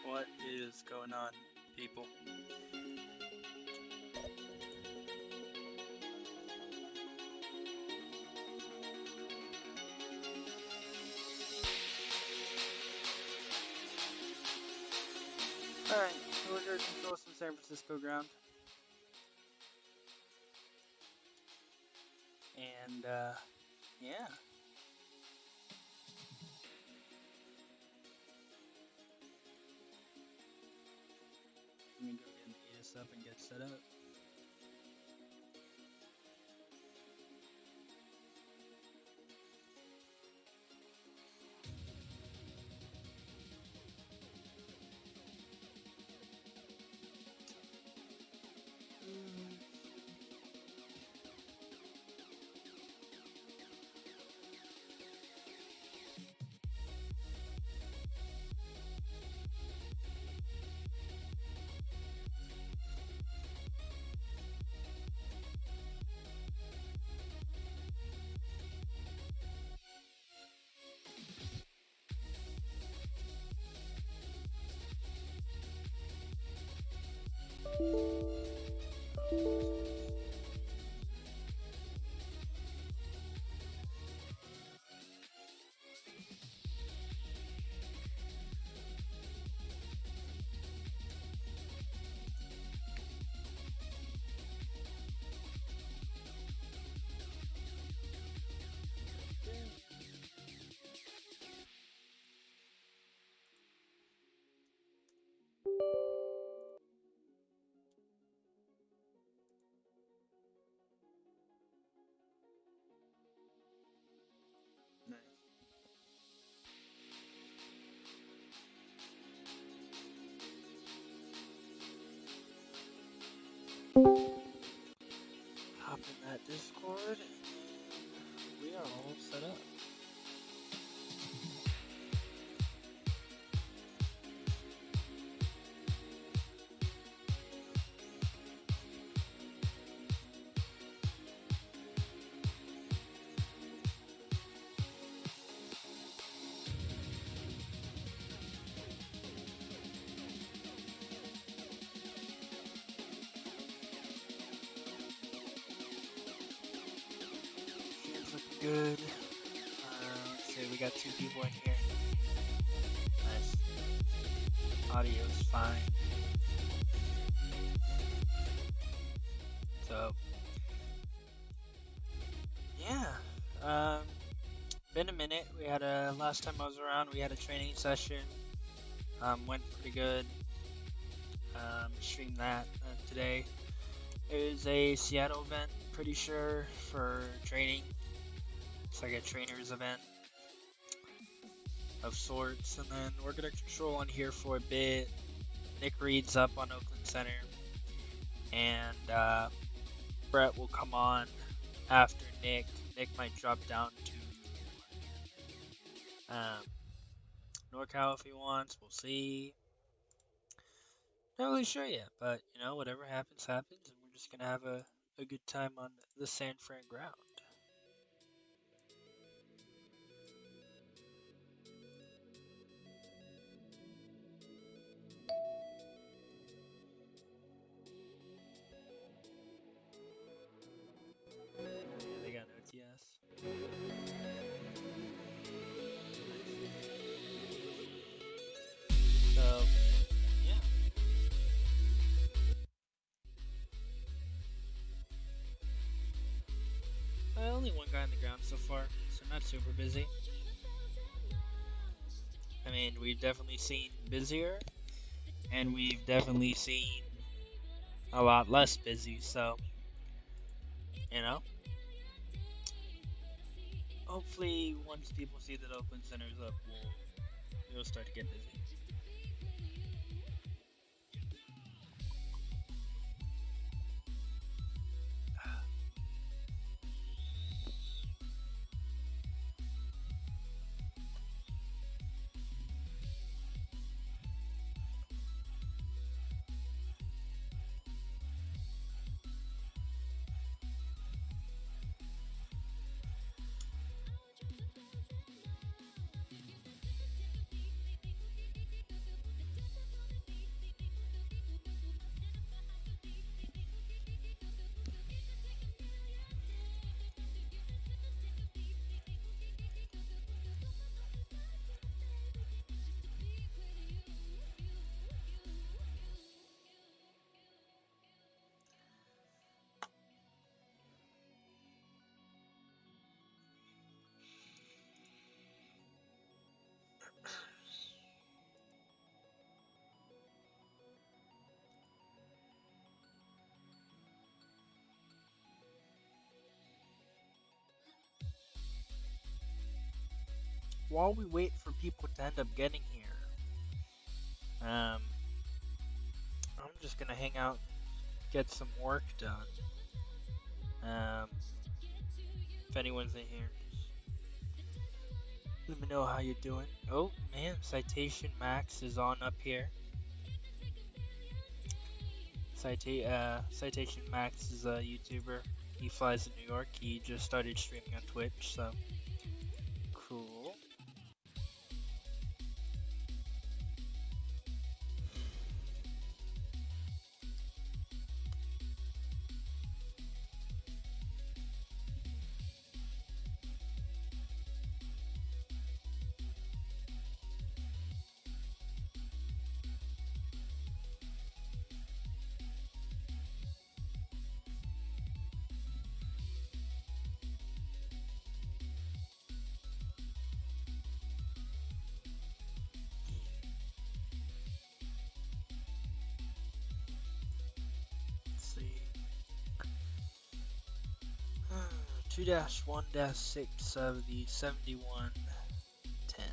What is going on, people? Alright, so we're here to control some San Francisco ground. And, yeah. Let me go get this up and get set up. Nice. Hop in that Discord, and we are all set up. Seems looking good. Let's see, we got 2 people in here. Nice. Audio's fine. So, yeah. Been a minute. We had last time I was around, we had a training session. Went pretty good. Streamed that today. There's a Seattle event, pretty sure, for training. It's like a trainer's event of sorts, and then we're gonna control on here for a bit. Nick Reed's up on Oakland Center, and Brett will come on after Nick. Nick might drop down to NorCal if he wants. We'll see. Not really sure yet, but you know, whatever happens, happens, and we're just gonna have a good time on the San Fran ground. Yeah, they got an OTS. So, yeah. Only one guy on the ground so far, so not super busy. I mean, we've definitely seen busier, and we've definitely seen a lot less busy, so, you know. Hopefully, once people see that Oakland Center's up, we'll start to get busy. while we wait for people to end up getting here, I'm just gonna hang out and get some work done. If anyone's in here, let me know how you're doing. Oh man, Citation Max is on up here. Citation Max is a YouTuber. He flies in New York. He just started streaming on Twitch, so cool. Let's see. 2-1-6 of the 7110.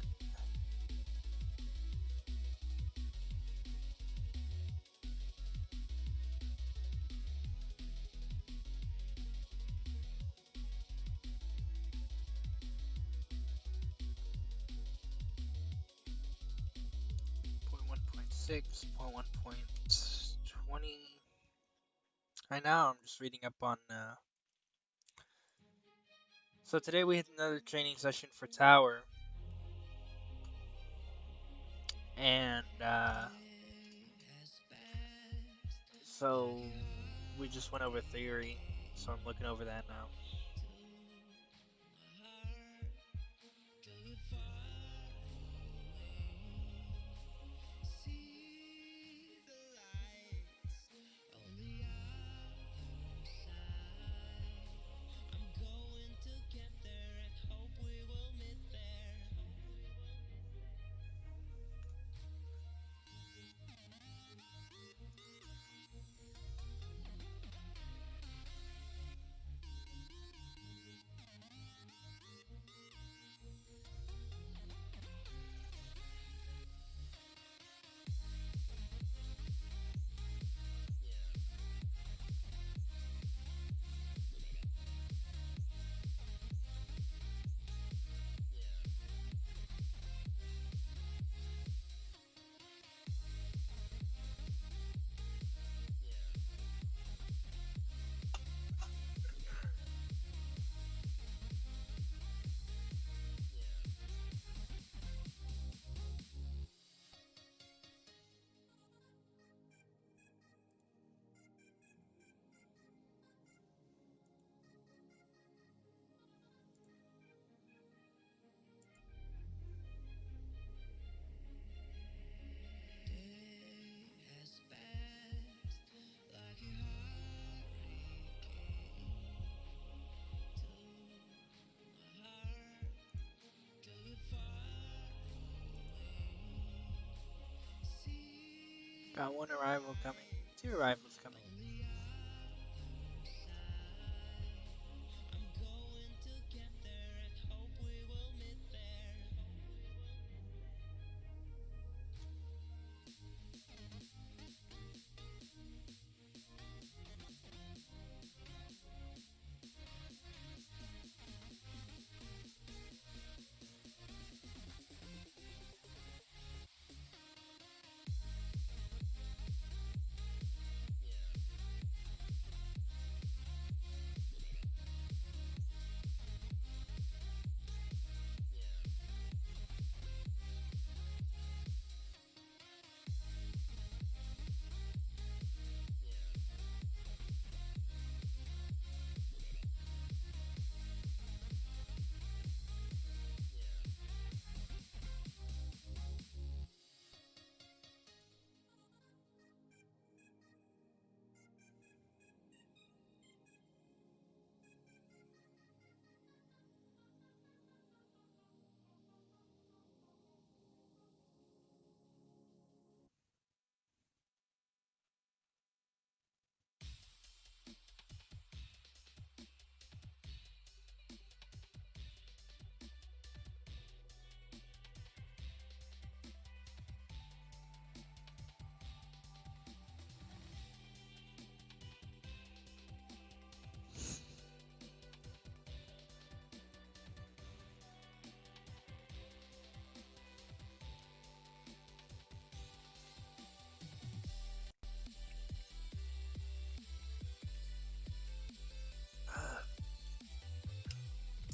Point 1.6, point 1.20. Right now, I'm just reading up on. So today we had another training session for Tower, and so we just went over theory. So I'm looking over that now. Got one arrival coming. 2 arrivals coming.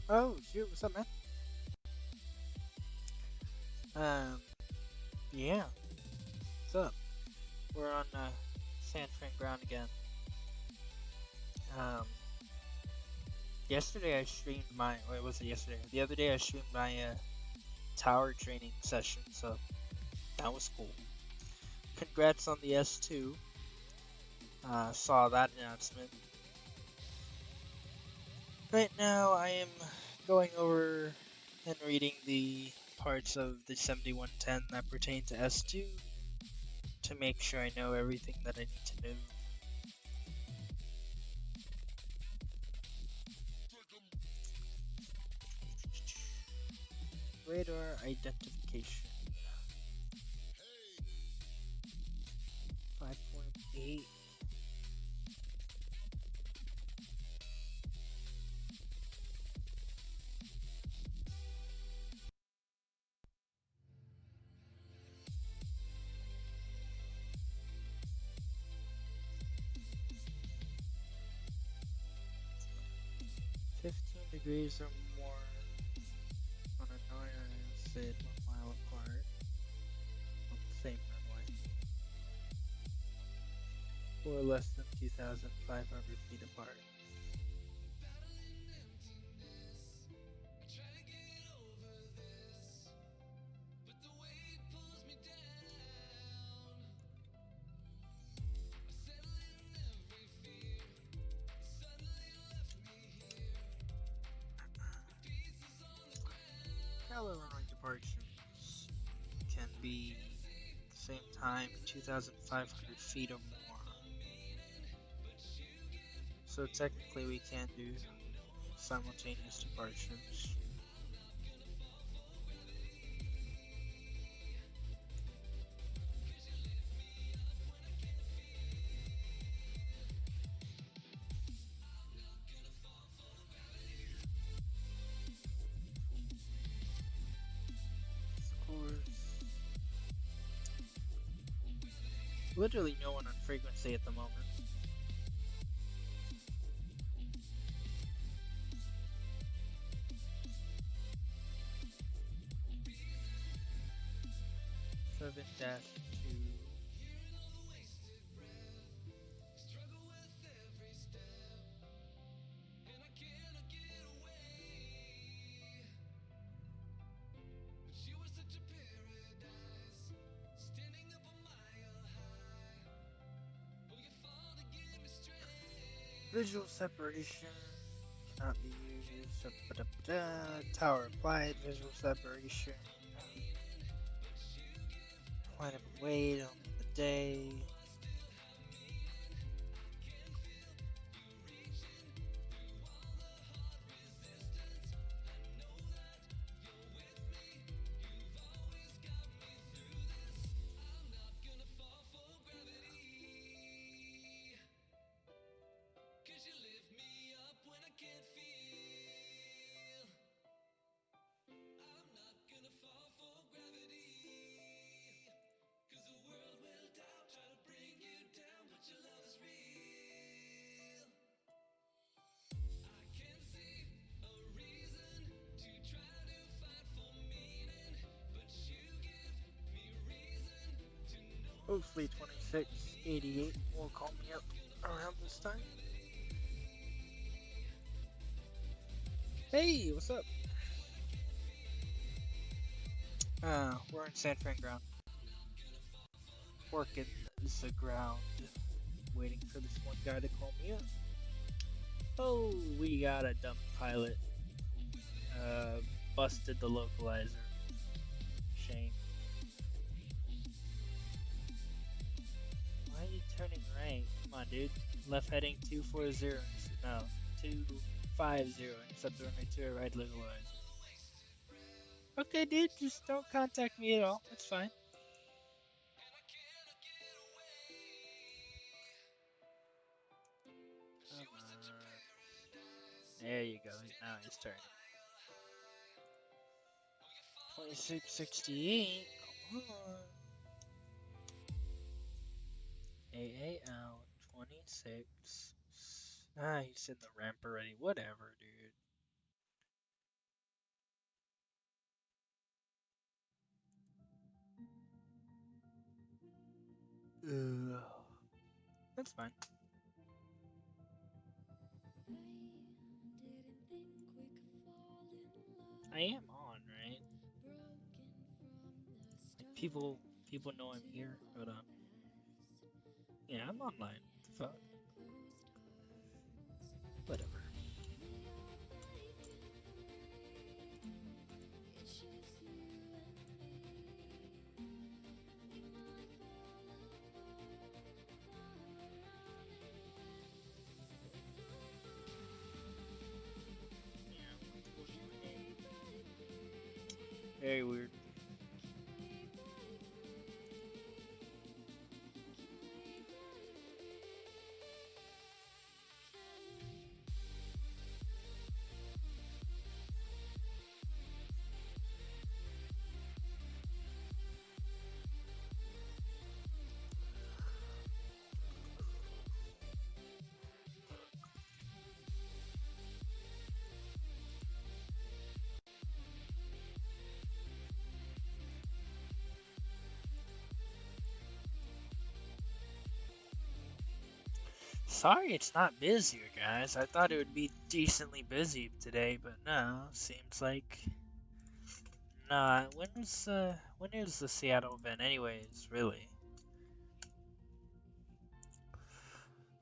Oh shoot, what's up, man? Um, yeah, what's up? We're on San Fran ground again. Um, yesterday I streamed my. Wait, was it yesterday? The other day I streamed my tower training session, so that was cool. Congrats on the S2. Saw that announcement. Right now I am going over and reading the parts of the 7110 that pertain to S2 to make sure I know everything that I need to know. Radar identification 5.8. 15 degrees or more on a non-acid 1 mile apart on the same runway, or less than 2,500 feet apart. Parallel runway departures can be at the same time 2,500 feet or more. So technically we can do simultaneous departures. Of course, literally no one on frequency at the moment. Seven dash two. Visual separation cannot be used. Tower applied visual separation. Line up and wait on the day. Hopefully 2688 will call me up around this time. Hey, what's up? We're in San Fran ground. Working the ground. Waiting for this one guy to call me up. Oh, we got a dumb pilot. Busted the localizer. Shame. Why are you turning right? Come on, dude. Left heading 240. No, 250. Except the runway 2 right localizer. Okay, dude, just don't contact me at all. That's fine. Come on. There you go. Now he's turning. 2668. Come on. AA out. 26. Ah, he's in the ramp already. Whatever, dude. That's fine. I am on, right? Like people know I'm here. Hold on. Yeah, I'm online. The fuck? Whatever. Very weird. Sorry it's not busier, guys. I thought it would be decently busy today, but no, seems like not. When is the Seattle event anyways, really?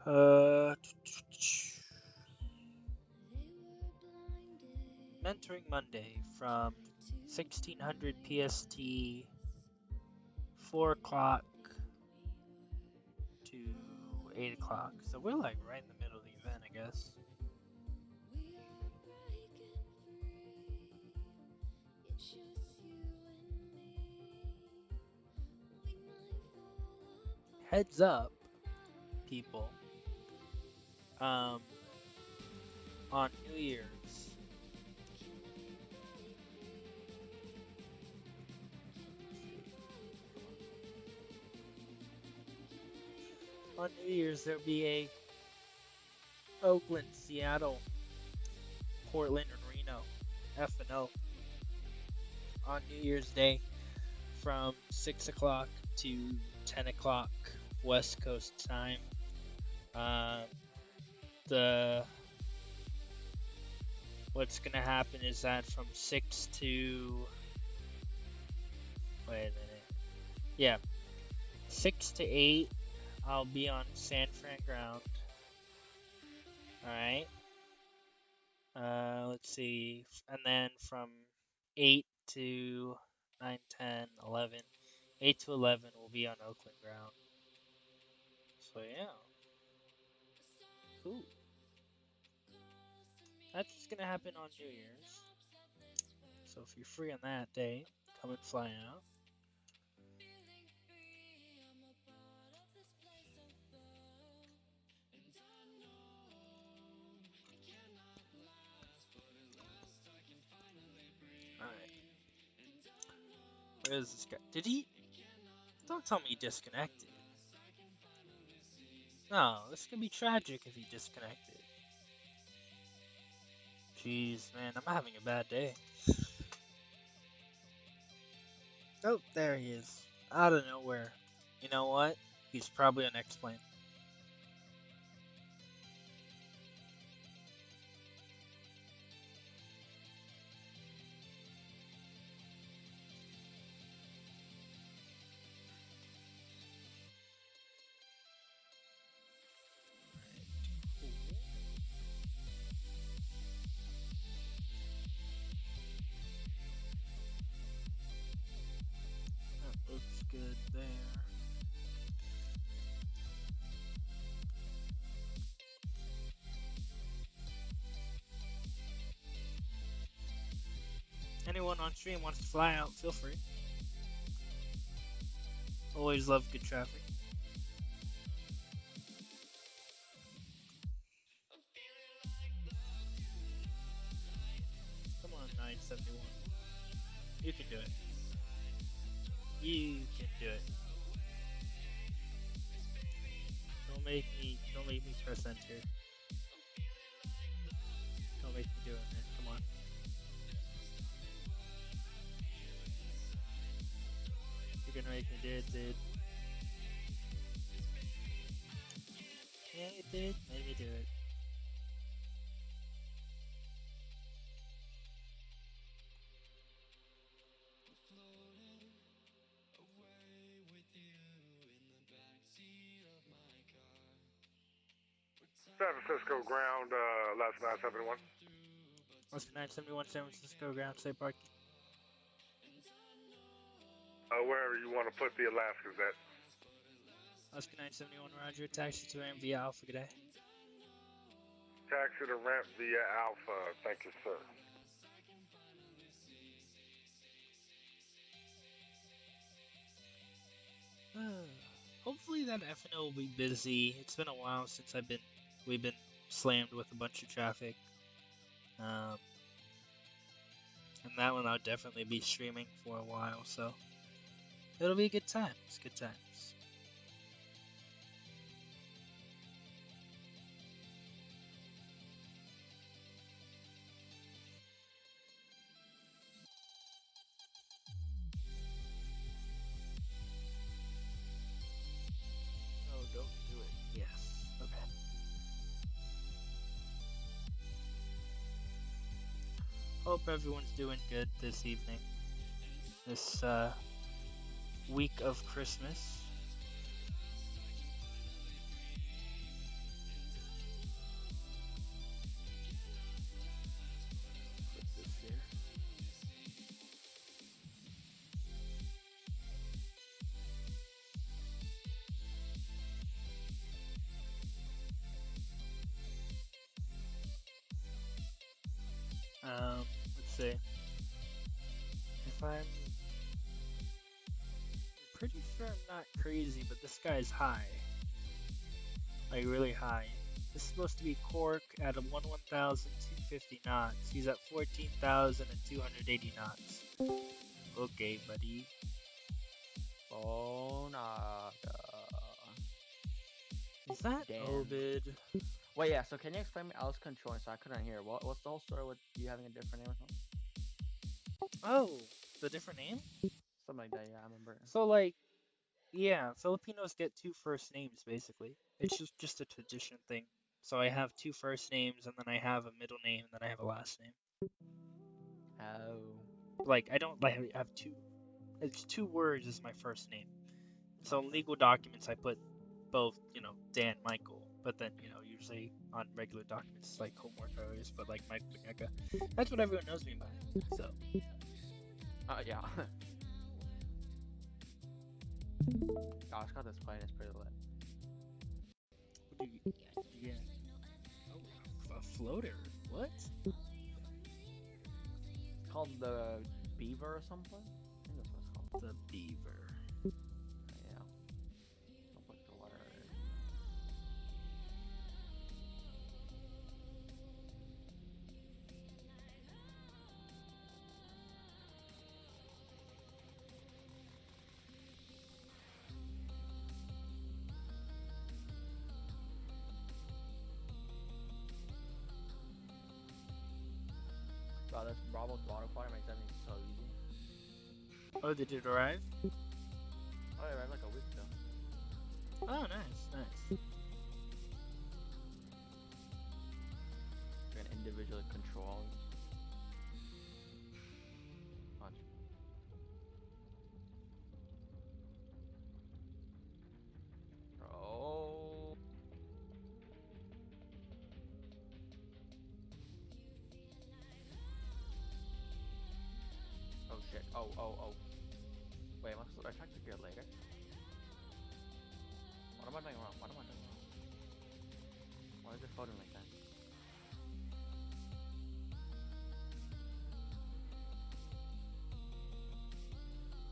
Uh Mentoring Monday from 1600 PST, 4 o'clock to 8 o'clock. So we're like right in the middle of the event, I guess. Heads up, people. Um, on New Year's. On New Year's, there'll be a Oakland, Seattle, Portland, and Reno F&O on New Year's Day from 6 o'clock to 10 o'clock West Coast time. The What's gonna happen is that from 6 to wait a minute, yeah, 6 to 8, I'll be on San Fran ground. All right. Let's see, and then from 8 to 9, 10, 11, 8 to 11 will be on Oakland ground. So yeah, cool. That's gonna happen on New Year's. So if you're free on that day, come and fly out. All right. Where is this guy? Did he? Don't tell me he disconnected. No, this could be tragic if he disconnected. Jeez, man, I'm having a bad day. Oh, there he is. Out of nowhere. You know what? He's probably on X-Plane. That looks good there. Anyone on stream wants to fly out, feel free. Always love good traffic. Come on, 971. You can do it. You can do it. Don't make me press enter. Don't make me do it, man. Come on. You're gonna make me do it, dude. it did. Made me do it. San Francisco ground, last 971. Oscar 971, San Francisco ground state parking. Wherever you want to put the Alaskas at. Oscar 971, Roger. Taxi to AM via Alpha, good day. Taxi to ramp via Alpha. Thank you, sir. Hopefully that FNO will be busy. It's been a while since we've been slammed with a bunch of traffic. And that one I'll definitely be streaming for a while, so it'll be good times. Good times. Oh, don't do it. Yes. Okay. Hope everyone's doing good this evening. This week of Christmas. Put this here. Let's see. If I'm pretty sure I'm not crazy, but this guy's high. Like really high. This is supposed to be Cork at a 1,250 knots. He's at 14,280 knots. Okay, buddy. Oh, nah. Is that Damn. Obid? Wait, yeah, so can you explain me? I was controlling, so I couldn't hear. What's the whole story with you having a different name or something? Oh, the different name? Something like that, yeah, I remember. So, like, yeah, Filipinos get two first names, basically. It's just a tradition thing. So I have two first names, and then I have a middle name, and then I have a last name. Oh. Like, I don't like I have two. It's 2 words is my first name. So in Okay. legal documents, I put both, Dan Michael. But then, usually on regular documents, it's like homework I always put like Michael Banyeka. That's what everyone knows me by. So. Yeah. Oh, it's got this plane, it's pretty lit. What do you get? Oh, a floater. What? It's called the Beaver or something? I think that's what it's called. The Beaver. Yeah. I'll put the letter in. Wow, this Bravo's water fire makes everything so easy. Oh, did it arrive? Oh, yeah, right, like a week ago. Oh, nice, nice. You can individually control. Punch. Oh. Oh shit. Oh. Wait, am I supposed to attack the gear later? What am I doing wrong? What am I doing wrong? Why is it floating like that?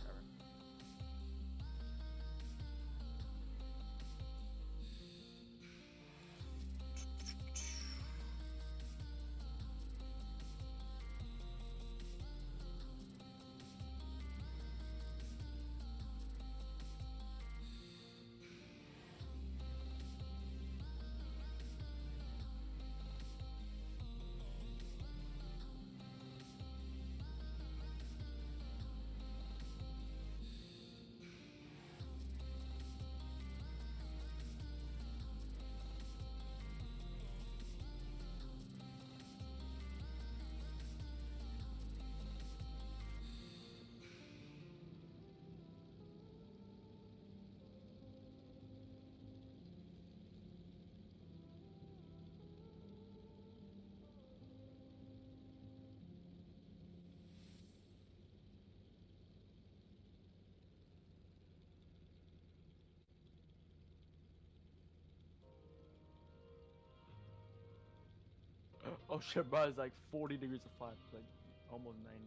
Whatever. Oh shit, bro, it's like 40 degrees of flat, like almost 90.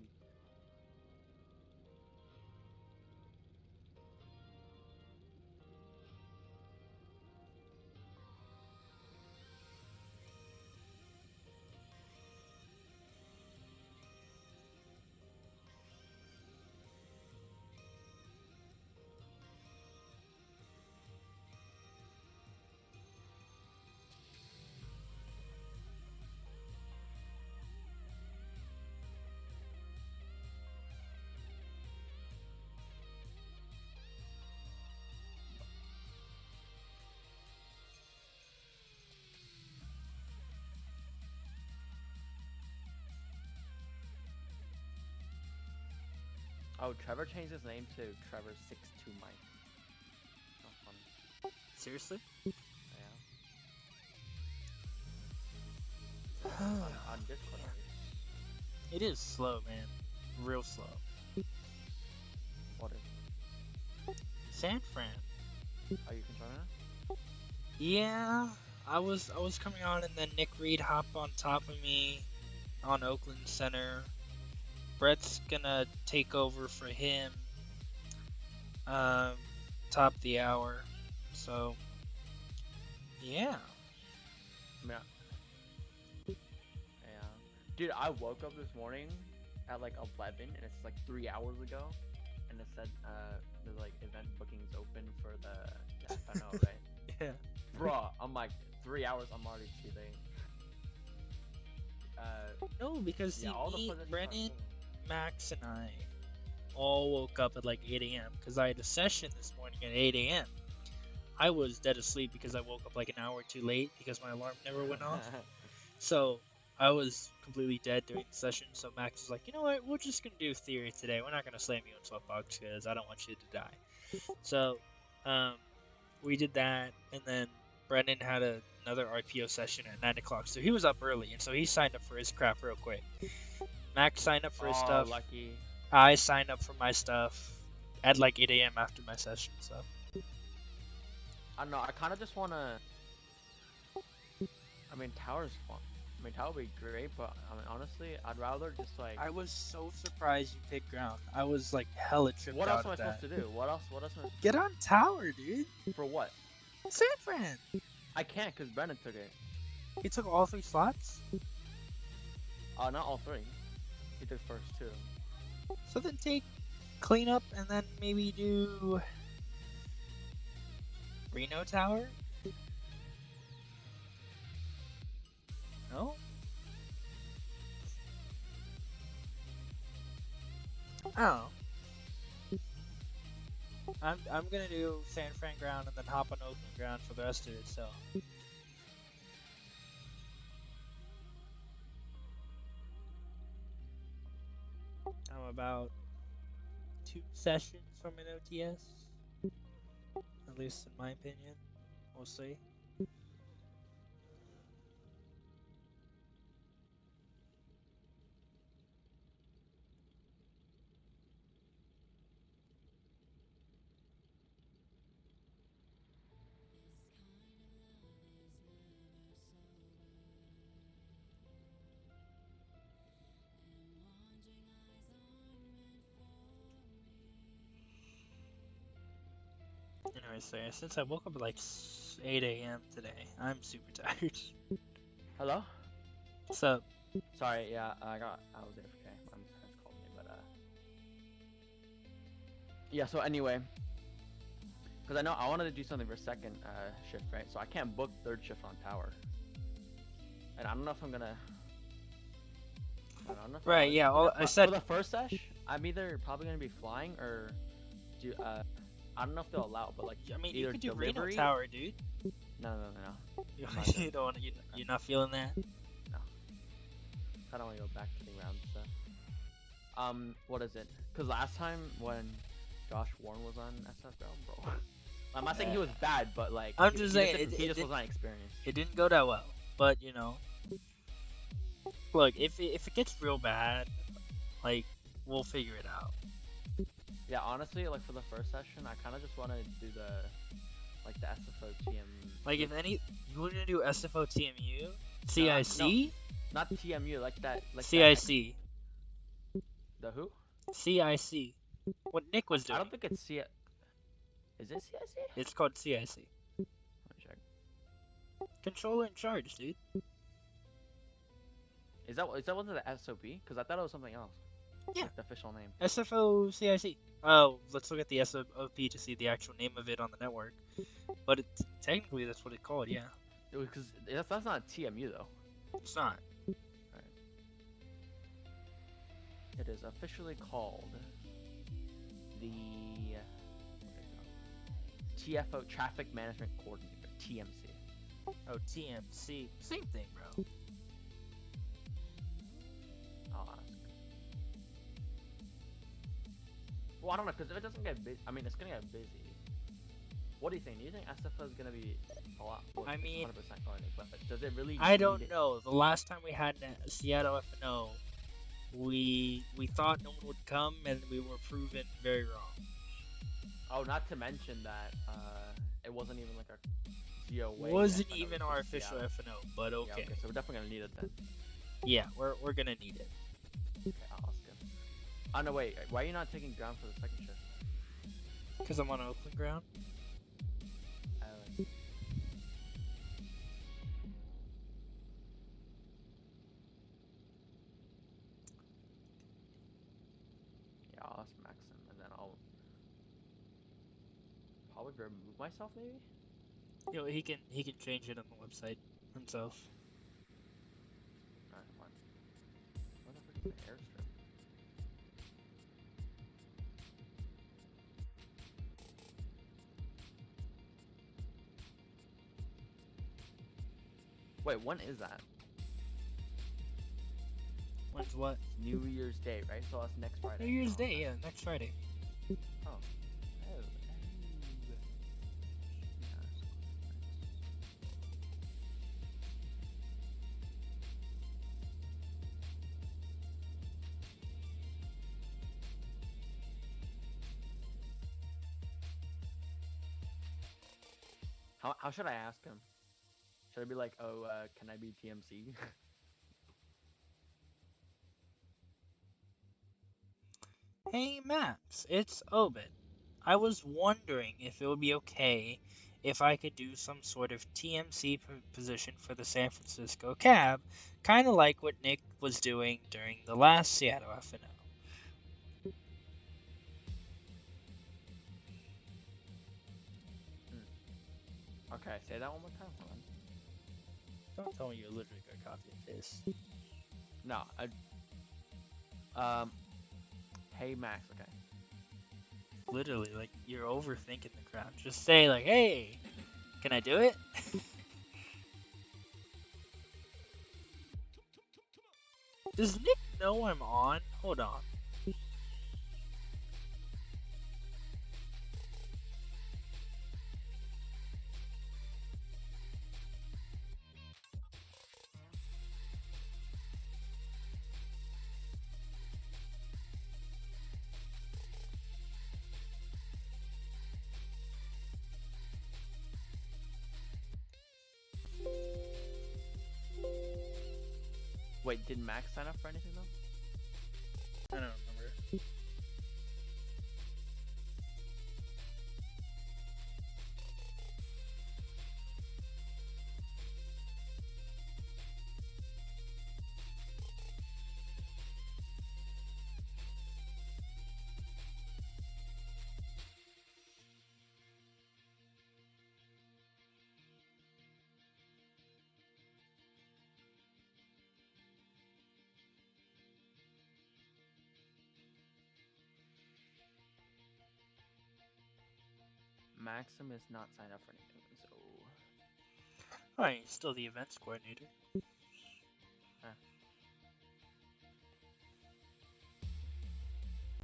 Oh, Trevor changed his name to Trevor62 Mike. Not funny. Seriously? Yeah. On Discord. It is slow, man. Real slow. What is? San Fran. Are you controlling it? Yeah, I was coming on, and then Nick Reed hopped on top of me on Oakland Center. Brett's gonna take over for him. Top the hour. So, yeah. Yeah. Dude, I woke up this morning at like 11, and it's like 3 hours ago, and it said the like event bookings open for the FNO, right? Yeah. Bruh, I'm like 3 hours. I'm already too late. No, because Yeah, all the me, positions are Brennan, full. Max, and I all woke up at like 8 a.m. because I had a session this morning at 8 a.m. I was dead asleep because I woke up like an hour too late because my alarm never went off. So I was completely dead during the session. So Max was like, you know what? We're just gonna do theory today. We're not gonna slam you on SWEATBOX because I don't want you to die. So we did that, and then Brendan had another RPO session at 9 o'clock. So he was up early, and so he signed up for his crap real quick. Max signed up for his stuff. Lucky. I signed up for my stuff at like 8 a.m. after my session. So I don't know. I kind of just wanna. I mean, tower's fun. I mean, tower would be great, but I mean, honestly, I'd rather just like. I was so surprised you picked ground. I was like hella tripped What out else am I at that. supposed to do? What else? What else am I supposed Get on tower, dude. to do? For what? San Fran. I can't because Brennan took it. He took all 3 slots. Not all 3. He took first 2. So then take cleanup and then maybe do Reno Tower. No. Oh. I'm gonna do San Fran ground and then hop on Oakland ground for the rest of it. So. I'm about 2 sessions from an OTS, at least in my opinion. We'll see. Anyway, so yeah, since I woke up at like 8 a.m. today, I'm super tired. Hello? What's up? Sorry, yeah, I was AFK. My parents called me, but yeah. So anyway, because I know I wanted to do something for second shift, right? So I can't book third shift on tower, and I don't know if I'm gonna. I don't know if Right, yeah. All I said. For the first sesh, I'm either probably gonna be flying or do I don't know if they'll allow, but like I mean, either you could do delivery. Reno Tower, dude. No. You don't want to. You're not feeling that. No. I don't want to go back to the round stuff. What is it? Cause last time when Josh Warren was on SFL, bro. I'm not saying he was bad, but like I'm just saying he just wasn't experienced. It didn't go that well, but you know. Look, if it gets real bad, like we'll figure it out. Yeah, honestly, like for the first session, I kind of just want to do the SFO TM. Like if any, you were gonna do SFO TMU, CIC? Not TMU, like that. Like CIC. The who? CIC. What Nick was doing. I don't think it's C. Is it CIC? It's called CIC. Let me check. Controller in charge, dude. Is that wasn't the SOP? Because I thought it was something else. Yeah. Like the official name. SFO CIC. Oh, let's look at the SOP to see the actual name of it on the network. But it's technically that's what it's called, yeah. Because that's not TMU though. It's not. It is officially called the TFO Traffic Management Coordinator, TMC. Oh, TMC. Same thing, bro. I'll ask. Well, I don't know, because if it doesn't get busy, I mean, it's gonna get busy. What do you think? Do you think SFO is gonna be a lot? Well, I mean, 100% going, but does it really? I don't know. The last time we had a Seattle FNO, we thought no one would come, and we were proven very wrong. Oh, not to mention that it wasn't even like a GOA. Wasn't FNO, even it was our just official Seattle. FNO, but okay. Yeah, okay, so we're definitely gonna need it then. Yeah, we're gonna need it. Okay, I'll ask him. Oh no, wait. Why are you not taking ground for the second shift? Because I'm on Oakland ground. Yeah, I'll ask Maxim, and then I'll probably remove myself, maybe. You know, he can change it on the website himself. Alright, fine. Where the frick is the airstrip? Wait, when is that? When's what? New Year's Day, right? So that's next Friday. New Year's Oh, Day, okay. yeah, next Friday. Oh. Oh. Yeah, How should I ask him? Should I be like, oh, can I be TMC? Hey Max, it's Obit. I was wondering if it would be okay if I could do some sort of TMC position for the San Francisco cab, kind of like what Nick was doing during the last Seattle FNO. Okay, say that one more time. Hold on. Don't tell me you literally got copy of this. No, hey Max, okay. Literally, like, you're overthinking the crowd. Just say, like, hey, can I do it? Does Nick know I'm on? Hold on. Wait, did Max sign up for anything though? I don't remember. Maxim is not signed up for anything, so. Alright, he's still the events coordinator.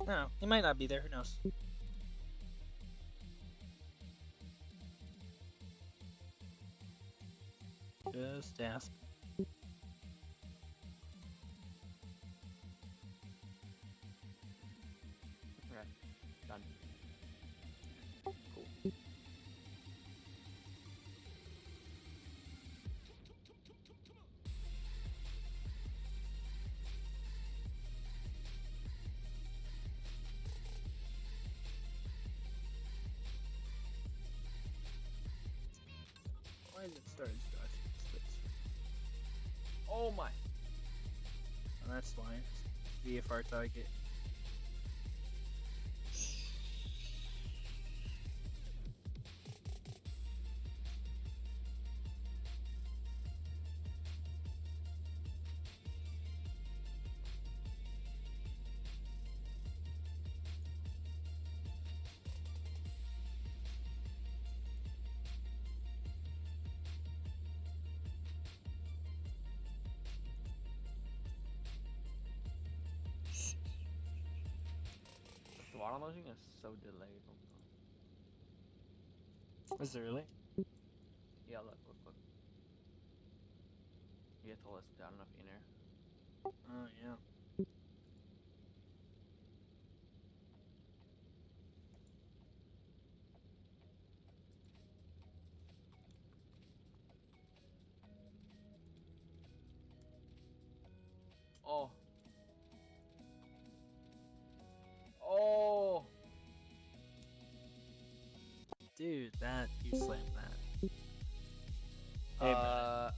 No, he might not be there, who knows? Just ask. Okay, done. Cool. Why is it started dodging space? Oh my. Oh, that's why. VFR target. The water losing is so delayed. Is it really? Yeah, look. You have to list down enough in here. Oh yeah. Oh. Oh. Dude, that you slammed that. Hey, Hi,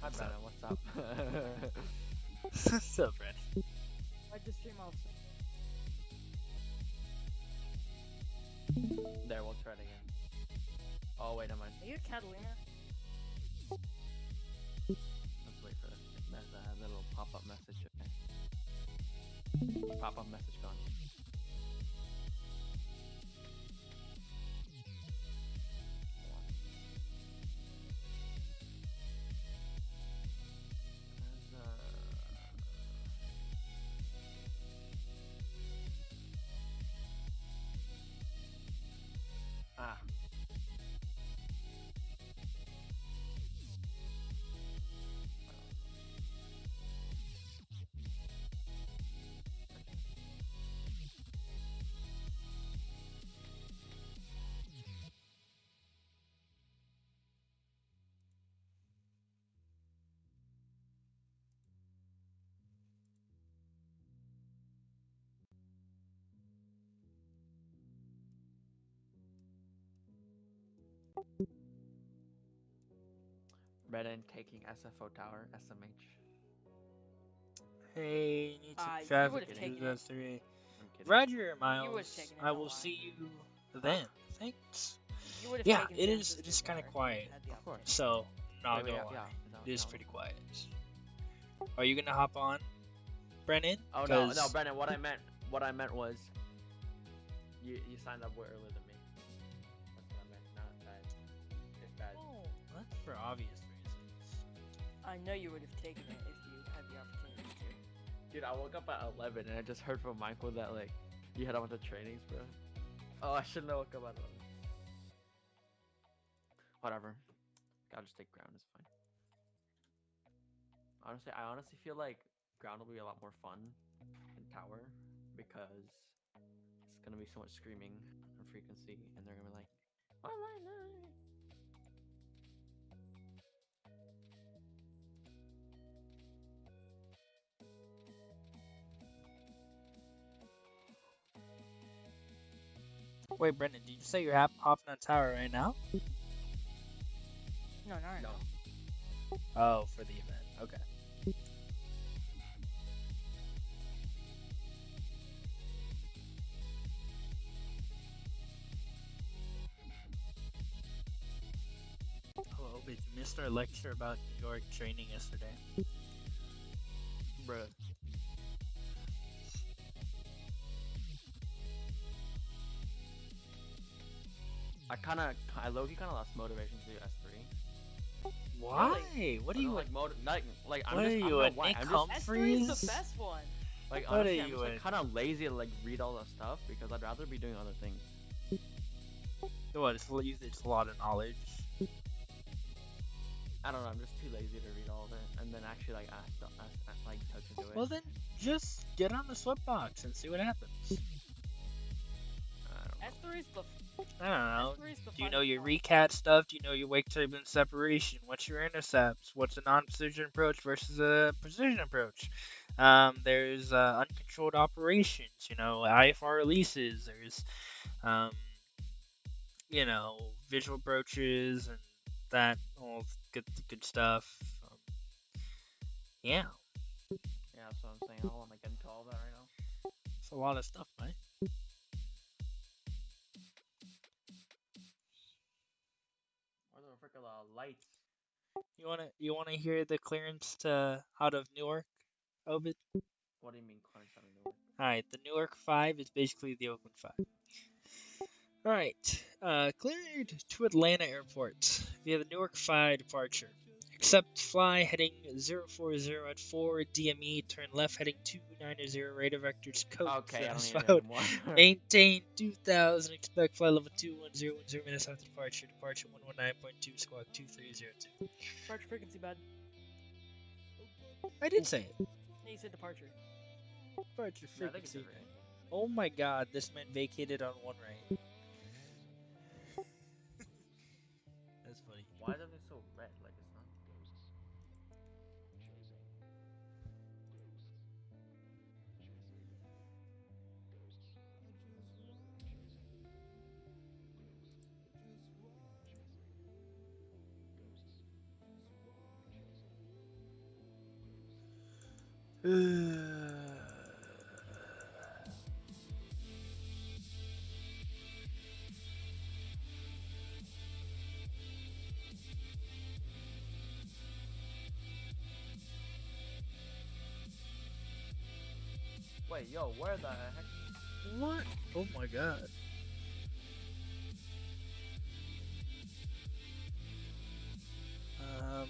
What's Brandon. What's up? What's up, Brandon? I just stream off. There, we'll try it again. Oh, wait, never mind. Are you Catalina? Let's wait for the little pop-up message. Okay. Pop-up message gone. Ah. Brandon taking SFO tower, SMH. Hey, need some You traffic would've in taken this it. 3. I'm kidding. Roger, would've Miles. taken it, I don't will lie. see you then. Thanks. You would have Yeah, taken it is. San It is kind of Francisco quiet. had the Of course. opportunity. So, not Wait, gonna lie, yeah, it is no. pretty quiet. Are you gonna hop on, Brennan? Oh no, Brandon. What I meant was, you signed up way earlier than me. That's what I meant. Not that it's bad. Oh, that's for obvious reasons. I know you would have taken it if you had the opportunity to. Dude, I woke up at 11 and I just heard from Michael that like you had a bunch of trainings, bro. Oh, I shouldn't have woke up at 11. Whatever. I'll just take ground. It's fine. Honestly, I honestly feel like ground will be a lot more fun than tower because it's gonna be so much screaming and frequency, and they're gonna be like, "Why am I not?" Wait, Brendan, did you say you're hopping on tower right now? No, not right No. now. Oh, for the event. Okay. Hello, did you miss our lecture about New York training yesterday? Bruh. I low-key kind of lost motivation to do S3. Why? What are you like I'm What just are I you, don't know a why. Nick I'm just S3 Humphreys? is the best one. like What honestly, are I'm you just like in? kind of lazy to like read all the stuff because I'd rather be doing other things. What? It's a lot of knowledge. I don't know. I'm just too lazy to read all of it and then actually like like touch into it. Well then, just get on the SWEATBOX and see what happens. I don't know. S3 is the. I don't know. S3 is the Do you know funnest your one. recat stuff? Do you know your wake turbulence separation? What's your intercepts? What's a non-precision approach versus a precision approach? There's uncontrolled operations. You know, IFR releases. There's visual approaches and that, all good stuff. Yeah, Yeah, that's what I'm saying. I don't want to get into all that right now. it's a lot of stuff, man. Where the freaking lights? You wanna hear the clearance to out of Newark, Obed? What do you mean clearance out of Newark? All right, the Newark 5 is basically the Oakland 5. All right, cleared to Atlanta Airport via the Newark 5 departure. Accept fly heading 040 at 4 DME, turn left heading 290, radar vectors code Okay, I don't as need it followed. anymore. Maintain 2000, expect flight level 21010 minutes after departure. Departure 119.2, squawk 2302. Departure frequency, bud. I did say it. Yeah, you said departure. Departure Yeah, I think it's frequency. right. Oh my god, this man vacated on one right. That's funny. Why is everything so red? Like it's not. Wait, yo, where the heck? What? Oh my god. Um.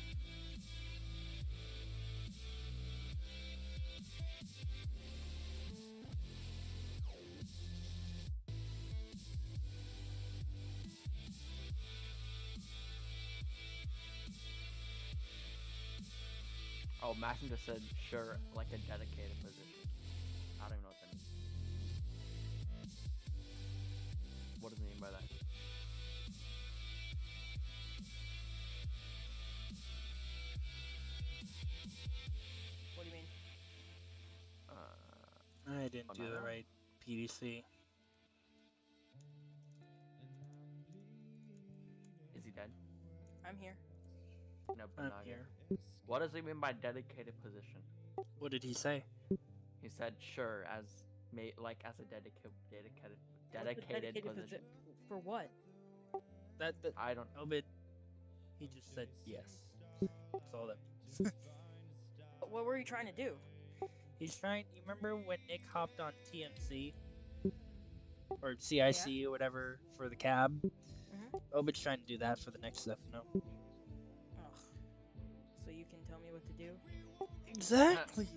Oh, Maxim just said sure, like a dedicated position. I don't even know what that means. What does it mean by that? What do you mean? I didn't do the Banana? right PDC. Is he dead? I'm here. No, but I'm not here. What does he mean by dedicated position? What did he say? He said sure as like as a dedicated What's the dedicated position. For what? That I don't. Obed, he just said yes. That's all that means. What were you trying to do? He's trying. You remember when Nick hopped on TMC or CIC or whatever for the cab? Mhm. Obed's trying to do that for the next step. No. Ugh. So you can tell me what to do? Exactly.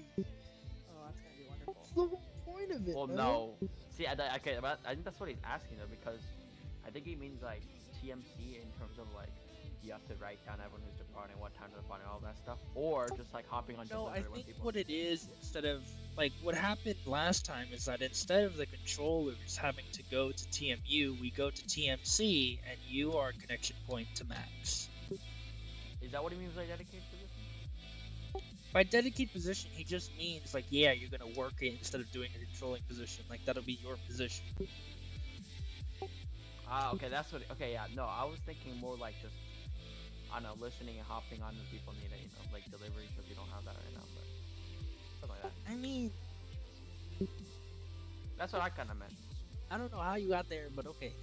Oh, that's gonna be wonderful. That's the whole point of it. Well, man. no. See, okay, but I think that's what he's asking though, because I think he means like TMC in terms of like you have to write down everyone who's departing, what time they're departing, all that stuff, or just like hopping on No, just I everyone think people. what it is, instead of like what happened last time, is that instead of the controllers having to go to TMU, we go to TMC, and you are connection point to Max. Is that what he means by dedicated position? By dedicated position, he just means like, yeah, you're gonna work it instead of doing a controlling position. Like that'll be your position. Ah, okay, that's what. Okay, yeah, no, I was thinking more like just, I don't know, listening and hopping on when people need it, you know, like delivery because you don't have that right now, but something like that. I mean, That's what I kind of meant. I don't know how you got there, but okay.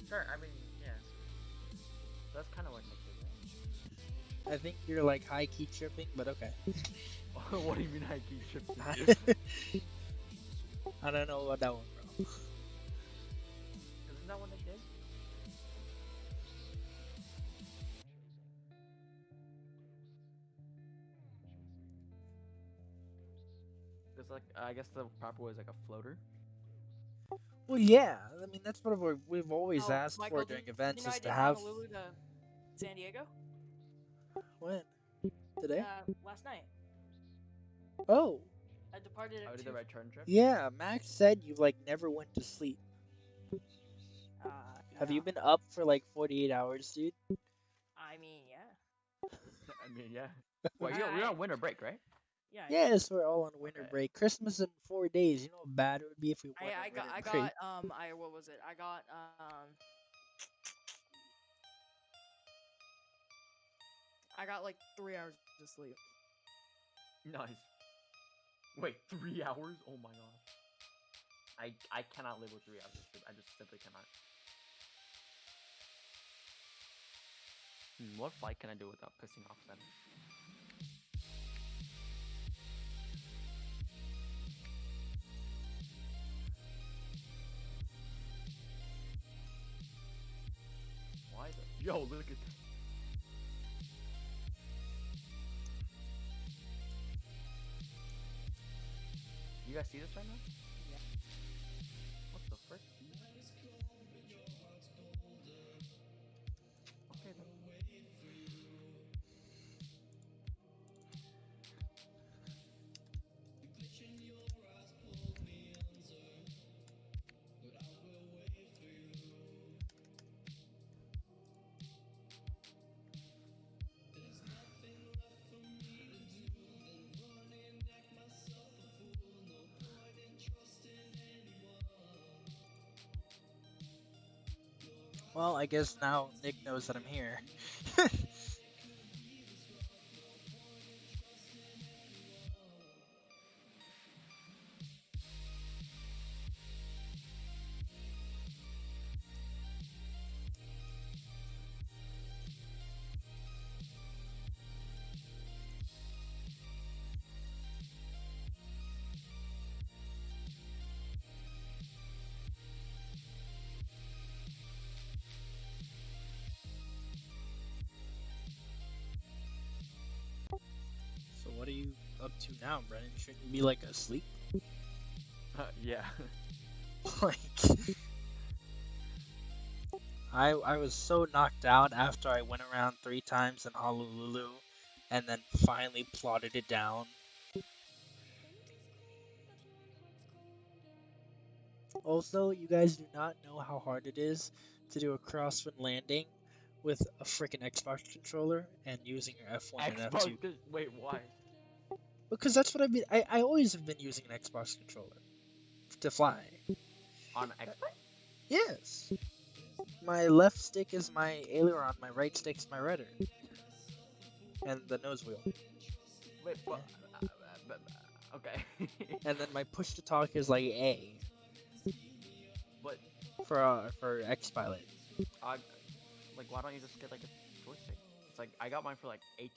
Sure, I mean, yeah. That's kind of what makes it. I think you're like high key tripping, but okay. What do you mean I keep tripping? I don't know about that one, bro. Isn't that what they did? It's like, I guess the proper way is like a floater. Well, yeah. I mean, that's what we've always Oh, asked Michael, for during events you know is I to did have. Honolulu to San Diego When? Today? last night. Oh, I departed I at did 2. the return trip. yeah. Max said you like never went to sleep. Have you Yeah. been up for like 48 hours, dude? I mean, yeah. I mean, yeah. Well, you're on winter break, right? Yeah. Yes, we're all on winter Okay. break. Christmas in 4 days. You know how bad it would be if we went on I winter got break. what was it? I got I got like 3 hours of sleep. Nice. Wait, 3 hours? Oh my god. I cannot live with 3 hours of sleep. I just simply cannot. What fight can I do without pissing off Sen? Why the? Yo, look at that. You guys see this right now? Yeah. What the frick? Okay then. Well, I guess now Nick knows that I'm here. So what are you up to now, Brennan? Shouldn't you be like asleep? Yeah. Like, I was so knocked out after I went around 3 times in Honolulu, and then finally plotted it down. Also, you guys do not know how hard it is to do a crosswind landing with a freaking Xbox controller and using your F1 and Xbox. F2. Wait, why? Because that's what I've been. I always have been using an Xbox controller to fly. On Xbox? Yes. My left stick is my aileron, my right stick is my rudder, and the nose wheel. Wait, okay. And then my push to talk is like A But for X Pilot. like, why don't you just get like a joystick? It's like I got mine for like $18.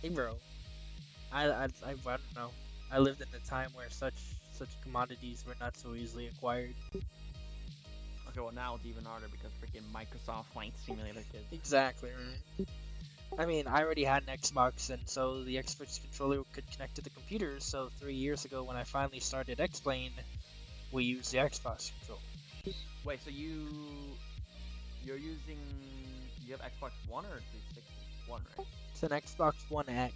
Hey, bro. I don't know. I lived in a time where such commodities were not so easily acquired. Okay, well now it's even harder because freaking Microsoft Flight Simulator kids. Exactly, right? I mean, I already had an Xbox, and so the Xbox controller could connect to the computer. So 3 years ago, when I finally started X-Plane, we used the Xbox controller. Wait, so you're using you have Xbox One or 360? One, right? It's an Xbox One X.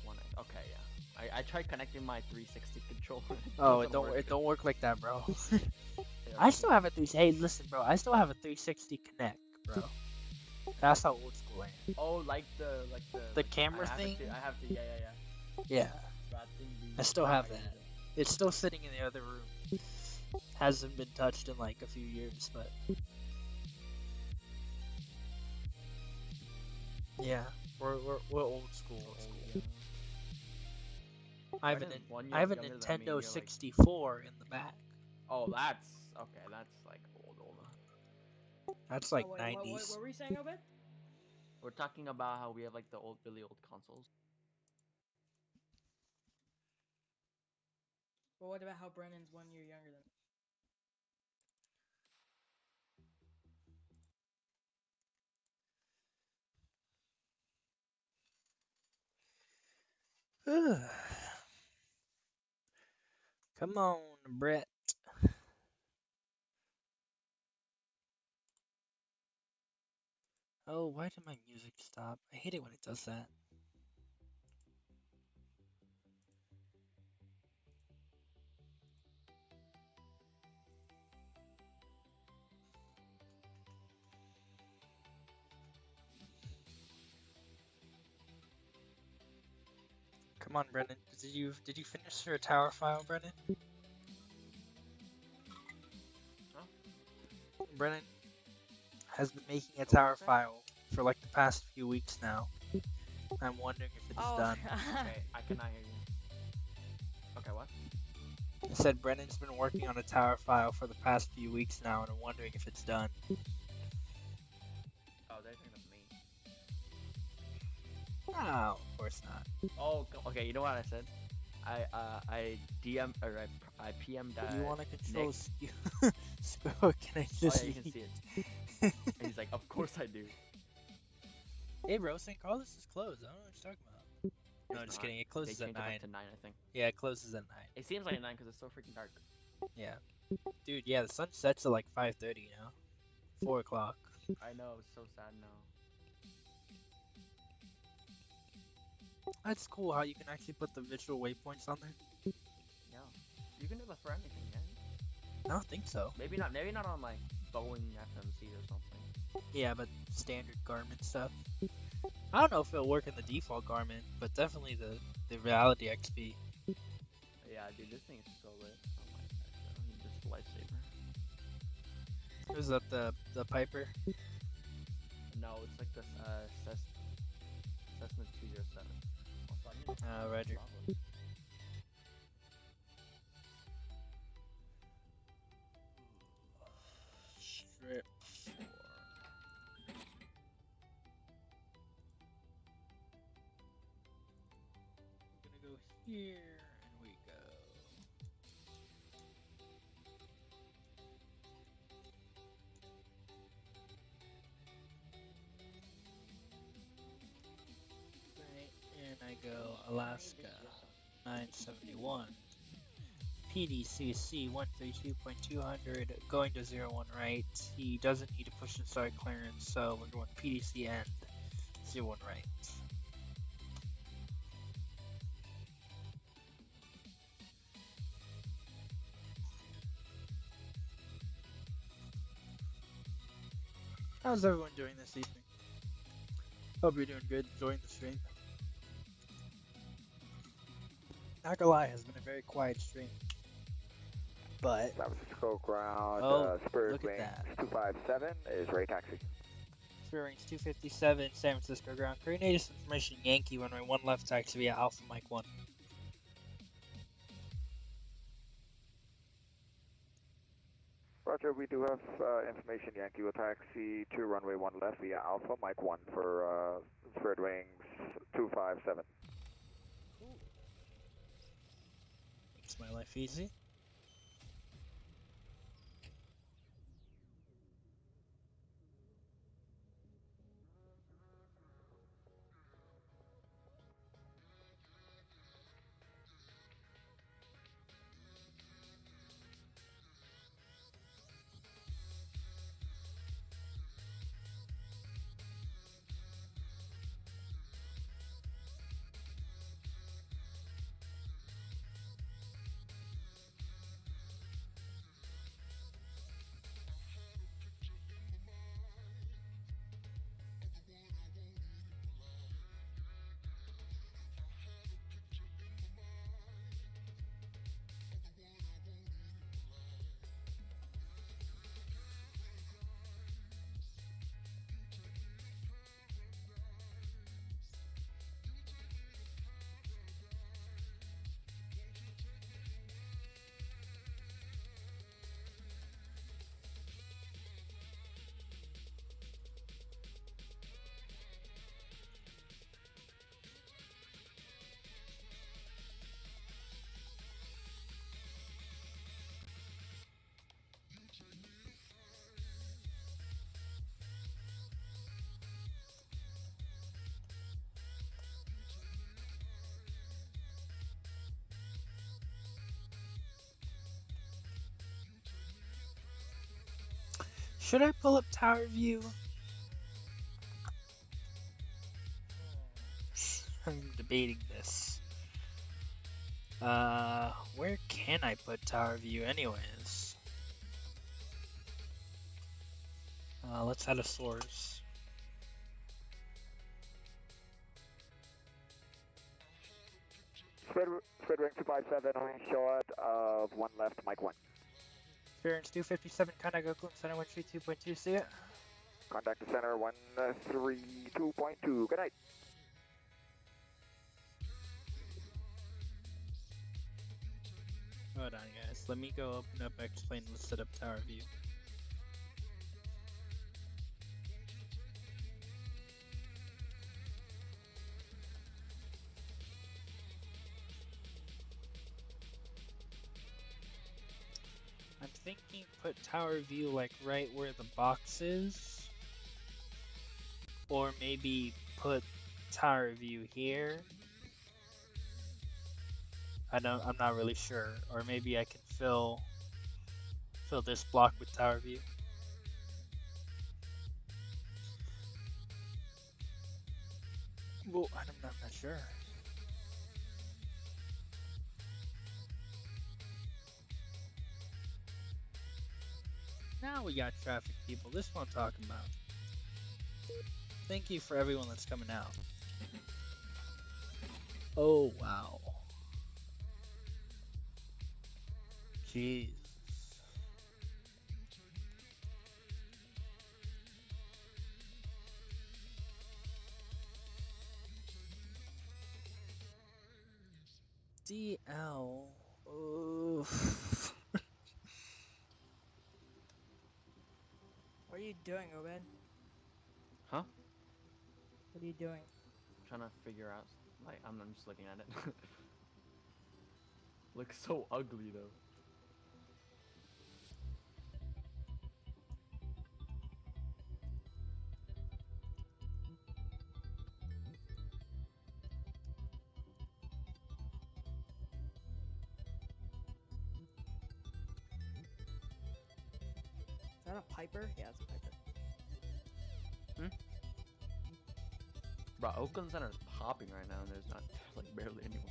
One. Okay, yeah. I tried connecting my 360 controller. Oh, doesn't work. it don't work like that, bro. Yeah, I still have a 360. Hey, listen, bro. I still have a 360 Connect, bro. That's how old school I am. Oh, like the camera thing? I have to. Yeah. Yeah, Vatsim, I still have that. It's still sitting in the other room. Hasn't been touched in like a few years, but yeah, we're old school. Yeah. I have Brennan's 1 year I have a younger than me, you're Nintendo like- 64 in the back. Oh, that's okay. That's like old. That's like What 90s. were we saying, Obed? We're talking about how we have like the really old consoles. But what about how Brennan's 1 year younger than? Come on, Brett. Oh, why did my music stop? I hate it when it does that. Come on, Brennan. Did you finish your tower file, Brennan? Huh? Brennan, has been making a tower that? file for like the past few weeks now. I'm wondering if it's Oh, done. Okay, I cannot hear you. Okay, what? I said Brennan's been working on a tower file for the past few weeks now, and I'm wondering if it's done. Oh, they're talking about me. No, of course not. Oh, okay. You know what I said? I DM or I PM'd. Do you want to control Nick. Squirrel? Can I Oh just yeah, you can leave? see it. And he's like, of course I do. Hey, bro, St. Carlos is closed. I don't know what you're talking about. No, It's just not. kidding. It They closes at changed it 9. back to 9, I think. Yeah, it closes at 9. It seems like 9 because it's so freaking dark. Yeah. Dude, yeah, the sun sets at like 5:30, you know? 4 o'clock. I know. It's so sad now. That's cool how you can actually put the visual waypoints on there. Yeah. You can do that for anything, man. I don't think so. Maybe not. Maybe not on like Boeing FMC or something. Yeah, but standard garment stuff. I don't know if it'll work in the default garment, but definitely the reality XP. Yeah, dude, this thing is so lit. Oh my gosh, this is a lifesaver. Was that the Piper? No, it's like this Cessna 207. Also, I need to Roger. Bravo. Strip 4. We're gonna go here, and we go. Right, and I go Alaska 971. PDCC 132.200 going to 01 right. He doesn't need to push and start clearance, so we're going PDC end 01 right. How's everyone doing this evening? Hope you're doing good, enjoying the stream. Not gonna lie, has been a very quiet stream. But San Francisco ground, Spirit look at Wings that. 257 is Ray Taxi. Spirit Wings 257, San Francisco ground. Create native information Yankee runway 1 left taxi via Alpha Mike 1. Roger, we do have information Yankee will taxi to runway 1 left via Alpha Mike 1 for Spirit Wings 257. Makes my life easy. Should I pull up Tower View? I'm debating this. Where can I put Tower View anyways? Let's add a source. Spirit Wings 257 only short of 1 left Mike 1. Experience 257, Kanagaku, Center 132.2, see it? Contact the center 132.2. Good night. Hold on, guys. Let me go open up X-Plane and set up tower view. I'm thinking put tower view like right where the box is. Or maybe put tower view here. I'm not really sure. Or maybe I can fill this block with tower view. Well, I'm not sure. Now we got traffic, people. This is what I'm talking about. Thank you for everyone that's coming out. Oh, wow. Jeez. DL. Oof. What are you doing, Obed? Huh? What are you doing? Trying to figure out. Like, I'm just looking at it. Looks so ugly though. Is that a Piper? Yeah, it's a Piper. Bro, Oakland Center is popping right now, and there's like barely anyone.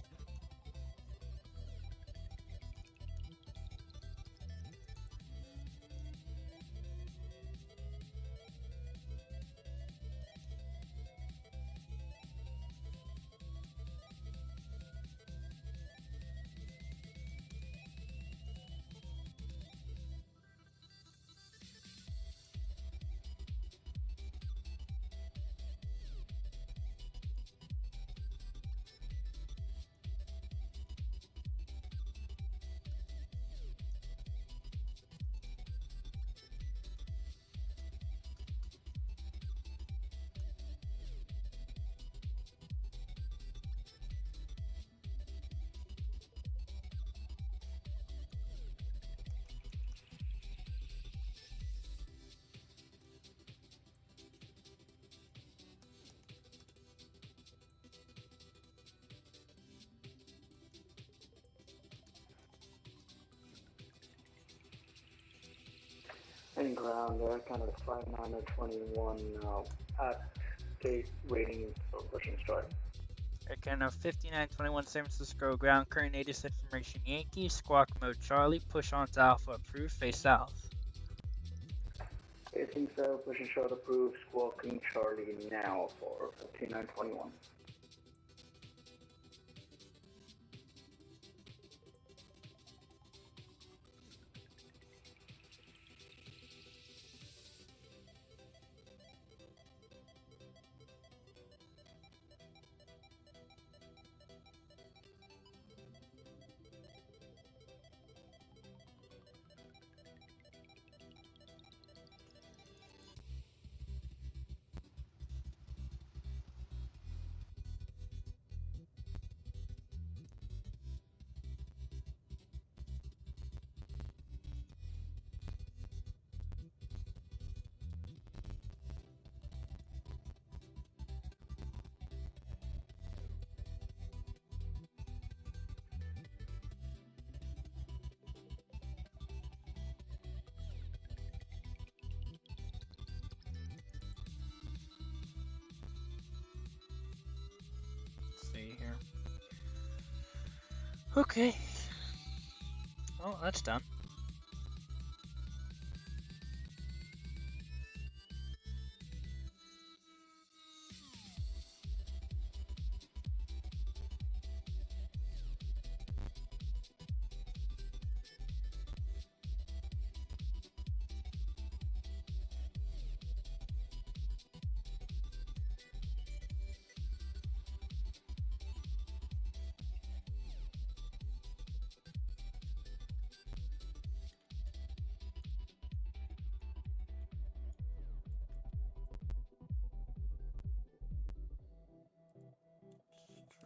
In ground, kind of 5921 at gate waiting for pushing start. Again, 5921 San Francisco ground, current latest information Yankee, squawk mode Charlie, push on to Alpha approved, face south. Facing south, pushing short approved, squawking Charlie now for 5921. See here. Okay. Well, that's done.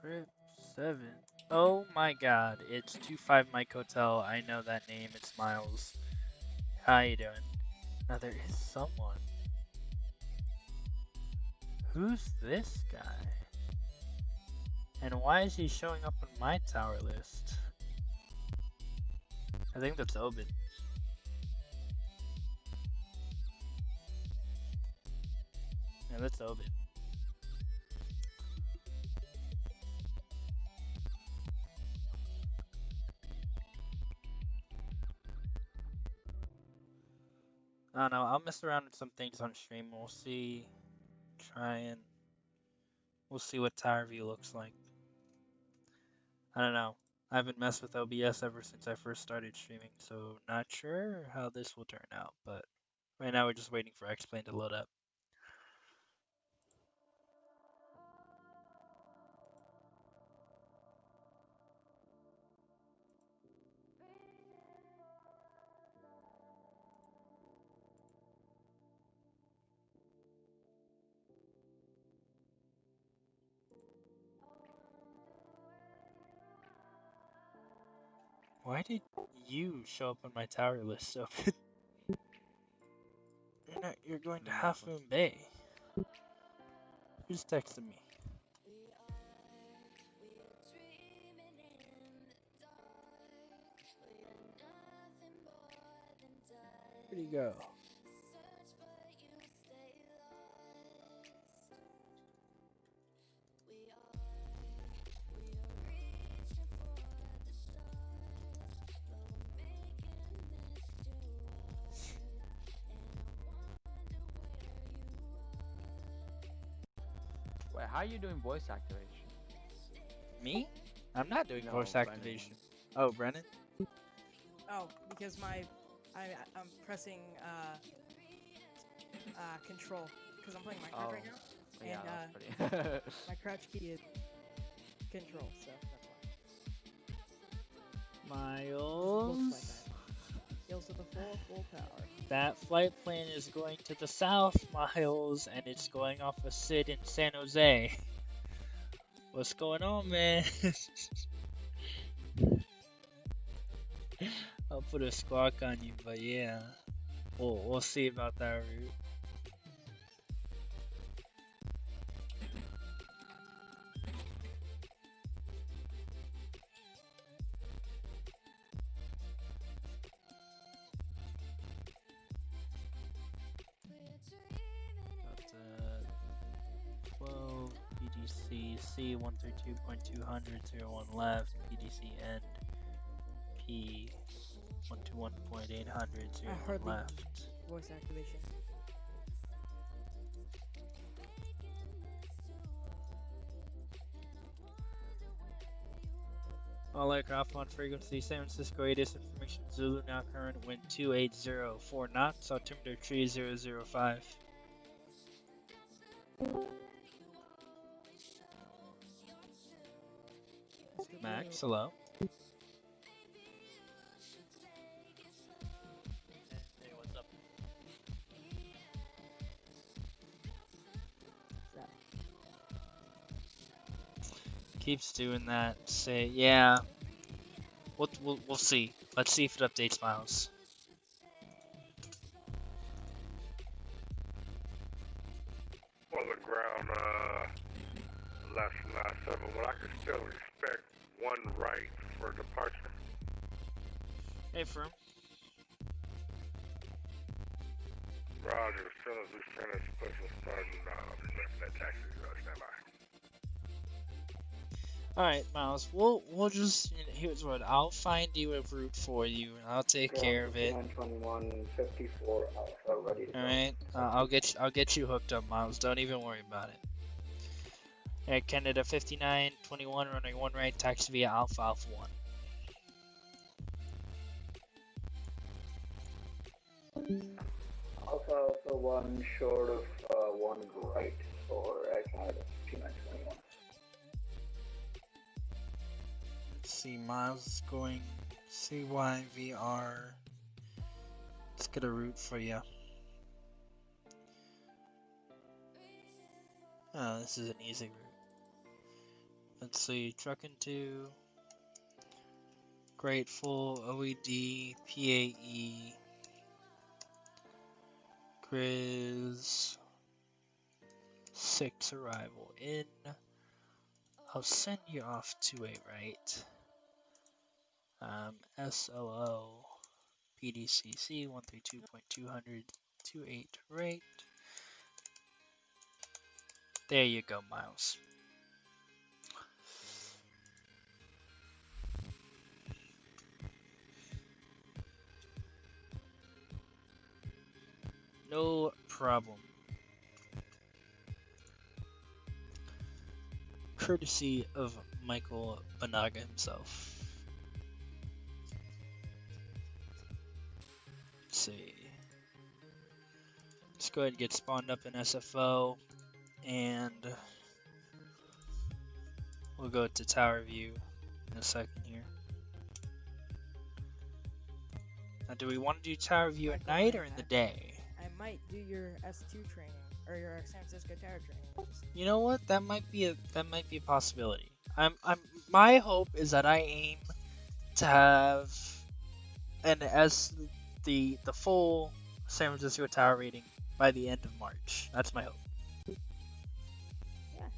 Trip 7. Oh my god, it's 25 Mike Hotel. I know that name, it's Miles. How you doing? Now there is someone. Who's this guy? And why is he showing up on my tower list? I think that's Obid. Yeah, that's Obid. I don't know, I'll mess around with some things on stream. We'll see. We'll see what tower view looks like. I don't know. I haven't messed with OBS ever since I first started streaming, so not sure how this will turn out, but right now we're just waiting for X-Plane to load up. Why did you show up on my tower list, Obid? You're going to Half Moon Bay. Who's texting me? Where'd he go? Wait, how are you doing voice activation? Me? I'm not doing No, voice Brennan. activation. Oh, Brennan? Oh, because I'm pressing control because I'm playing Minecraft right now, Oh, yeah, and that's pretty. my crouch key is control, so that's why. Looks like Miles? Heals to the full power. That flight plan is going to the south, Miles, and it's going off a SID in San Jose. What's going on, man? I'll put a squawk on you, but yeah. We'll see about that route. Got 12 PDC C132.200 left, PDC end P 121.800 I hardly left. voice activation. All aircraft on frequency San Francisco 80 information Zulu now current wind 2804 knots, altimeter 3005. Max, hello. Hey, what's up? Keeps doing that. Say, yeah. We'll see. Let's see if it updates Miles. On the ground, less than 97, but I can still expect one right for departure. Hey, Firm. Roger, as soon as we finish, push and start and that taxi, stand by. Alright, Miles. We'll just here's what I'll find you a route for you, and I'll take care of it. 921, 54 Alpha, ready to go. Alright, I'll get you hooked up, Miles. Don't even worry about it. Air Canada 5921 running 1 right, taxi via Alpha Alpha 1. Alpha Alpha 1, short of 1 right for Air Canada 5921. Let's see, Miles is going CYVR. Let's get a route for you. Oh, this is an easy route. Let's see, Truckin' 2, Grateful, OED, PAE, Grizz, 6 arrival in. I'll send you off to a right. SLO, PDCC 132.200, 28 right. There you go, Miles. No problem. Courtesy of Michael Banaga himself. Let's see. Let's go ahead and get spawned up in SFO, and we'll go to tower view in a second here. Now, do we want to do tower view at night or in the day? I might do your S2 training or your San Francisco Tower training. You know what? That might be a possibility. My hope is that I aim to have the full San Francisco Tower rating by the end of March. That's my hope. Yeah,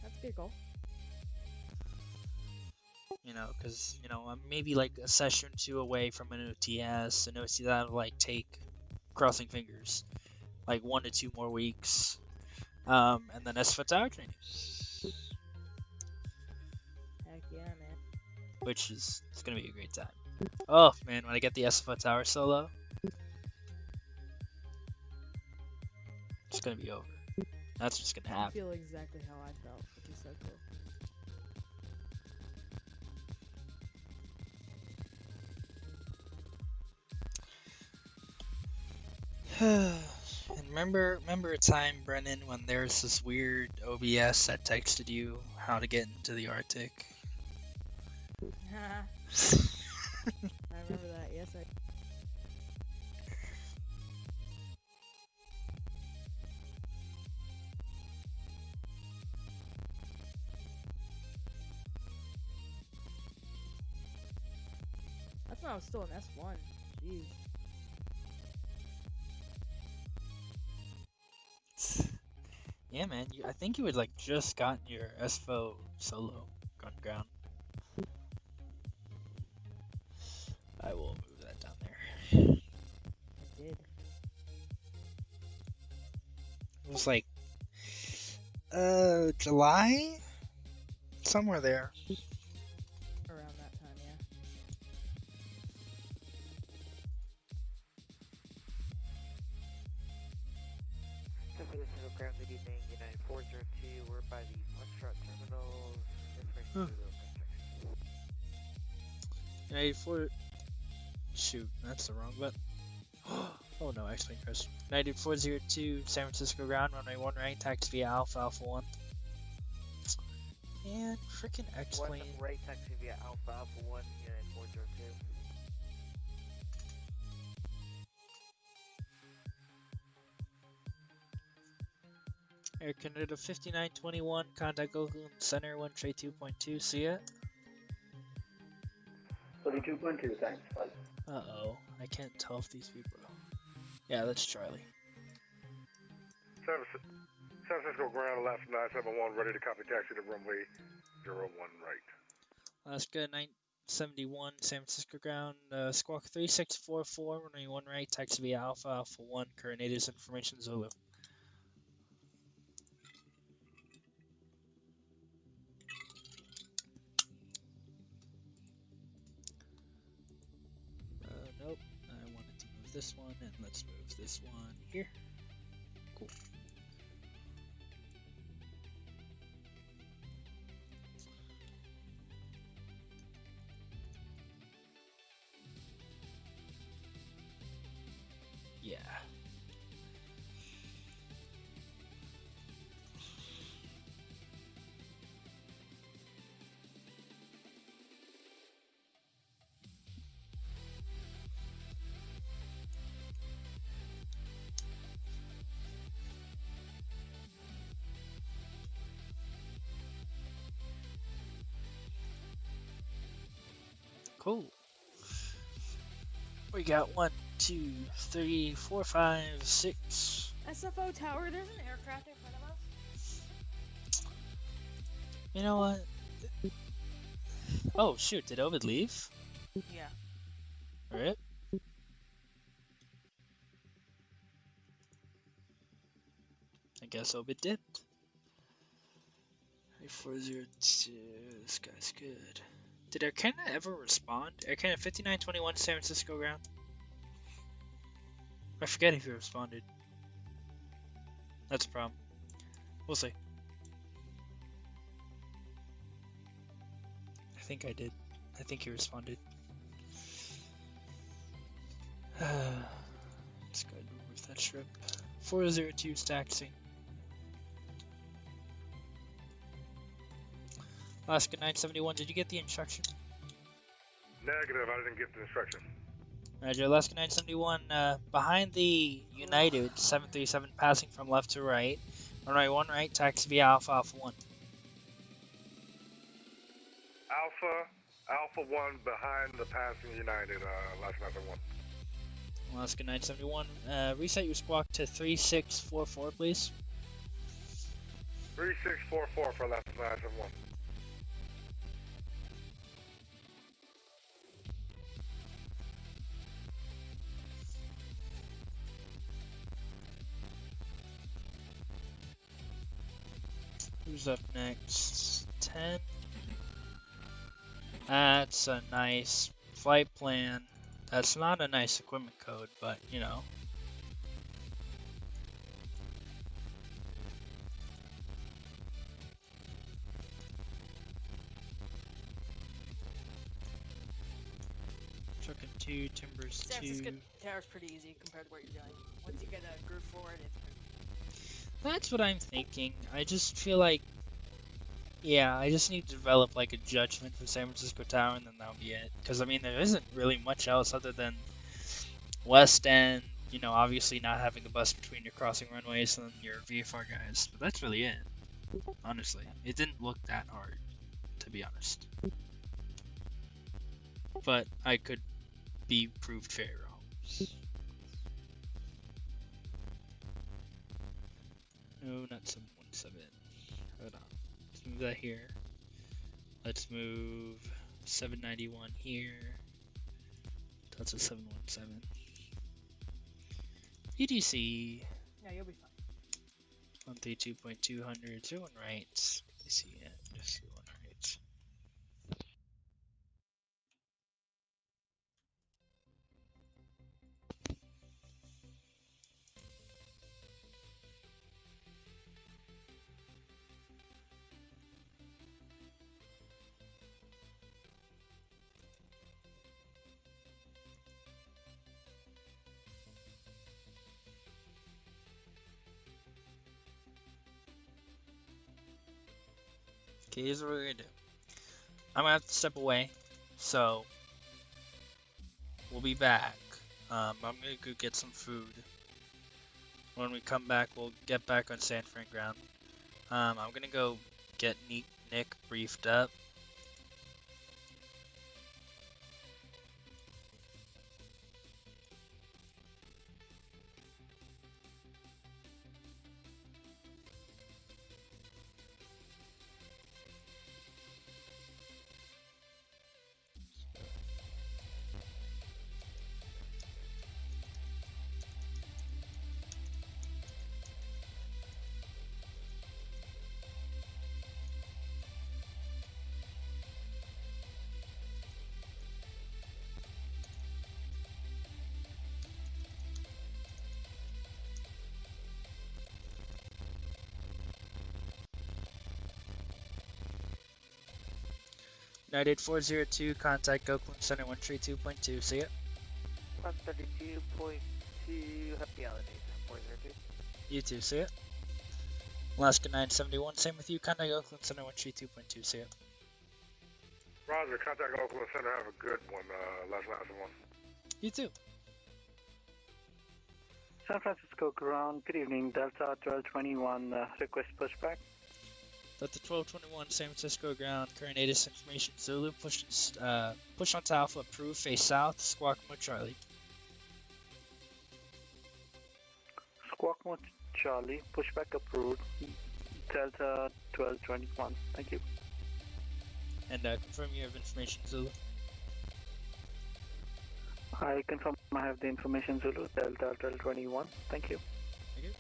that's a good goal. Because I'm maybe like a session or two away from an OTS, and OTS that'll like take, crossing fingers, like 1 to 2 more weeks, and then SFO Tower training, Heck yeah, man. which is it's gonna be a great time. Oh man, when I get the SFO Tower solo, it's gonna be over. That's what's gonna I happen. feel exactly how I felt, which is so cool. And remember a time, Brennan, when there's this weird OBS that texted you how to get into the Arctic? I remember that, yes I... That's when I was still in S1. Jeez. Yeah, man. I think you had like just gotten your SFO solo gun ground. I will move that down there. I did. It was like July, somewhere there. Around that time, yeah. San Francisco ground, good evening, United 402, we're by the Foxtrot terminals, information to those constructions. United 4. Shoot, that's the wrong button. Oh no, X-Wing Chris. United 402, San Francisco ground, runway 1 right, taxi via Alpha, Alpha 1. And freaking X-Wing. 1 right, taxi via Alpha, Alpha 1, United 402. Air Canada 5921, contact Oakland Center 1 tray 2.2, see ya? 32.2, thanks, bye. Uh-oh, I can't tell if these people... Yeah, that's Charlie. San Francisco ground, Alaska 971, ready to copy taxi to runway 01 right. Alaska 971, San Francisco ground, squawk 3644, runway 1 right, taxi via Alpha, Alpha 1, current native information Zulu. Nope, I wanted to move this one, and let's move this one here. Cool. Yeah. Cool. We got 1, 2, 3, 4, 5, 6. SFO tower, there's an aircraft in front of us. You know what? Oh shoot, did Ovid leave? Yeah. Rip. I guess Ovid dipped. 402, this guy's good. Did Arcana ever respond? Arcana 5921 San Francisco ground? I forget if he responded. That's a problem. We'll see. I think I did. I think he responded. Let's go ahead and remove that strip. 402 taxi. Alaska 971, did you get the instruction? Negative, I didn't get the instruction. Roger, Alaska 971, behind the United 737 passing from left to right. Runway 1 right, taxi via Alpha Alpha 1. Alpha 1 behind the passing United, last 971. Alaska 971, reset your squawk to 3644, please. 3644 for last 971. Who's up next? 10. That's a nice flight plan. That's not a nice equipment code, but you know. Trucking 2, Timbers 2. San Francisco tower's pretty easy compared to where you're going. Once you get a groove for it, it's pretty. That's what I'm thinking. I just feel like, yeah, I just need to develop like a judgment for San Francisco Tower, and then that'll be it. Because I mean, there isn't really much else other than West End. You know, obviously not having the bus between your crossing runways and your VFR guys, but that's really it. Honestly, it didn't look that hard, to be honest. But I could be proved very wrong. No, not 717. Hold on. Let's move that here. Let's move 791 here. That's a 717. EDC. Yeah, you'll be fine. 132.200. 01 right. EDC, yeah, just 01 right. Okay, here's what we're gonna do. I'm gonna have to step away, so we'll be back. I'm gonna go get some food. When we come back, we'll get back on San Fran ground. I'm gonna go get Nick briefed up. United 402, contact Oakland Center 132.2. See ya. 132.2, happy holidays, 402. You too. See ya. Alaska 971, same with you. Contact Oakland Center 132.2. See ya. Roger, contact Oakland Center, have a good one, last 971. You too. San Francisco ground, good evening, Delta 1221, request pushback. So at the 1221 San Francisco ground, current ATIS information Zulu, push onto Alpha, approved, face south, Squawk Mo Charlie. Squawk Mo Charlie, pushback approved, Delta 1221. Thank you. And confirm you have information Zulu. I confirm I have the information Zulu, Delta 1221. Thank you. Thank you.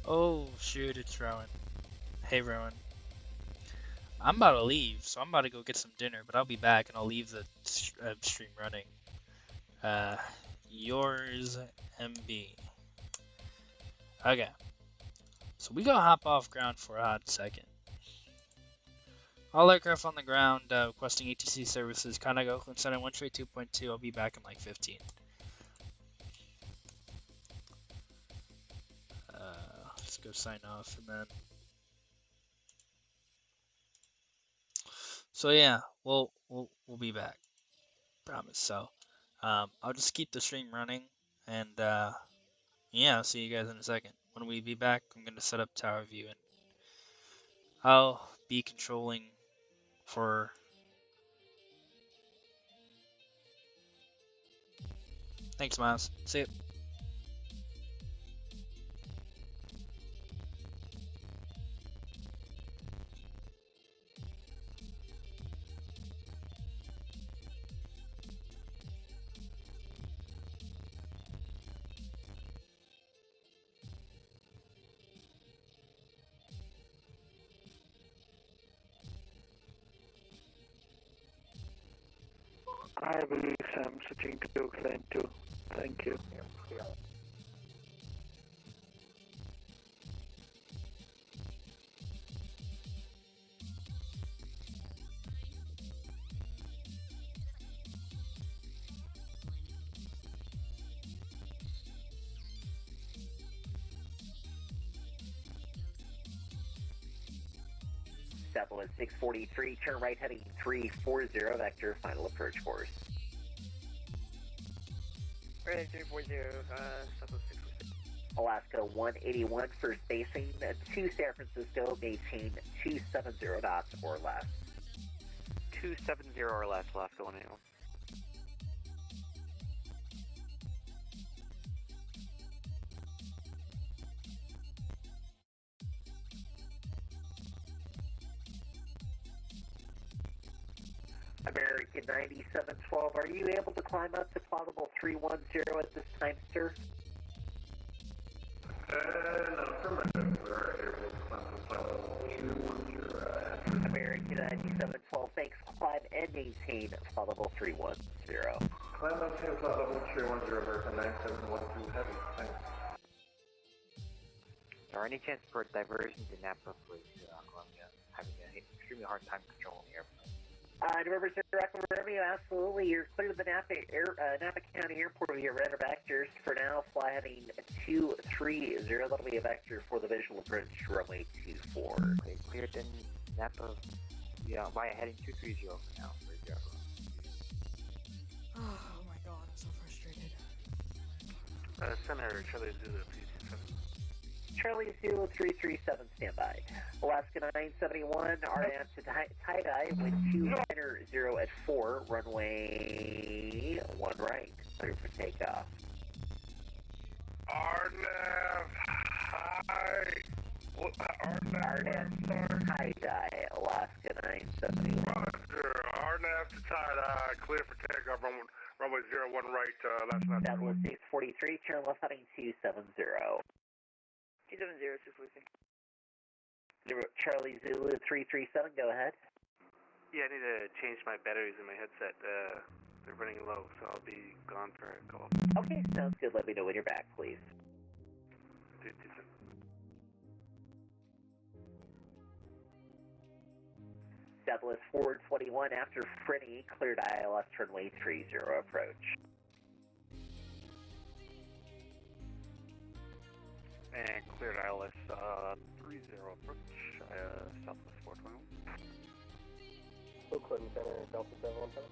Oh shoot, it's Rowan. Hey Rowan. I'm about to leave, so I'm about to go get some dinner, but I'll be back and I'll leave the stream running. Yours, MB. Okay. So we gonna hop off ground for a hot second. All aircraft on the ground requesting ATC services. Contact Oakland Center 132.2. I'll be back in like 15. Let's go sign off and then. So yeah, we'll be back. Promise. So I'll just keep the stream running and yeah, I'll see you guys in a second. When we be back, I'm gonna set up tower view and I'll be controlling for. Thanks, Miles. See you. I believe I'm switching to Oakland too. Thank you. Southwest 643, turn right heading 340, vector, final approach course. Right, 340, Southwest 646. Alaska 181, first basing to San Francisco, maintain 270 knots or less. 270 or less, Alaska 181. American 9712, are you able to climb up to plausible 310 at this time, sir? Affirmative. We're able to climb to plausible 310. American 9712, thanks. Climb and maintain plausible 310. Climb and maintain plausible 310, American 9712 heavy. Thanks. Is there any chance for diversion to Napa, please? Columbia, having an extremely hard time controlling the airplane. November 6, Romeo, absolutely. You're clear to the Napa County Airport with your radar vectors. For now, fly heading 230. That'll be a vector for the visual approach runway 24. Okay, cleared in Napa, yeah, via heading 230 for now. Oh my god, I'm so frustrated. Senator Charlie Zulu 327. Charlie Zulu 337, standby. Alaska 971, RF to tie-dye with 2 at 4, runway 1 right, clear for takeoff. RNAV, hi. RNAV, tie-dye, Alaska 971. left, tight, clear for takeoff, runway 01 right, last. Double 643, turn left heading 270. 270, 643. Charlie Zulu 337, go ahead. Yeah, I need to change my batteries in my headset. They're running low, so I'll be gone for a couple. Okay, sounds good. Let me know when you're back, please. Douglas 421 after Freddy, cleared ILS runway 30 approach. And cleared ILS 30 approach, Southwest 421. Oakland Center, Delta 717.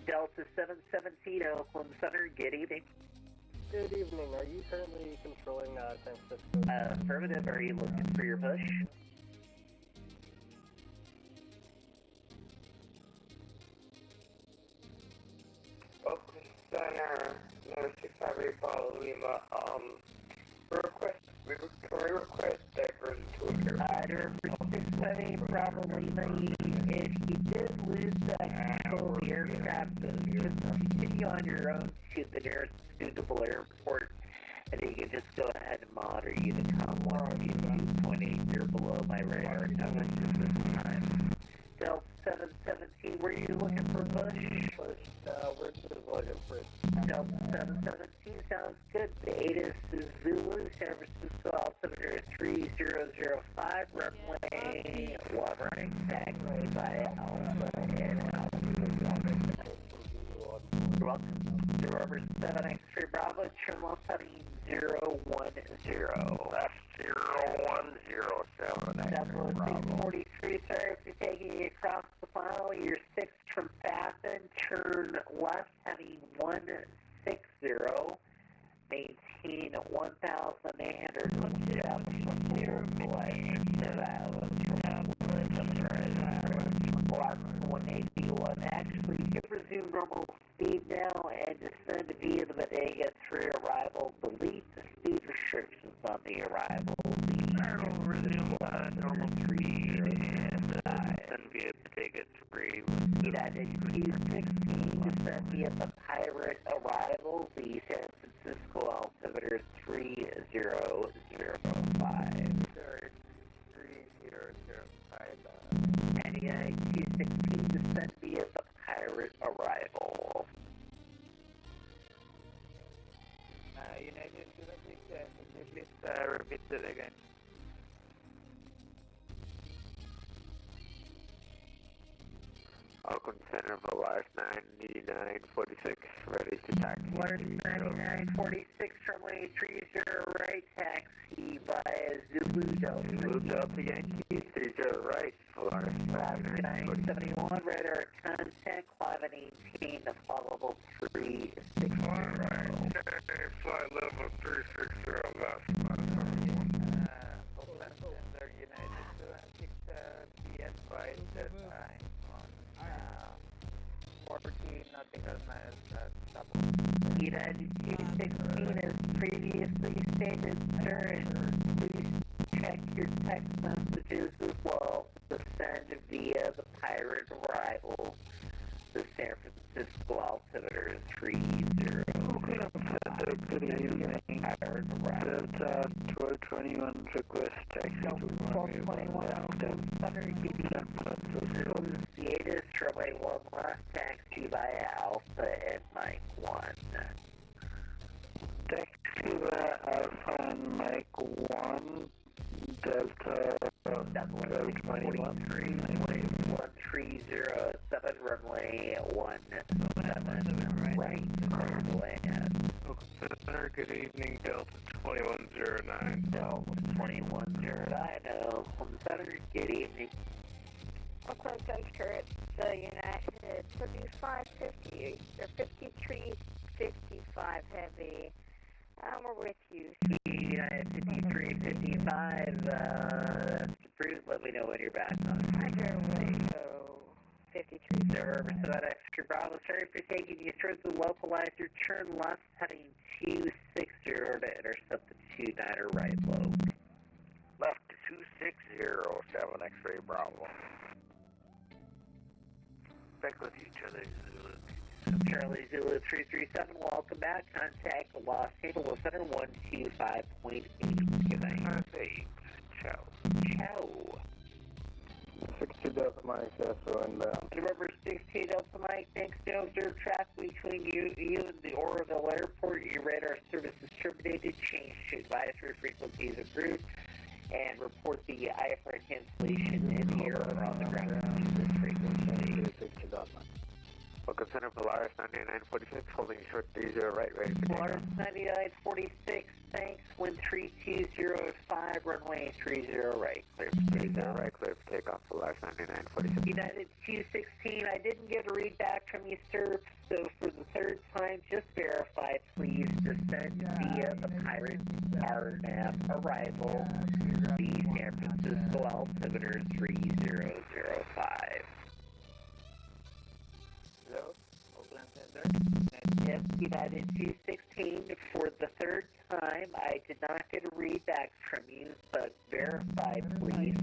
Delta 717, Oakland Center, good evening. Good evening. Are you currently controlling San Francisco? Affirmative, are you looking for your push? Oakland Center, 658 Follow Lima. Can we request diversion to a airport? 658 Bravo Lima, if you did lose control of the aircraft, just continue on your own to the nearest suitable airport, and then you can just go ahead and monitor Unicom 122.8. You're below my radar coverage at this time. Delta 717, were you looking for push? We're just looking for Delta 717 sounds good. Beta Zulu, San Francisco altimeter 3005, runway 1 right, taxiway by Alpha and Alpha 1. You're welcome. Rover 7 X-ray Bravo, turn left heading 010. That's 0107. Double 643, sorry if you're taking you across the file. You're 6 from Pathan, turn left heading 160. Maintain 1,800 Block 181. Actually, you can resume normal speed now and descend via the Bodega through arrival. Delete the speed restrictions on the arrival. Resume normal speed and descend via Bodega 3. United Q16, descend via the Pirate arrival. The San Francisco altimeter 3005. 3005. And United Q16, descend via the Pirate arrival. United Q16, please repeat that again. Oakland Center for Life 9946, ready to taxi. Large 9946, runway 30 right, taxi via Zulu Delta. Zulu Delta Yankee 30 right, Florida 971, radar contact, climb and maintain the followable 360. Alright, flight level 360, last. Oakland Center, United 6 PS flight that time. 14, nothing else minus United Q16, as previously stated, sir, please check your text messages as well to send via the Pirate arrival. The San Francisco altimeter is 30. Good evening. Pirate arrival. Delta 1221 request taxi to runway 1 left. Associated runway 1 left, taxi via Alpha and Mike 1. Taxi via Alpha and Mike 1. Delta 1221. 1307, runway 17 right, land. Center, good evening, Delta 2109. Delta 2109, Oakland Center, good evening. Oakland Center, United 3550, or 5355 heavy. We're with you. United 5355, that's approved. Let me know when you're back on. Roger, Wilco 53. Server, so that extra Bravo. Sorry for taking you through the localizer. Turn left, heading 260 to intercept the 29er right low. Left 260, 7 X-ray Bravo. back with each other. Charlie Zulu 337, welcome back. Contact Los Angeles Center 125.8. Good night. Perfect. Ciao. Ciao. 60 Delta Mike, SO inbound. November 16 Delta Mike, thanks to observe traffic between you and the Oroville Airport. Your radar service is terminated. Change to advisory frequencies approved. And report the IFR cancellation in the air or on the ground. This frequency. 60 Delta Mike. Welcome Center, Polaris 9946, holding short 30 right, ready for Polaris 9946, thanks, wind 320 at 5, runway 30 right, clear for takeoff. Right, clear for takeoff, Polaris 9946. United 216, I didn't get a read back from you, sir, so for the third time, just verify, please, descend via the Pirate RNAV arrival, the San Francisco altimeter 3005. Yes, United 216, for the third time, I did not get a read back from you, but verify, please,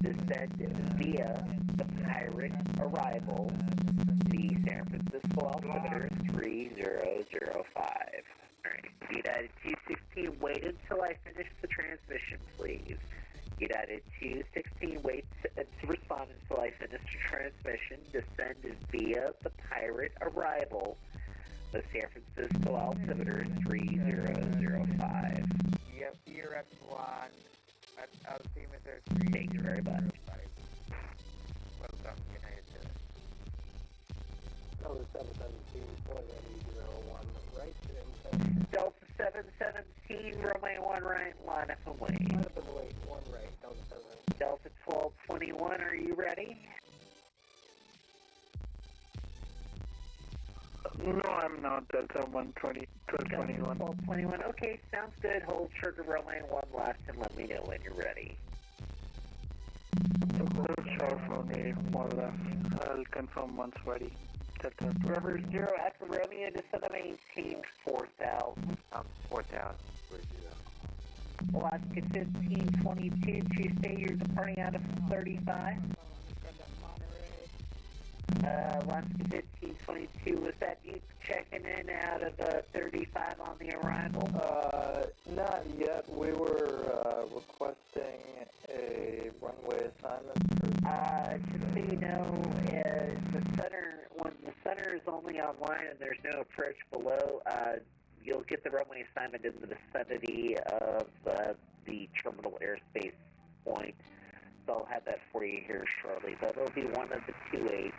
descend via the Pirate arrival, the San Francisco altimeter 3005. Alright, United 216, wait until I finish the transmission, please. United 216, wait to respond until I finish the transmission. Descend via the Pirate arrival, the San Francisco altimeter 3005. Yep, you're at 1. At altimeter 3. Thank you very much. Welcome, United. Delta 717, 401, right, Delta 717, Romeo 1 right, line up and wait. line up and wait, 1 right, Delta 7. Delta 1221, are you ready? No, I'm not. Delta 120, 1221. 1221, okay, sounds good. Hold short of Romeo 1 left and let me know when you're ready. Hold short for me, more left. I'll confirm once ready. Delta River 0 Echo Romeo, descend to maintain 4,000. 4,000. Alaska 1522, Tuesday, you're departing out of 35. Alaska 1522, was that you checking in out of 35 on the arrival? Not yet. We were requesting a runway assignment. Just so you know, when the center is only online and there's no approach below, you'll get the runway assignment in the vicinity of the terminal airspace point. So I'll have that for you here shortly. But it'll be one of the 2-8s.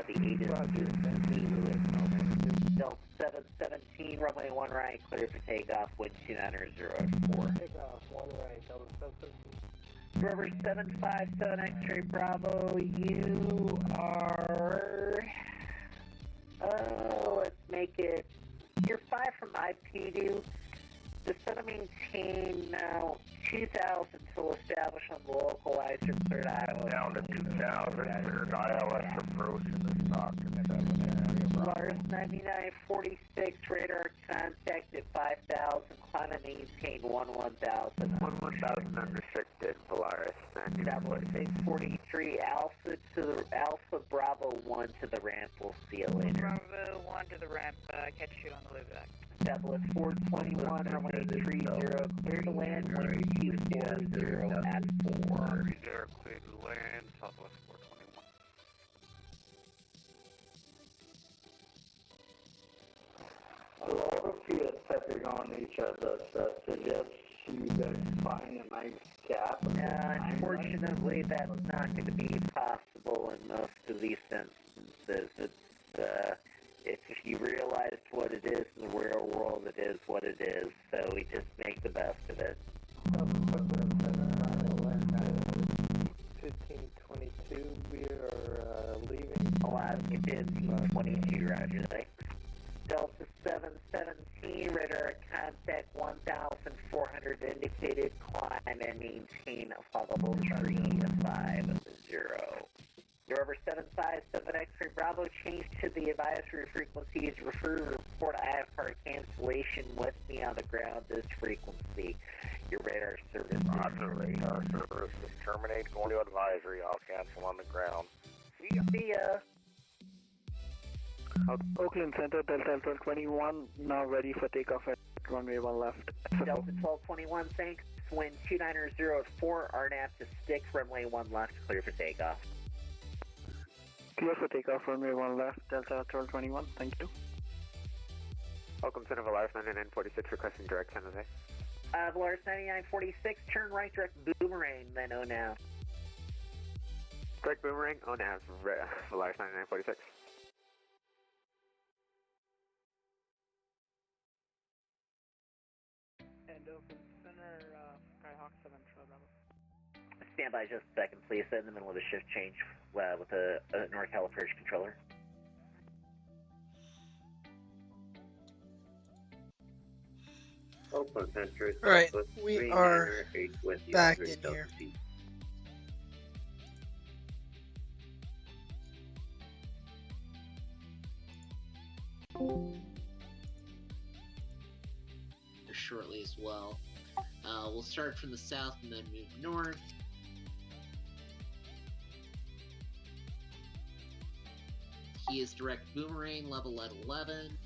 The 8 is Delta 717, runway 1 right, clear for takeoff, wind 29004. Takeoff, 1 right, Delta 717. River 757 X-ray Bravo, you are, let's make it, you're 5 from IPD. Descend to maintain 2,000 to establish on the localizer third Iowa. Down to 2,000, third ILS approach in the stock. Lars 9946, radar contact at 5,000, climb and maintain 11,000. 11,000 unrestricted, Polaris 643, Alpha Bravo 1 to the ramp, we'll see you later. Bravo 1 to the ramp, catch you on the way back. Tablet 421, runway 30, clear to land, 1240 at 4. 30, clear to land, Southwest 421. A lot of you are stepping on each other, so suggests you guys find a nice gap. Unfortunately, that's not going to be possible in most of these instances. If you realized what it is in the real world, it is what it is, so we just make the best of it. 1522, we are leaving. Alaska 1522, roger that. Delta 717, radar contact 1,400 indicated, climb and maintain a followable 350. November 757 X-ray Bravo, change to the advisory frequencies, report IFR cancellation with me on the ground, this frequency. Your radar service is Radar service is terminate, going to advisory, I'll cancel on the ground. See ya. Oakland Center, Delta 1221, now ready for takeoff at runway 1 left. Delta 1221, thanks. Wind 290 at 4, RNAV to stick, runway 1 left, clear for takeoff. Clear for takeoff, runway 1 left, Delta 1221, thank you. Oakland Center, Volaris 9946, requesting direct San Jose. Volaris 9946, turn right, direct Boomerang, then oh now. Direct Boomerang, oh now, Volaris 9946. And Oakland Center, Skyhawk 7 Bravo. Stand by just a second, please. In the middle of a shift change with a NorCal approach controller. Oakland Center. Alright, we are back in here. Shortly as well. We'll start from the south and then move north. He is direct Boomerang, level at 11.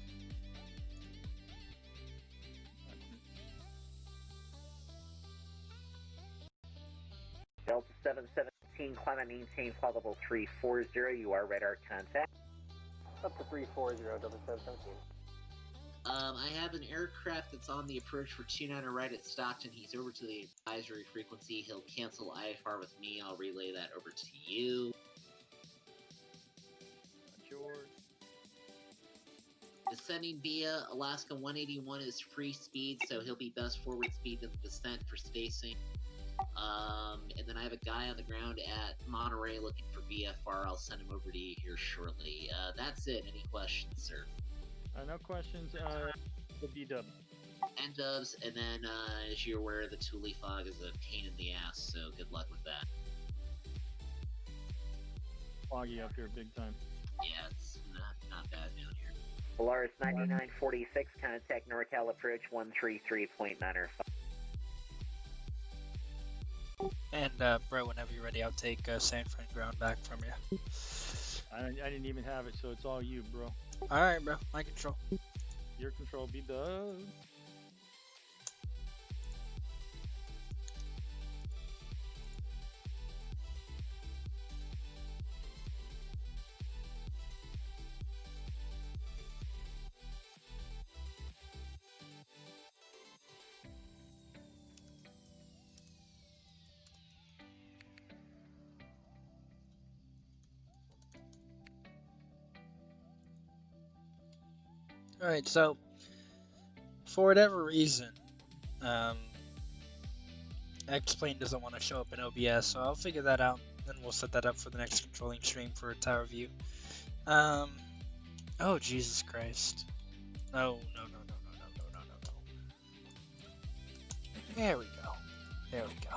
Delta 717, climb and maintain flight level 340. You are radar contact. Up to 340, Delta 717. I have an aircraft that's on the approach for 29 right at Stockton. He's over to the advisory frequency. He'll cancel IFR with me. I'll relay that over to you. Yours. Descending via Alaska 181 is free speed, so he'll be best forward speed in the descent for spacing. And then I have a guy on the ground at Monterey looking for VFR. I'll send him over to you here shortly. That's it. Any questions, sir? No questions. The B-dub. And dubs, and then as you're aware, the Thule fog is a pain in the ass, so good luck with that. Foggy up here big time. Yeah, it's not bad down here. Polaris 9946, contact NorCal approach 133.905. And bro, whenever you're ready, I'll take San Fran ground back from you. I didn't even have it, so it's all you, bro. Alright, bro. My control. Your control, B-dub. Alright, so for whatever reason, X-Plane doesn't want to show up in OBS, so I'll figure that out, and we'll set that up for the next controlling stream for tower view. Oh, Jesus Christ. No. There we go. There we go.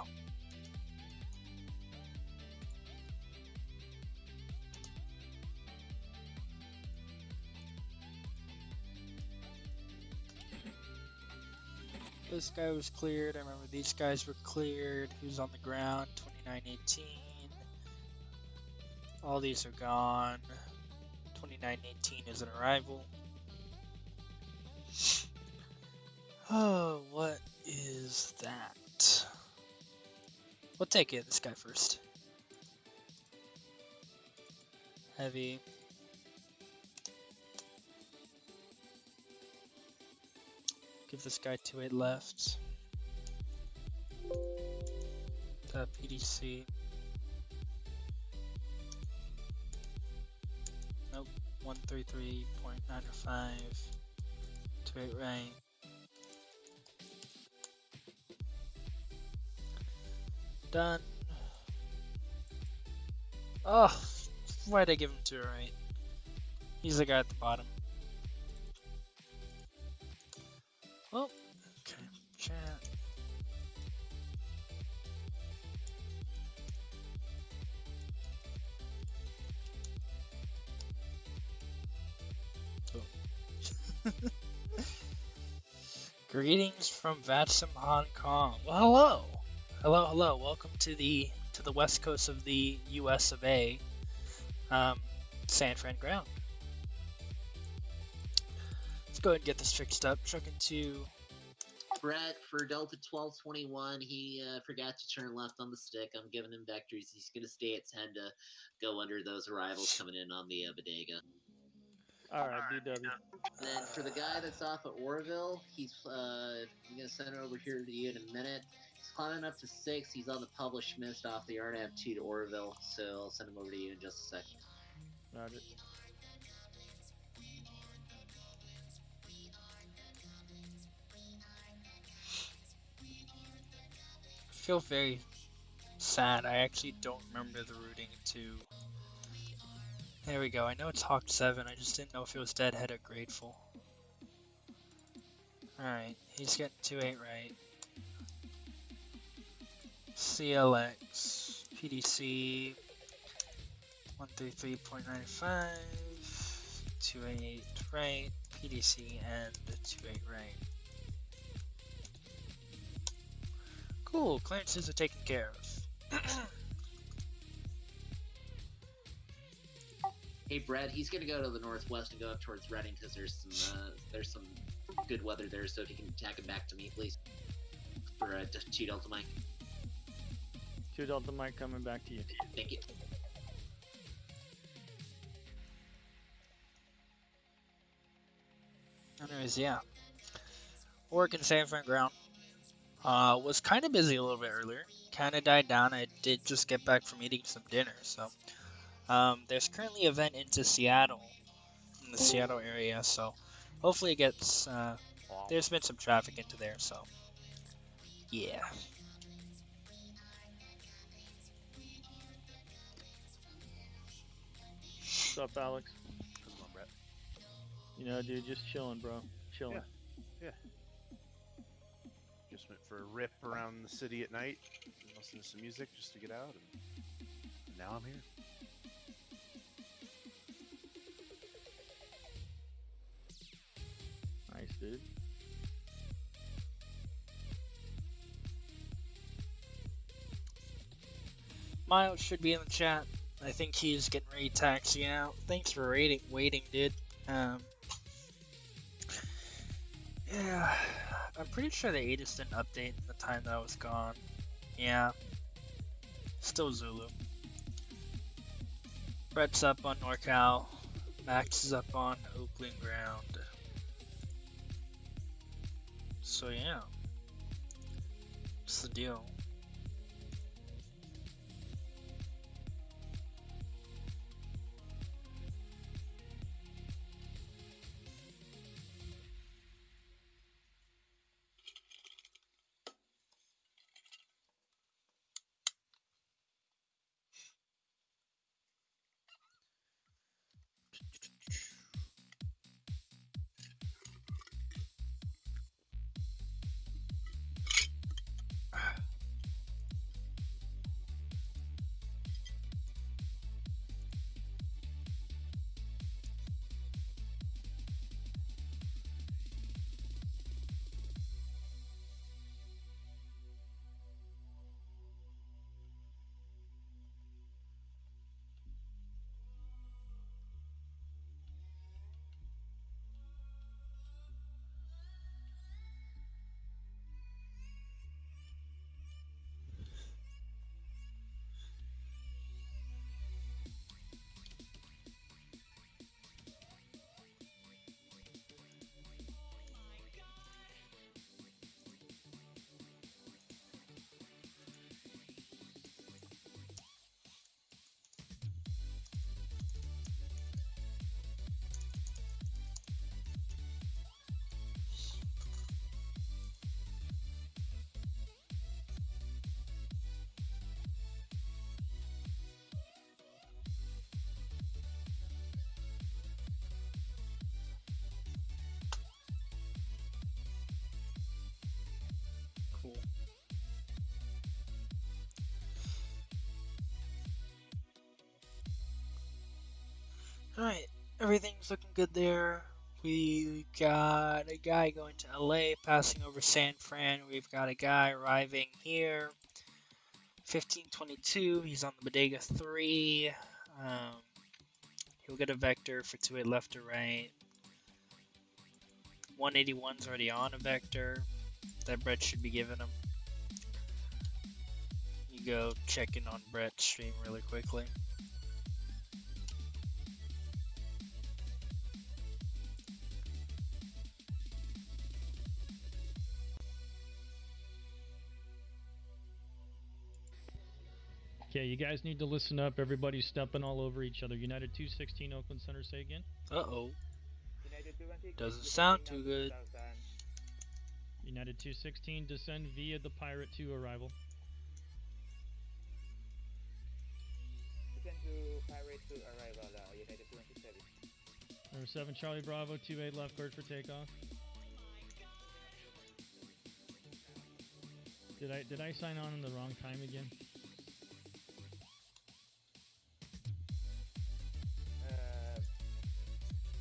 This guy was cleared. I remember these guys were cleared. Who's on the ground? 2918. All these are gone. 2918 is an arrival. Oh, what is that? We'll take it. This guy first. Heavy. Give this guy 28 left. PDC. Nope. 133.95. 28 right. Done. Oh, why'd I give him 2 right? He's the guy at the bottom. Well, okay, chat. Oh. Greetings from Vatsim, Hong Kong. Well, hello. Welcome to the west coast of the U.S. of A. San Fran ground. go ahead and get this fixed up. Truck into Brett, for Delta 1221, he forgot to turn left on the stick. I'm giving him vectors. He's going to stay at 10 to go under those arrivals coming in on the bodega. Alright, BW. And then for the guy that's off at Oroville, he's I'm going to send it over here to you in a minute. He's climbing up to 6. He's on the published mist off the RNAV 2 to Oroville, so I'll send him over to you in just a second. Roger. I feel very sad. I actually don't remember the routing to. There we go. I know it's Hawk 7. I just didn't know if it was Deadhead or Grateful. Alright, he's getting 2-8 right. CLX, PDC, 133.95, 2-8 right, PDC, and 2-8 right. Cool, clearances are taken care of. Hey, Brad, he's going to go to the northwest and go up towards Reading because there's some good weather there, so if you can tack him back to me, please. For 2 Delta Mike. 2 Delta Mike coming back to you. Thank you. Anyways, yeah. Oregon San Fran ground. Was kind of busy a little bit earlier. Kind of died down. I did just get back from eating some dinner, so. There's currently an event into Seattle, in the Seattle area, so hopefully it gets, there's been some traffic into there, so, yeah. What's up, Alex? What's going on, Brett? You know, dude, just chilling, bro. Chilling. Yeah. Just went for a rip around the city at night, listening to some music just to get out, and now I'm here. Nice, dude. Miles should be in the chat. I think he's getting ready to taxi out. Thanks for waiting, dude. Yeah, I'm pretty sure the ATIS didn't update the time that I was gone. Yeah, still Zulu. Brett's up on NorCal. Max is up on Oakland ground. So yeah, what's the deal? Cool. Alright, everything's looking good there. We got a guy going to LA, passing over San Fran. We've got a guy arriving here. 1522, he's on the Bodega 3. He'll get a vector for 2-8 left or right. 181's already on a vector that Brett should be giving him. You go check in on Brett's stream really quickly. Okay, you guys need to listen up. Everybody's stepping all over each other. United 216 Oakland Center, say again. Uh-oh. Doesn't sound too good. United 216, descend via the Pirate 2 arrival. Descend to Pirate 2 arrival, United 217. Number 7, Charlie Bravo, 28 left, cleared for takeoff. Did I sign on in the wrong time again?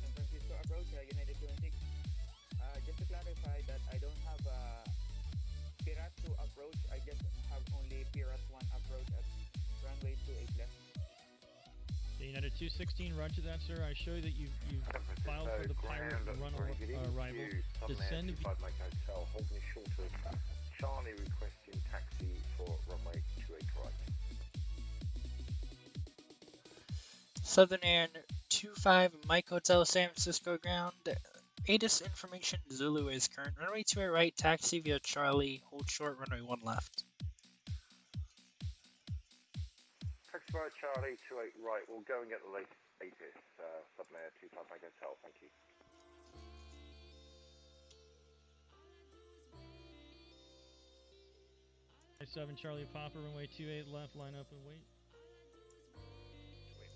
San Francisco approach, United 26. Just to clarify that I don't have Pirat 2 approach, I just have only Pirat 1 approach at runway 28 left. Okay, United 216, roger that, sir. I show that you've filed for the Pirate arrival. Descend. Mike Hotel, holding short of Charlie requesting taxi for runway 28 right. Southern Air 25 Mike Hotel San Francisco ground. ATIS information Zulu is current. Runway 28 right, taxi via Charlie, hold short, runway 1 left. Taxi via Charlie 28 right, we'll go and get the latest ATIS, Southern Air 25 Mike Hotel, thank you. 7 Charlie Papa, runway 28 left, line up and wait.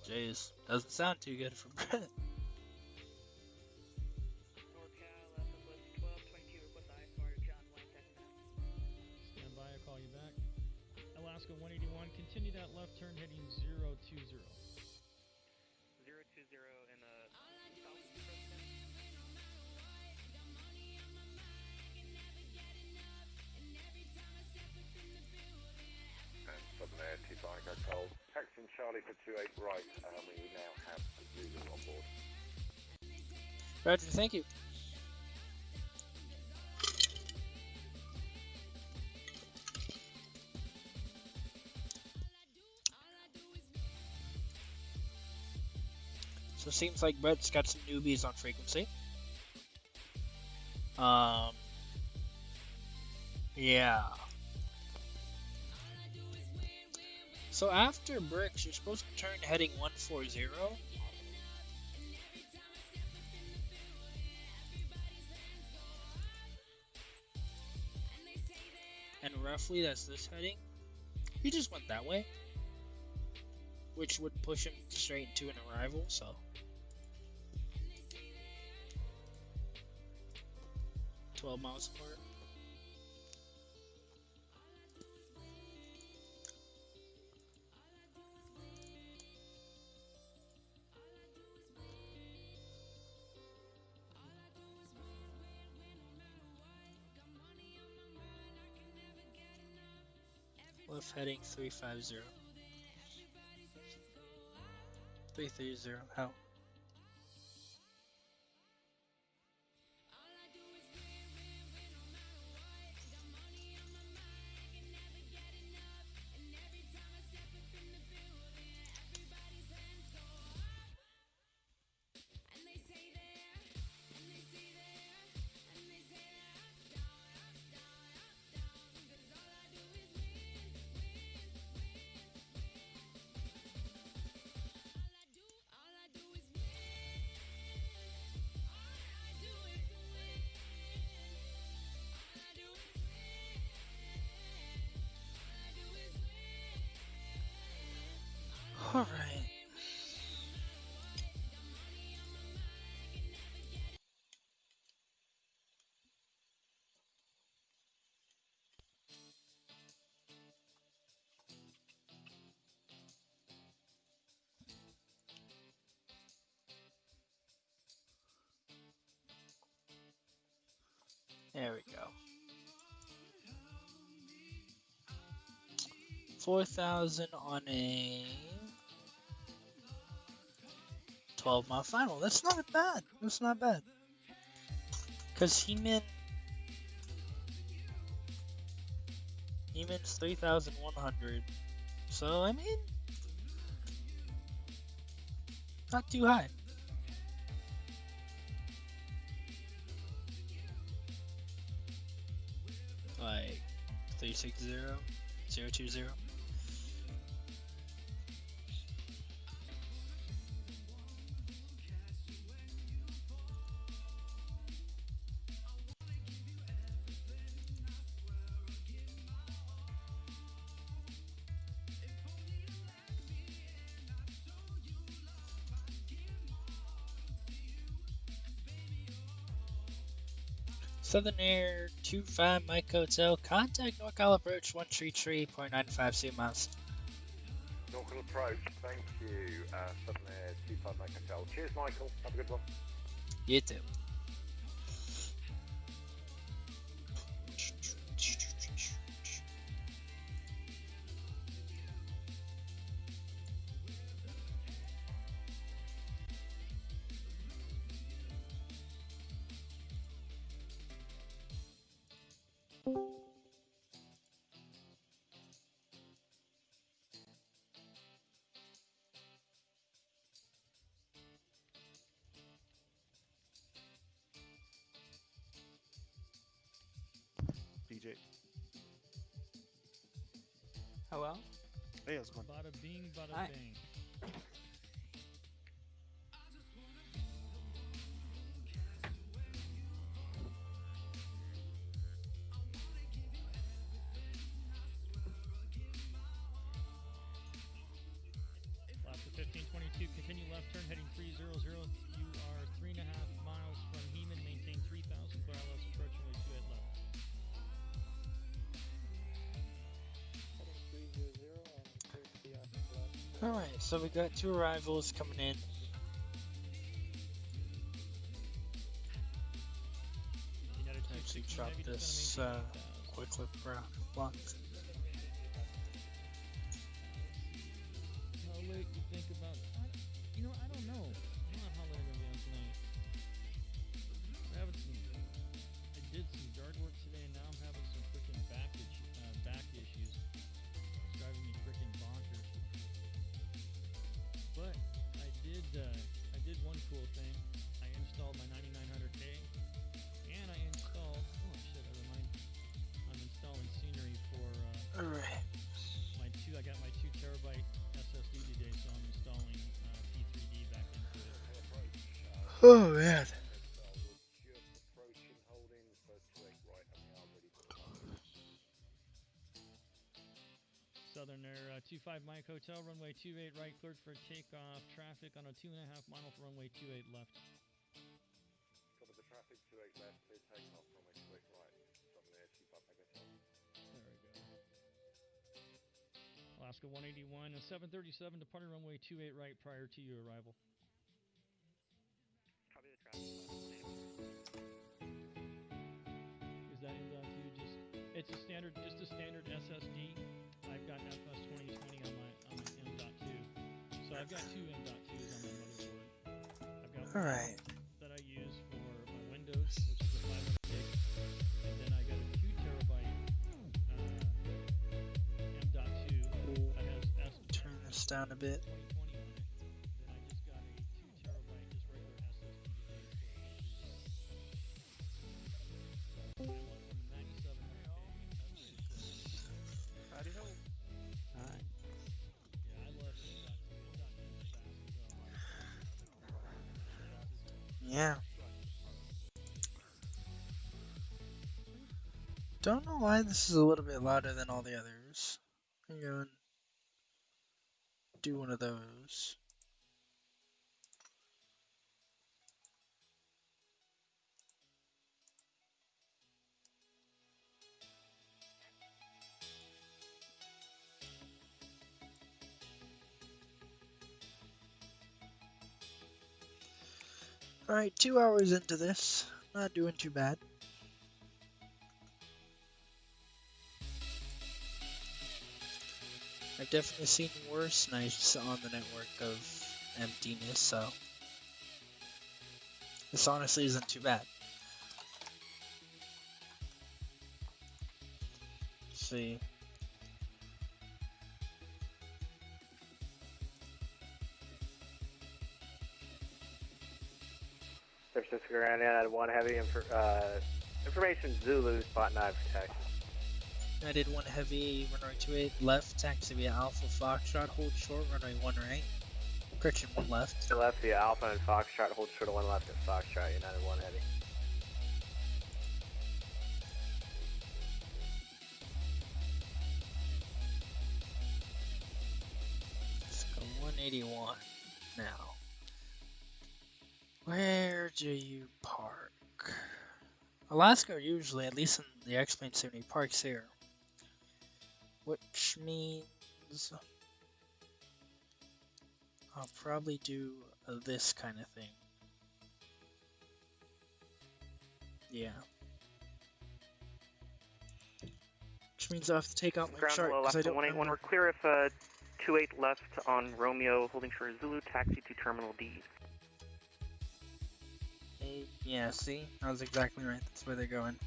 Jeez, doesn't sound too good for Brett. Stand by, I'll call you back. Alaska 181, continue that left turn heading 020. 020 and Southern Air 25 Hotel, taxiing Charlie for 28 right, we now have a Zulu on board. Roger, thank you. So it seems like Brett's got some newbies on frequency. Yeah. So after bricks, you're supposed to turn heading 140. And roughly that's this heading. He just went that way, which would push him straight into an arrival, so. $12 miles apart. Left heading 350. 330. How? All right. There we go. 4,000 on a 12-mile final. That's not bad. That's not bad. Cause Heman's 3,100. So I mean, not too high. Like 360, 020. Southern Air 25 Mike Hotel. Contact NorCal approach 133.95 2 miles. Norcal approach, thank you. Southern Air 25 Mike Hotel. Cheers, Michael. Have a good one. You too. DJ. Hello? Hey, how's it going? Bada bing, bada Hi. bing. Last of 1522, continue left turn heading 300. You are 3.5 miles from Heman. Maintain 3,000. Clear LS approaching with 28 left. Alright, so we got 2 arrivals coming in. Actually drop this quick look block. How late you think about? I don't know. I'm not how late I'm gonna be on tonight. I did some yard work today, and now I'm having some freaking back issues. It's driving me freaking bonkers. But I did one cool thing. I installed my 9900K, and I installed. Oh shit! I'm installing scenery for. Alright. I got my 2 terabyte SSD today, so I'm installing P3D back into it. Oh man. Southern Air 25 Mike Hotel, runway 28 right, cleared for takeoff. Traffic on a 2.5 mile for runway 28 left. Cover the traffic, 28 left, clear takeoff, runway 28 right. Southern Air 25 Mike Hotel. There we go. Alaska 181 and 737 departing runway 28 right prior to your arrival. Copy the traffic. Is that inbound to you? It's a standard SSD. I've got FS 2020 on my M.2, so I've got 2 M.2s on my motherboard. I've got one that I use for my Windows, which is a 500 gig, and then I got a 2 terabyte M.2 that has Turn this down a bit. 2020 on it. Then I just got a 2 terabyte just regular SSD today. So I went from 9700K. Howdy ho. Alright. Yeah, I love Yeah. Don't know why this is a little bit louder than all the others. I'm going to do one of those. Alright, 2 hours into this. Not doing too bad. I've definitely seen worse nights on the network of emptiness, so this honestly isn't too bad. see. San Francisco Ground at 1 heavy information Zulu spot 9 for taxi. I did 1 heavy, runway 28 left, taxi via Alpha Foxtrot, hold short, runway 1 right. Correction, 1 left. Left via Alpha and Foxtrot, hold short of 1 left at Foxtrot, United 1 heavy. Let's go 181 now. Where do you park? Alaska usually, at least in the X-Plane 70, parks here. Which means I'll probably do this kind of thing. Yeah. Which means I have to take out my Ground chart below because I Alaska don't 181. remember. We're clear if 28 left on Romeo, holding for Zulu, taxi to Terminal D. Yeah, see? I was exactly right. That's where they're going.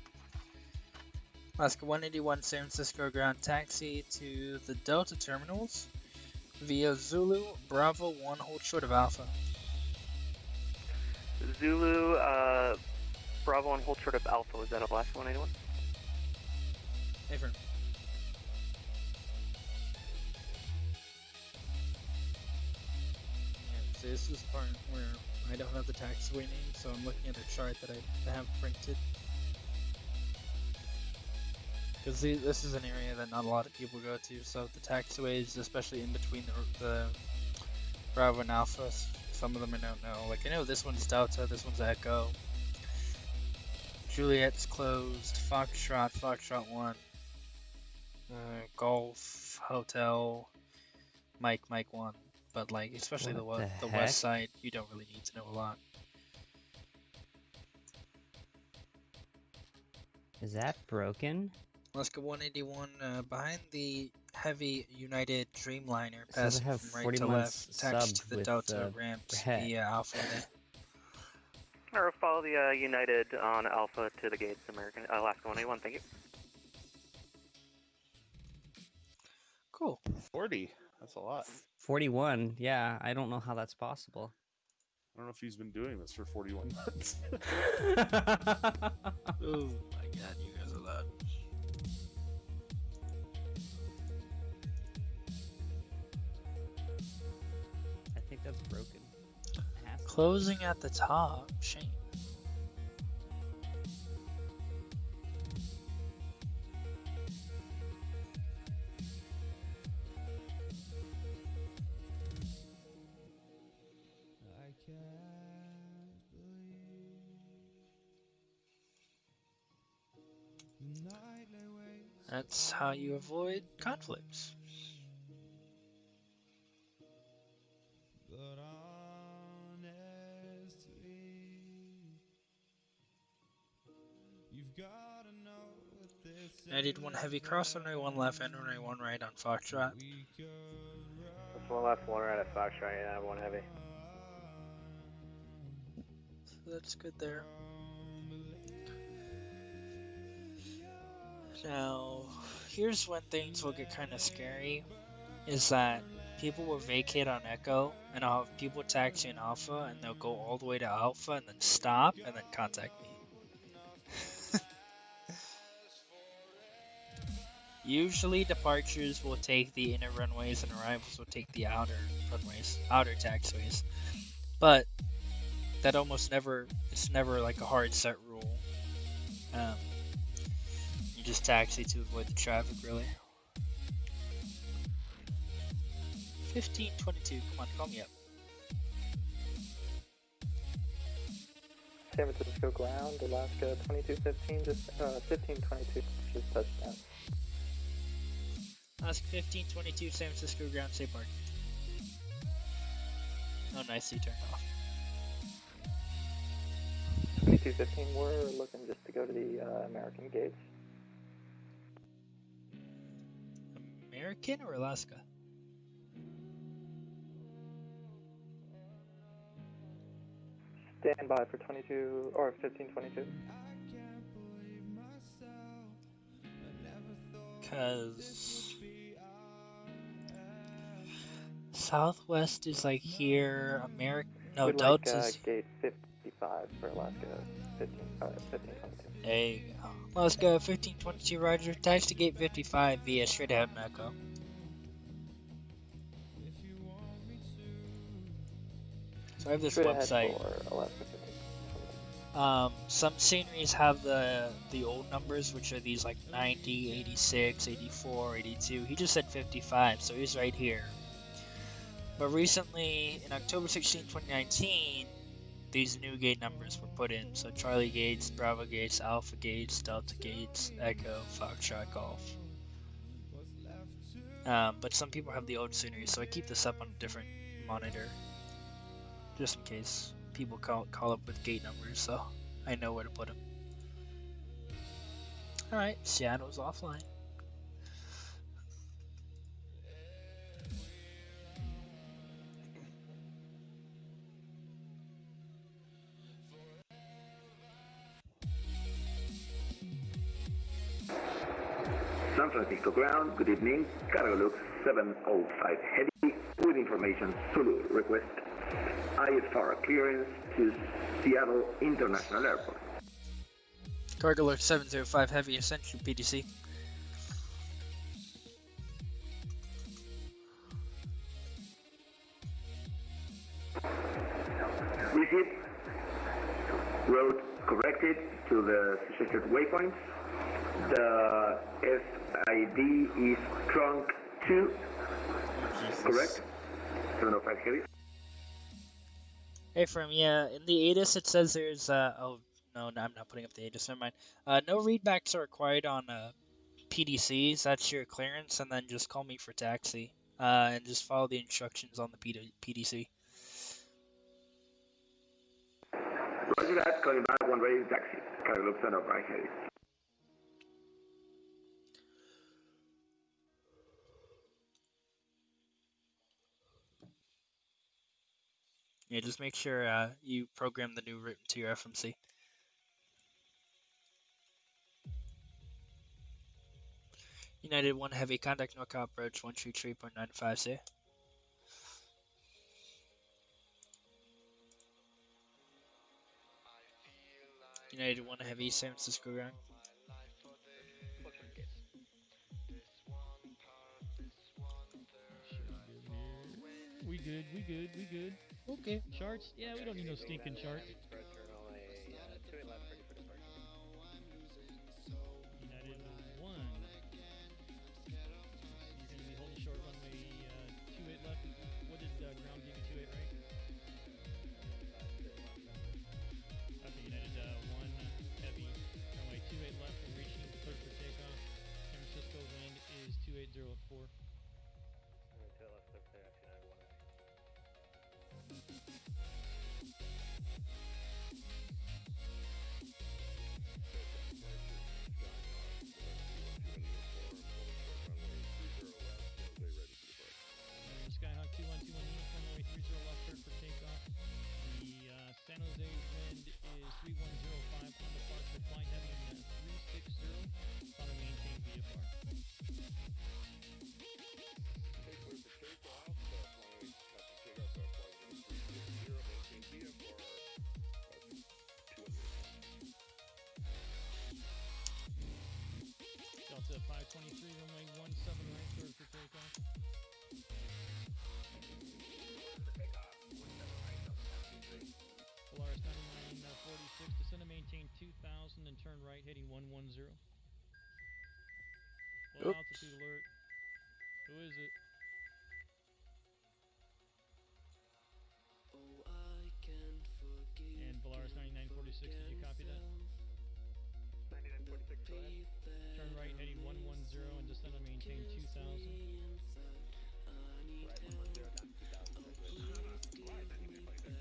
Alaska 181 San Francisco ground taxi to the Delta terminals via Zulu, Bravo 1, hold short of Alpha. Zulu, Bravo and hold short of Alpha. Was that Alaska 181? Affirm. Yeah, so this is the part where I don't have the taxiway name, so I'm looking at a chart that I have printed. Because this is an area that not a lot of people go to, so the taxiways, especially in between the Bravo and Alpha, some of them I don't know. Like, I know this one's Delta, this one's Echo. Juliet's closed, Foxtrot 1. Golf, Hotel, Mike 1. But, like, especially the west side, you don't really need to know a lot. Is that broken? Alaska 181 behind the heavy United Dreamliner, Says I passing have from right 40 to months left, taxi sub to the with, Delta ramps Brett. via Alpha. Or follow the United on Alpha to the gates, American Alaska 181. Thank you. Cool. 40. That's a lot. 41. Yeah, I don't know how that's possible. I don't know if he's been doing this for 41 months. Oh my god, you guys are loud. I think that's broken. It has to be. Closing at the top, shame. That's how you avoid conflicts. I did 1 heavy cross, runway 1 left, and runway 1 right on Foxtrot. That's 1 left, 1 right at Foxtrot, United 1 heavy. So that's good there. Now, here's when things will get kind of scary, is that people will vacate on Echo, and I'll have people taxi in Alpha, and they'll go all the way to Alpha, and then stop, and then contact me. Usually departures will take the inner runways, and arrivals will take the outer runways, outer taxiways. But that almost never, it's never like a hard set rule. You just taxi to avoid the traffic, really. 1522, come on, call me up. San Francisco ground, Alaska 2215, just 1522, just touched down. Alaska 1522, San Francisco ground, say park. Oh, nice, you turned off. 2215, we're looking just to go to the American gates. American or Alaska? Stand by for 22 or 1522. Because Southwest is like here, no, We'd like Delta's. gate 55 for Alaska 1522. There you go. Alaska 1522, Roger. Taxi to gate 55 via straight ahead and Echo. So I have this Straight ahead website. for Alaska 1522. Some sceneries have the old numbers, which are these like 90, 86, 84, 82. He just said 55, so he's right here. But recently, in October 16, 2019, these new gate numbers were put in. So Charlie gates, Bravo gates, Alpha gates, Delta gates, Echo, Foxtrot, Golf. But some people have the old scenery, so I keep this up on a different monitor, just in case people call up with gate numbers, so I know where to put them. Alright, Seattle's offline. San Francisco ground, good evening. Cargolux 705 heavy with information Zulu request. ISR clearance to Seattle International Airport. Cargo Alert 705 heavy essential PDC. Receive. Road corrected to the suggested waypoints. The SID is trunk 2. Correct? 705 heavy. Hey, From, yeah, in the ATIS it says there's, oh, no, I'm not putting up the ATIS, never mind. No readbacks are required on, PDCs, that's your clearance, and then just call me for taxi, and just follow the instructions on the PDC. Roger that, calling back one way taxi. Cargolux 705 heavy. Yeah, just make sure, you program the new route into your FMC. United 1 heavy, contact NorCal approach 133.95, see? United 1 heavy, San Francisco ground. We good, we good, we good. Okay. Charts? Yeah, we don't need no stinking charts. United 1. You're going to be holding short runway 28 left. What did ground give you, 28 right? Okay, United 1 heavy. Runway 28 left. We're reaching clear for takeoff. San Francisco wind is 280 at 4. Skyhawk 2121 uniform runway 30 left, cleared for takeoff. The San Jose wind is 3105 on departure, flight heading 360. Auto maintain VFR. Delta 523 runway 17 right, cleared for takeoff. Polaris 9946, descend to maintain 2000 and turn right heading 110. Low altitude alert. Who is it? And Polaris 9946, did you copy that? 9946, go ahead. Turn right heading 110 and descend to maintain 2000. Right, 110, down 2000. Right, then you can play there.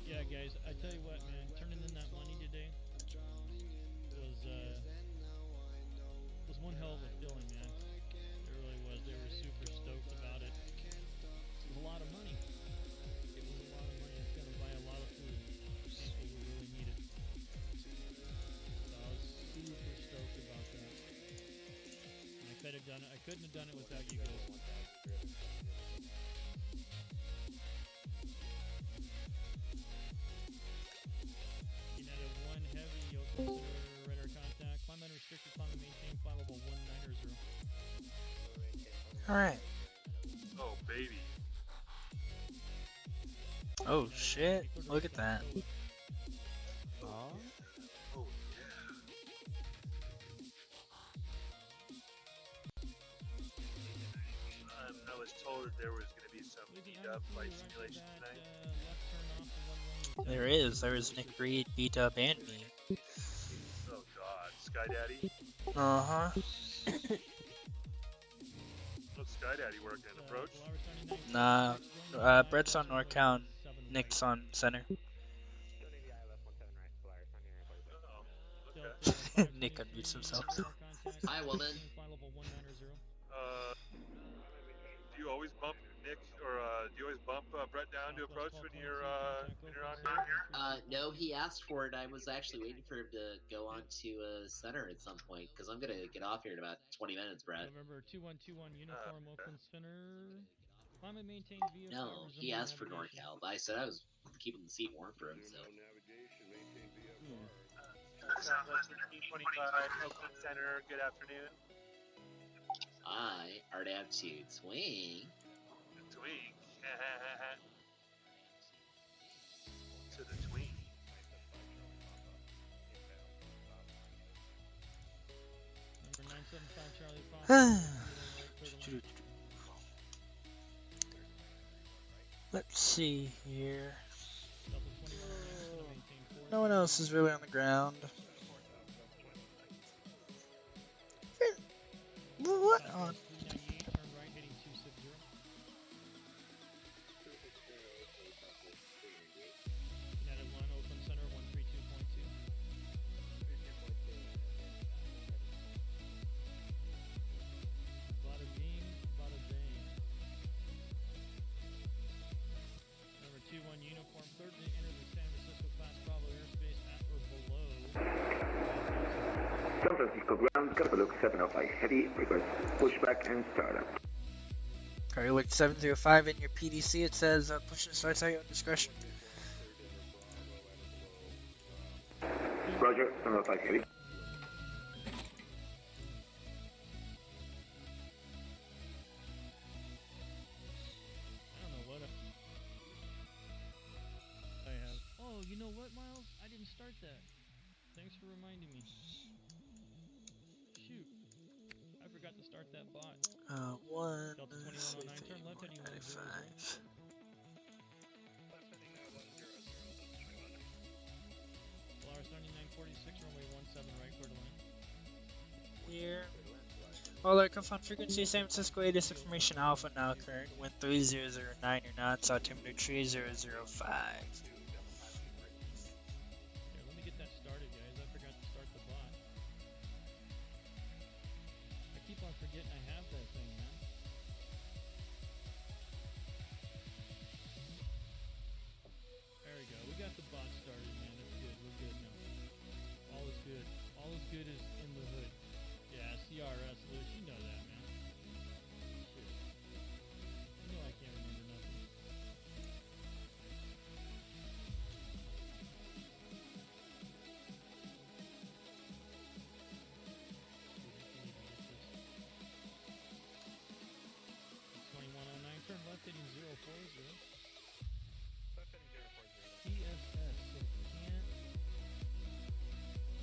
Yeah, guys, I tell you what, man, turning in that money today was one hell of a feeling, man. It really was. They were super stoked about it. It was a lot of money. It was a lot of money. It's going to buy done it. I couldn't have done it without you guys. United 1 heavy, you'll consider radar contact. Climb unrestricted, climb and maintain flight level 190. Alright. Oh, baby. Oh shit, look at that. Oh, I was told that there was going to be some beat-up flight simulation tonight. There is Nick Reed, B-Dub, and me. Oh god, Sky Daddy? Uh-huh. What's Sky Daddy working? Approach? Nah, Brett's on NorCal, Nick's on center. Nick unmutes himself. Hi, woman. Do you always bump Nick, or do you always bump Brett down to approach when you're on here? No, he asked for it. I was actually waiting for him to go on to center at some point, because I'm going to get off here in about 20 minutes, Brett. November 2121 uniform Oakland Center. Climb and maintain VFR. No, he asked for NorCal, but I said I was keeping the seat warm for him, so. Southwest 1325, Oakland Center, good afternoon. I are down to Twing. Twing. To the Twing. Number 975 Charlie Fox. Let's see here. No one else is really on the ground. What on? United 1 Oakland Center 132.2. Bada bing, bada bang. Number 21 uniform, third to enter the San Francisco class Bravo airspace at or below. San Francisco ground, Carpalux 705 heavy, request pushback and startup. Carpalux 705 in your PDC, it says push and starts at your own discretion. Roger, 705 heavy. I have. Oh, you know what, Miles? I didn't start that. Thanks for reminding me. Shoot. I forgot to start that bot. Delta 2109, turn left heading 105. Polaris 9946, runway 17 right, clear to land. Here. Caller, confirm frequency San Francisco 8 information Alpha now current. Wind 3009 or knots, altimeter 3005. Let me get that started, guys. I forgot to start the bot. I keep on forgetting I have that thing, man. There we go. We got the bot started, man. That's good. We're good now. All is good. All is good is in the hood. Yeah, CRS, Luce. You know that, man. Shit. You know I can't remember nothing. Turn left heading 040. PSS, so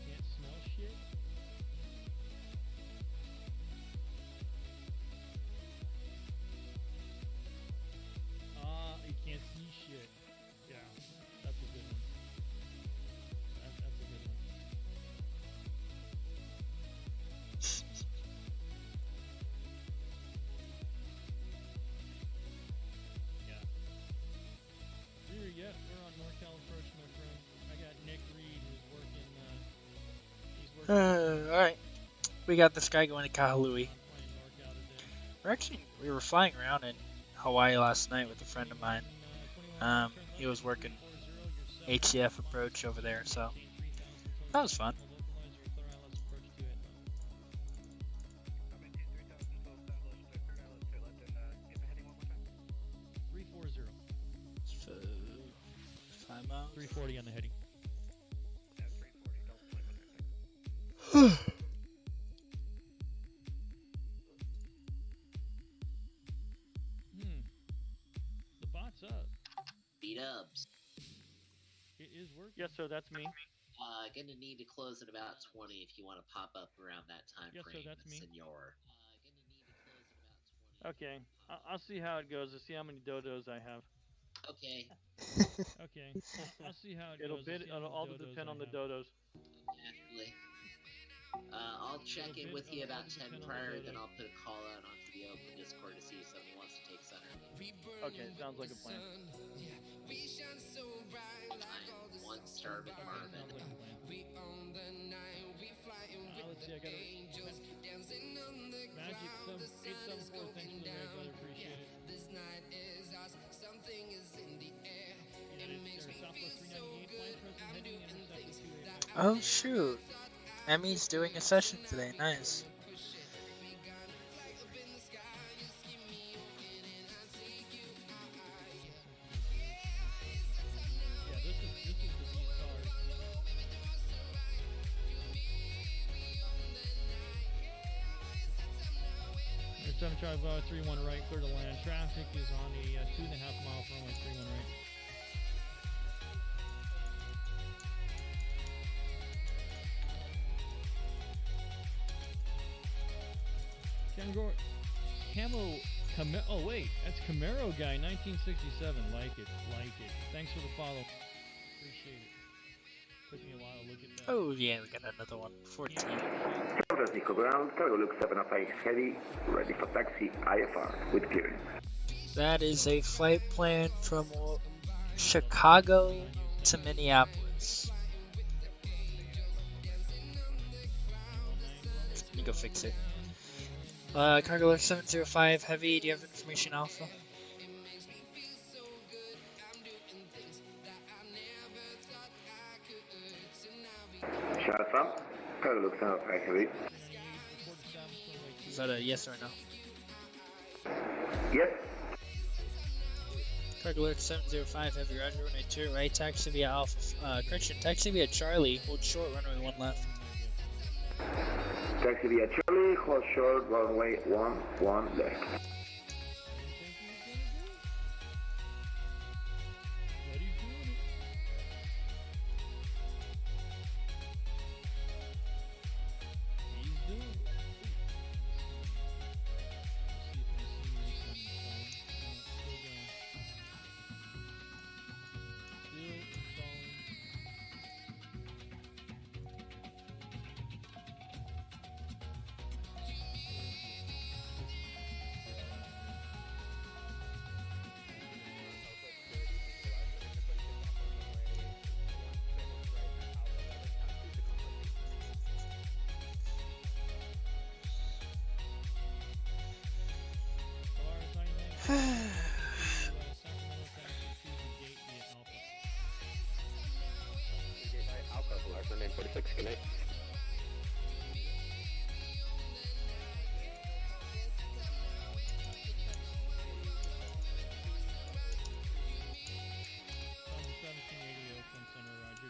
can't smell shit. You can't see shit. Yeah, that's a good one. That's a good one. Yeah, we're on NorCal approach, my friend. I got Nick Reed who's working, he's working... Alright. We got this guy going to Kahului. We were flying around in Hawaii last night with a friend of mine. He was working HCF approach over there, so that was fun. miles. 340 on the heady. Yeah, 340. Don't play with anything. The bot's up. B-dubs. It is working. Yes, sir. That's me. Gonna need to close at about 20 if you want to pop up around that time Yes, sir, frame, that's me. senor. Okay. I'll see how it goes. To see how many dodos I have. Okay. Okay. I'll see how it It'll goes. it'll all depend on the dodos. Naturally. I'll check in with you about 10 prior, then I'll put a call out onto the open Discord to see if somebody wants to take center. Okay, sounds like a plan. I'm one starving Marvin. Let's see, I got Magic 874, thanks for the raid, brother, appreciate it. Southwest 398, Vice President heading intercepted 285. Oh shoot. Emmy's doing a session today. Nice. Yeah, this is the V-Star. There's 7 Charlie Bravo 31 right, clear to land. Traffic is on a 2.5 mile runway 31 right. Oh wait, that's Camaro guy, 1967. Like it. Thanks for the follow. Appreciate it. Took me a while to look at that. Oh yeah, we got another one. 14. San Francisco ground, cargo look 705 heavy, ready for taxi, IFR with clearance. That is a flight plan from Chicago to Minneapolis. Let me go fix it. Cargo alert 705 heavy, do you have information Alpha? Alpha, cargo look 705 heavy. Is that a yes or no? Yes. Cargo alert 705 heavy, roger, runway 2 right, taxi via Alpha, correction, taxi via Charlie, hold short, runway 1 left. Taxi via Charlie, hold short, runway 1 left.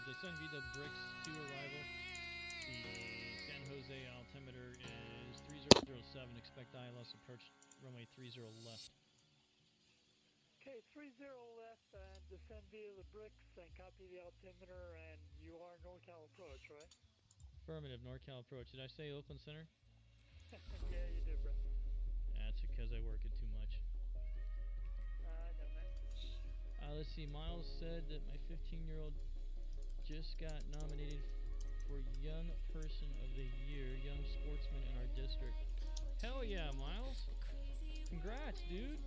Descend via the Bricks to arrival. The San Jose altimeter is 3007. Expect ILS approach runway 30 left. Okay, 30 left and descend via the Bricks and copy the altimeter, and you are NorCal approach, right? Affirmative, NorCal approach. Did I say Oakland Center? Yeah, you did, bro. That's because I work it too much. No, man. Let's see, Miles said that my 15-year-old just got nominated for Young Person of the Year, Young Sportsman in our district. Hell yeah, Miles. Congrats, dude.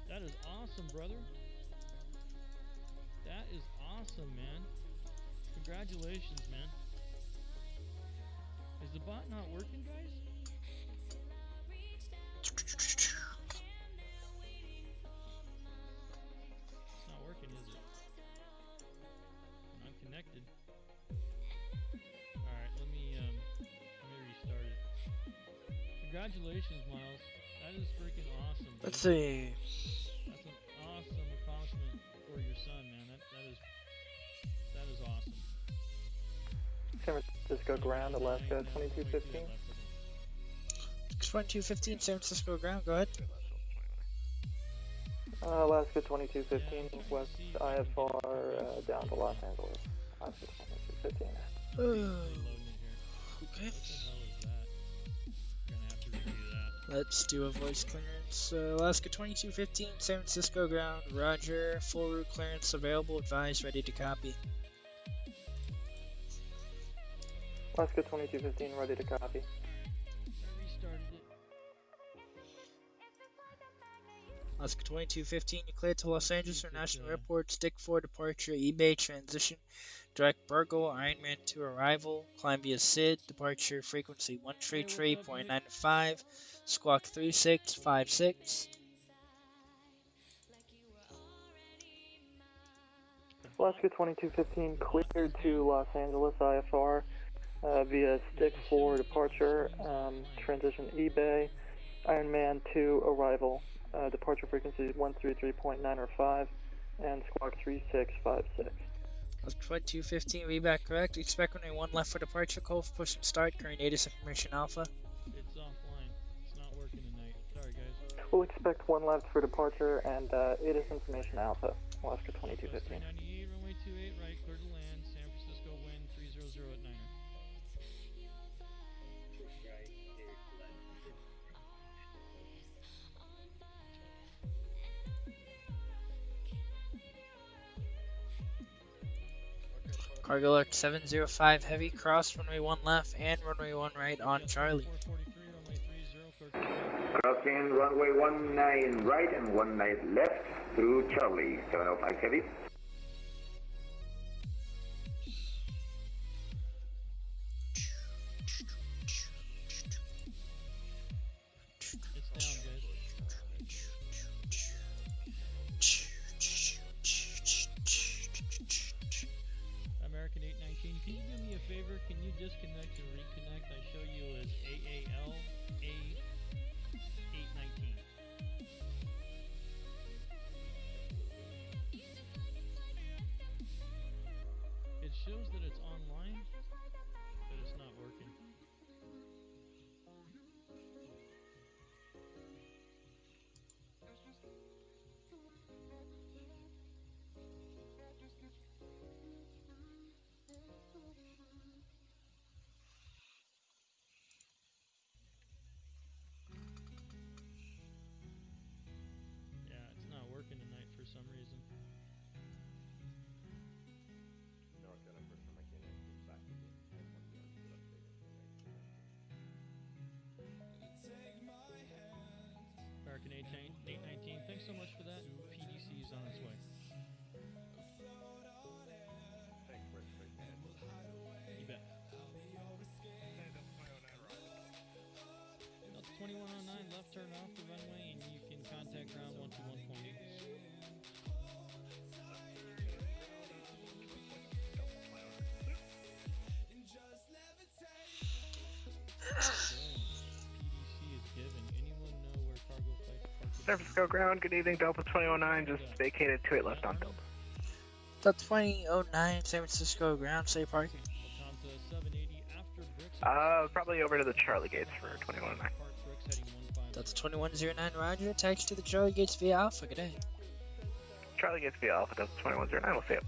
That is awesome, brother. That is awesome, man. Congratulations, man. Is the bot not working, guys? It's not working, is it? I'm connected. Alright, let me restart it. Congratulations, Miles. That is freaking awesome, dude. Let's see. That's an awesome accomplishment for your son, man. That is San Francisco ground, Alaska 2215. 2215, San Francisco ground, go ahead. Alaska 2215, west IFR, down to Los Angeles. Alaska 2215. Okay. Let's do a voice clearance. Alaska 2215, San Francisco ground, roger. Full route clearance available, advised, ready to copy. Alaska 2215, ready to copy. Alaska 2215, you cleared to Los Angeles International Airport, stick 4 departure, eBay transition, direct Burgle, Ironman 2 arrival, climb via SID, departure frequency 133.95, squawk 3656. Alaska 2215, cleared to Los Angeles IFR via stick 4 departure, transition eBay, Ironman 2 arrival. Departure frequency 133.905 and squawk 3656. 2215, read back correct. Expect runway 1 left for departure, call for push and start, current ATIS information alpha. It's offline. It's not working tonight. Sorry, guys. We'll expect 1 left for departure and ATIS information alpha, Alaska 2215. 398, runway 28 right, clear to land, San Francisco wind 300 at 9er. Cargo alert 705 heavy, cross runway 1 left and runway 1 right on Charlie. Crossing runway 19 right and 19 left through Charlie, 705 heavy. American 819, can you do me a favor? Can you disconnect and reconnect? I show you as AAL A819. It shows that it's online, but it's not working. Yeah, it's not working tonight for some reason. American 819, thanks so much for that. PDC is on its way. You bet. Delta 2109, left turn off the runway, and you can contact ground 121.8. PDC is given. Anyone know where cargo flights park? San Francisco ground, good evening, Delta 2009, just vacated 28 left on Delta. Delta 2009, San Francisco ground, say parking. Lufthansa 780 after bricks. Probably over to the Charlie gates for 2109. Delta 2109, roger, taxi to the Charlie gates via Alpha, good day. Charlie gates via Alpha, Delta 2109, we'll see you.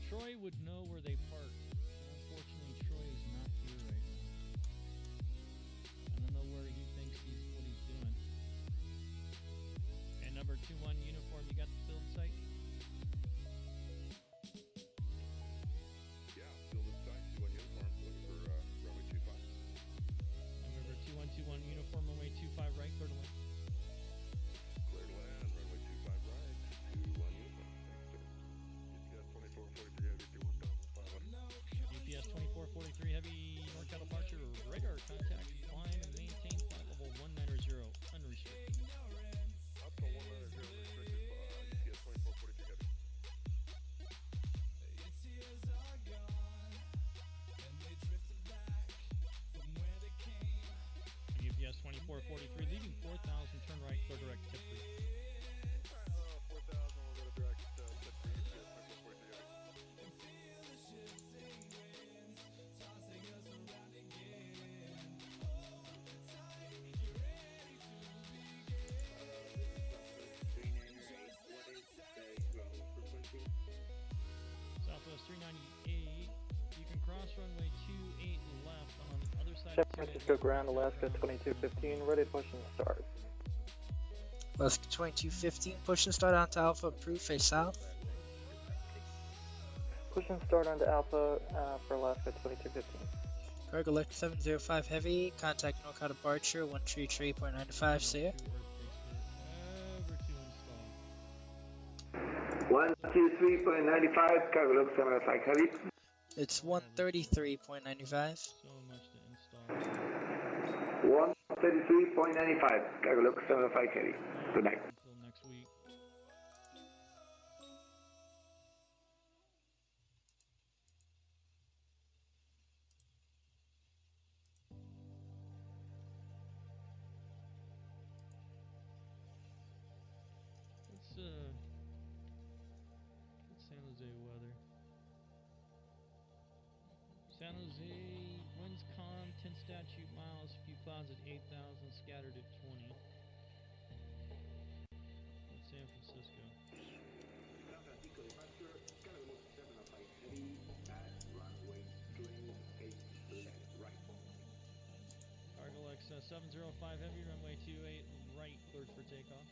Troy would know where they parked. Unfortunately, Troy is not here right now. I don't know where he thinks what he's doing. And number 21 uniform, you got the field site? Yeah, fielded site, 21 uniform, looking for runway 25. Number 2121 uniform, runway 25 right, clear to land. Clear to land, runway 25 right, 21 uniform. Thanks, sir. UPS 2443 heavy, NorCal departure, radar contact, climb and maintain flight level 190, unrestricted. Up to 190, restricted, UPS 2443 heavy. UPS 2443 leaving 4000, turn right, clear direct, tip free. 4000, cross runway 28 left on the other side San of 28 Francisco left. ground, Alaska 2215, ready to push and start. Alaska 2215, push and start onto Alpha, approved, face south. Push and start onto Alpha for Alaska 2215. Cargo left 705 heavy, contact NorCal departure 133.95, see ya. 123.95, cargo log 705 heavy. It's 133.95. So much to install. 133.95, cargo log 705 heavy. Good night. Until next week. Let's San Jose weather. San Jose, winds calm, 10 statute miles, few clouds at 8,000, scattered at 20. That's San Francisco. Cargo X 705 heavy, runway 28 right, cleared for takeoff.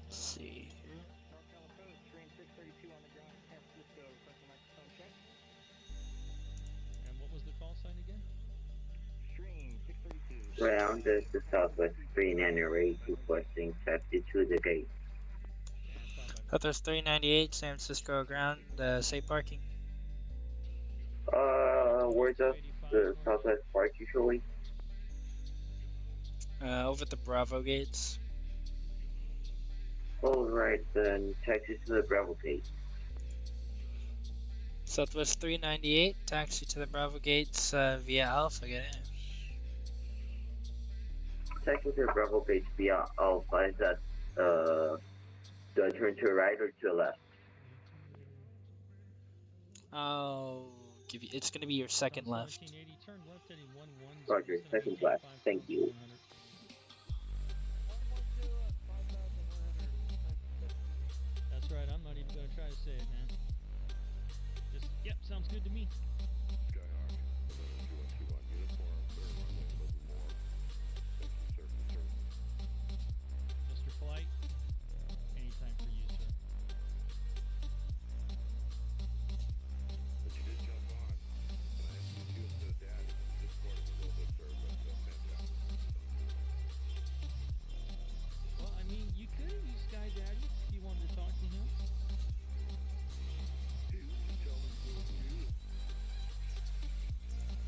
Let's see here. NorCal approach, screen 632 on the ground in San Francisco, requesting microphone check. And what was the call sign again? Stream 632. Ground, this is Southwest 398, requesting taxi to the gate. Southwest 398, San Francisco ground, safe parking. Where's the Southwest Park usually? Over at the Bravo gates. Alright, then taxi to the Bravo gate. Southwest 398, taxi to the Bravo gates via Alpha, get in. Taxi to the Bravo gate via Alpha, is that, do I turn to the right or to the left? I'll give you, it's going to be your second left. Roger, second left, thank you. That's right, I'm not even going to try to say it, man. Just, yep, sounds good to me. Mr. Flight, anytime for you, sir. Well, I mean, you could have used Sky Daddy if you wanted to talk to him.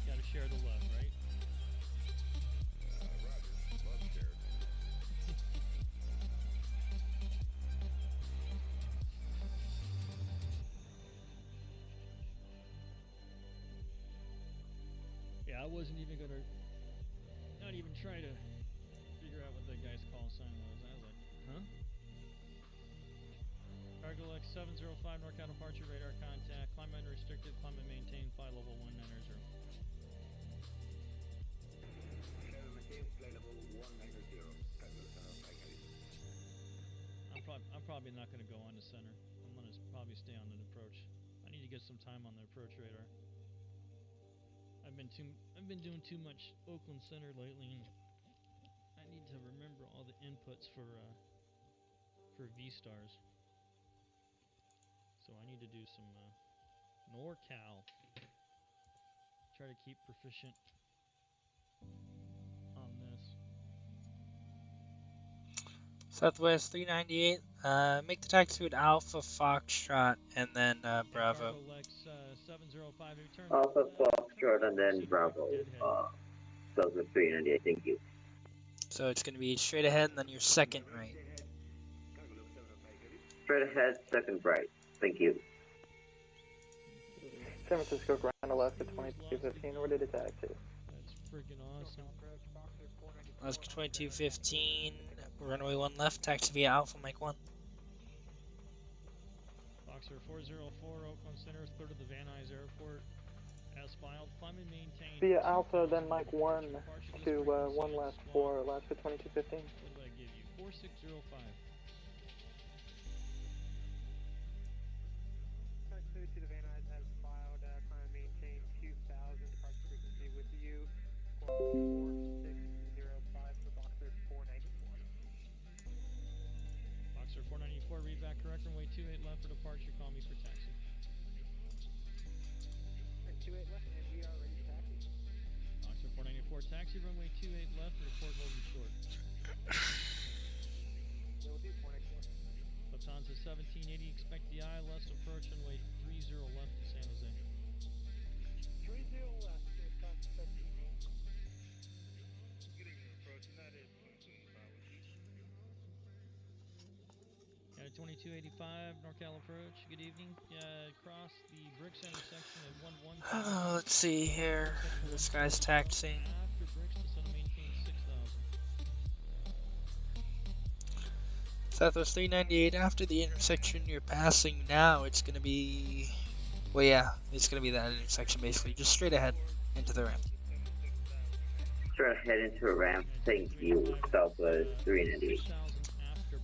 Gotta share the love, right? Yeah, I wasn't even gonna, not even try to figure out what that guy's call sign was. I was like, huh? Cargo X 705 NorCal departure, radar contact, climb unrestricted, climb and maintain, fly level 190. I'm probably not gonna go on to center. I'm gonna probably stay on an approach. I need to get some time on the approach radar. I've been doing too much Oakland Center lately, and I need to remember all the inputs for V-stars. So I need to do some NorCal. Try to keep proficient on this. Southwest 398, make the taxi with Alpha, Foxtrot, and then Bravo. Lex 705, return. Alpha, Foxtrot, and then Bravo. Southwest 398, thank you. So it's going to be straight ahead and then your second right. Straight ahead, second right, thank you. San Francisco ground, Alaska 2215, ready to taxi. That's freaking awesome. Alaska 2215, runway 1 left, taxi via Alpha, Mike 1. Boxer 404, Oakland Center, third of the Van Nuys Airport. As filed, climb and maintain. Via Alpha, then Mike 1 to 1 left for Alaska 2215. What did I give you? 4605. Food to the Van Nuys as filed, climb and maintain 2000, departure frequency with you. Squawk 4605 for Boxer 494. Boxer 494, read back correct, runway 28 left for departure, call me for taxi. 28 left, and we are ready to taxi. Boxer 494, taxi, runway 28 left, report holding short. Will do, 494. Lufthansa 1780, expect the ILS approach, runway 30 left to San Jose. 30 left, Lufthansa 1780. Good evening, approach United 2285 Got a 2285, NorCal approach, good evening. Cross the Bricks intersection at 115. Let's see here. This guy's taxiing. After Bricks to set a maintain 6000. Southwest 398 after the intersection you're passing now, it's going to be... Well, yeah, it's going to be that intersection basically. Just straight ahead into the ramp. Straight ahead into a ramp. Thank you. Southwest 398.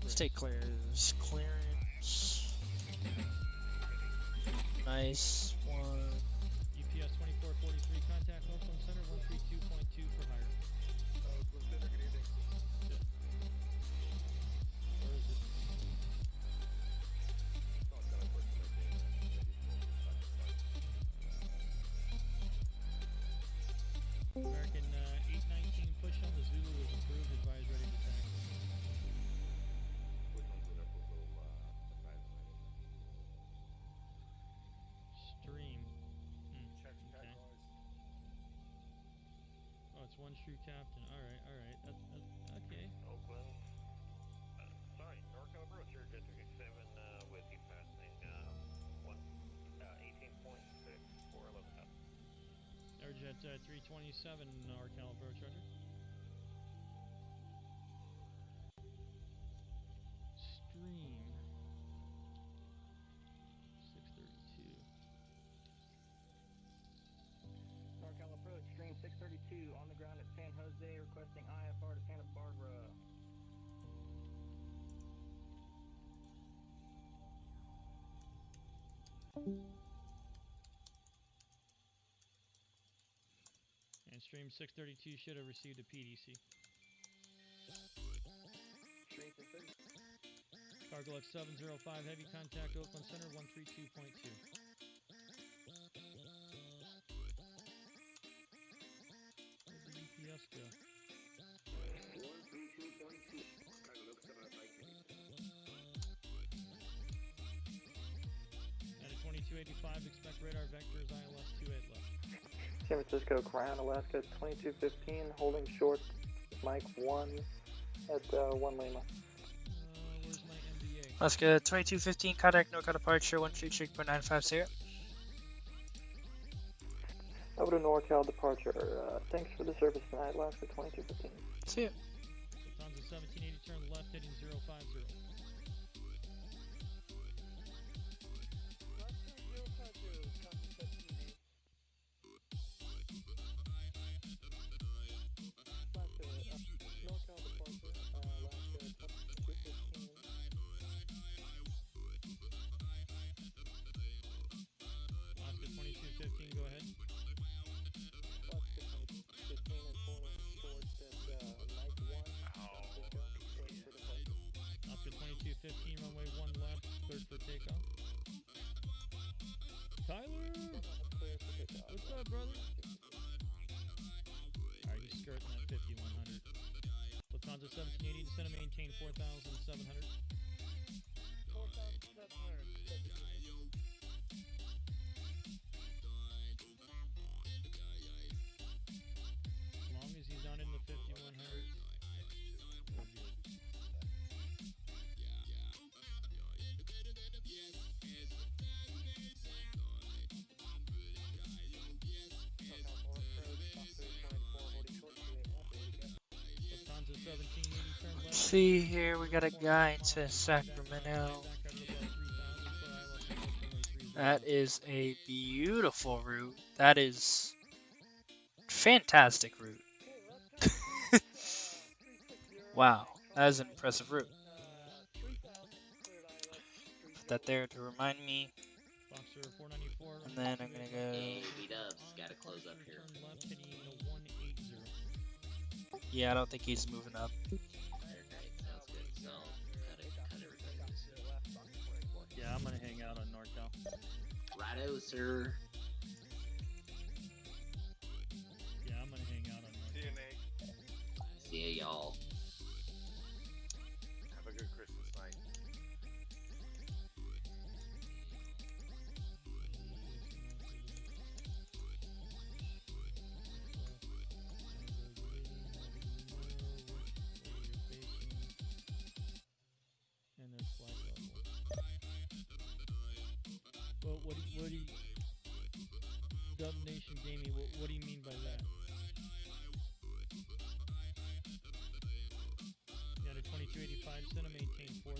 State clears. Clearance. Nice one. UPS 2443, contact Oakland Center 132.2 for hire. Where is it? American 819, push on the Zulu is approved, advise ready to taxi. Stream. Okay. Oh, it's one true captain. Alright. That's okay. Oakland. Sorry, NorCal approach here, District 7 with you passing 18.6 for 11,000. Airjet 327, NorCal approach, roger. Stream. 632. NorCal approach, stream 632 on the ground at San Jose, requesting IFR to Santa Barbara. And stream 632 should have received a PDC. Stream 632. Cargo X 705, heavy contact Oakland Center 132.2. Where'd the UPS go? 132.2. Cargo look 705. At a 2285, expect radar vectors ILS 28 left. San Francisco, Crown, Alaska 2215, holding short, Mike 1 at 1 Lima. Where's my MBA? Alaska 2215, contact NorCal departure 133.950. Over to NorCal departure. Thanks for the service tonight, Alaska 2215. See ya. Lufthansa 1780, turn left, heading 050. Alaska 2215, go ahead. Alaska 2215, runway 1 left, cleared for takeoff. Tyler! What's up, brother? Alright, he's skirting that 5100. Lufthansa 1780, descend and maintain 4700. 4,700. As long as he's not in the 5100, we're good. Lufthansa 1780, turn left. Let's see here, we got a guy to Sacramento. That is a beautiful route. That is fantastic route. Wow, that is an impressive route. Put that there to remind me. Boxer 494. And then I'm gonna go. Hey, B-dubs, gotta close up here. Turn left, heading 180. Yeah, I don't think he's moving up. Alright, sounds good. So, cut everybody loose. Yeah, I'm gonna hang out on NorCal. Righto, sir. Yeah, I'm gonna hang out on NorCal. See you, Nate. See ya, y'all. Have a good Christmas night. And there's flight level. Well, what do you Dub Nation Gaming, what do you mean by that? Yeah, to 2285, center maintain 4,000.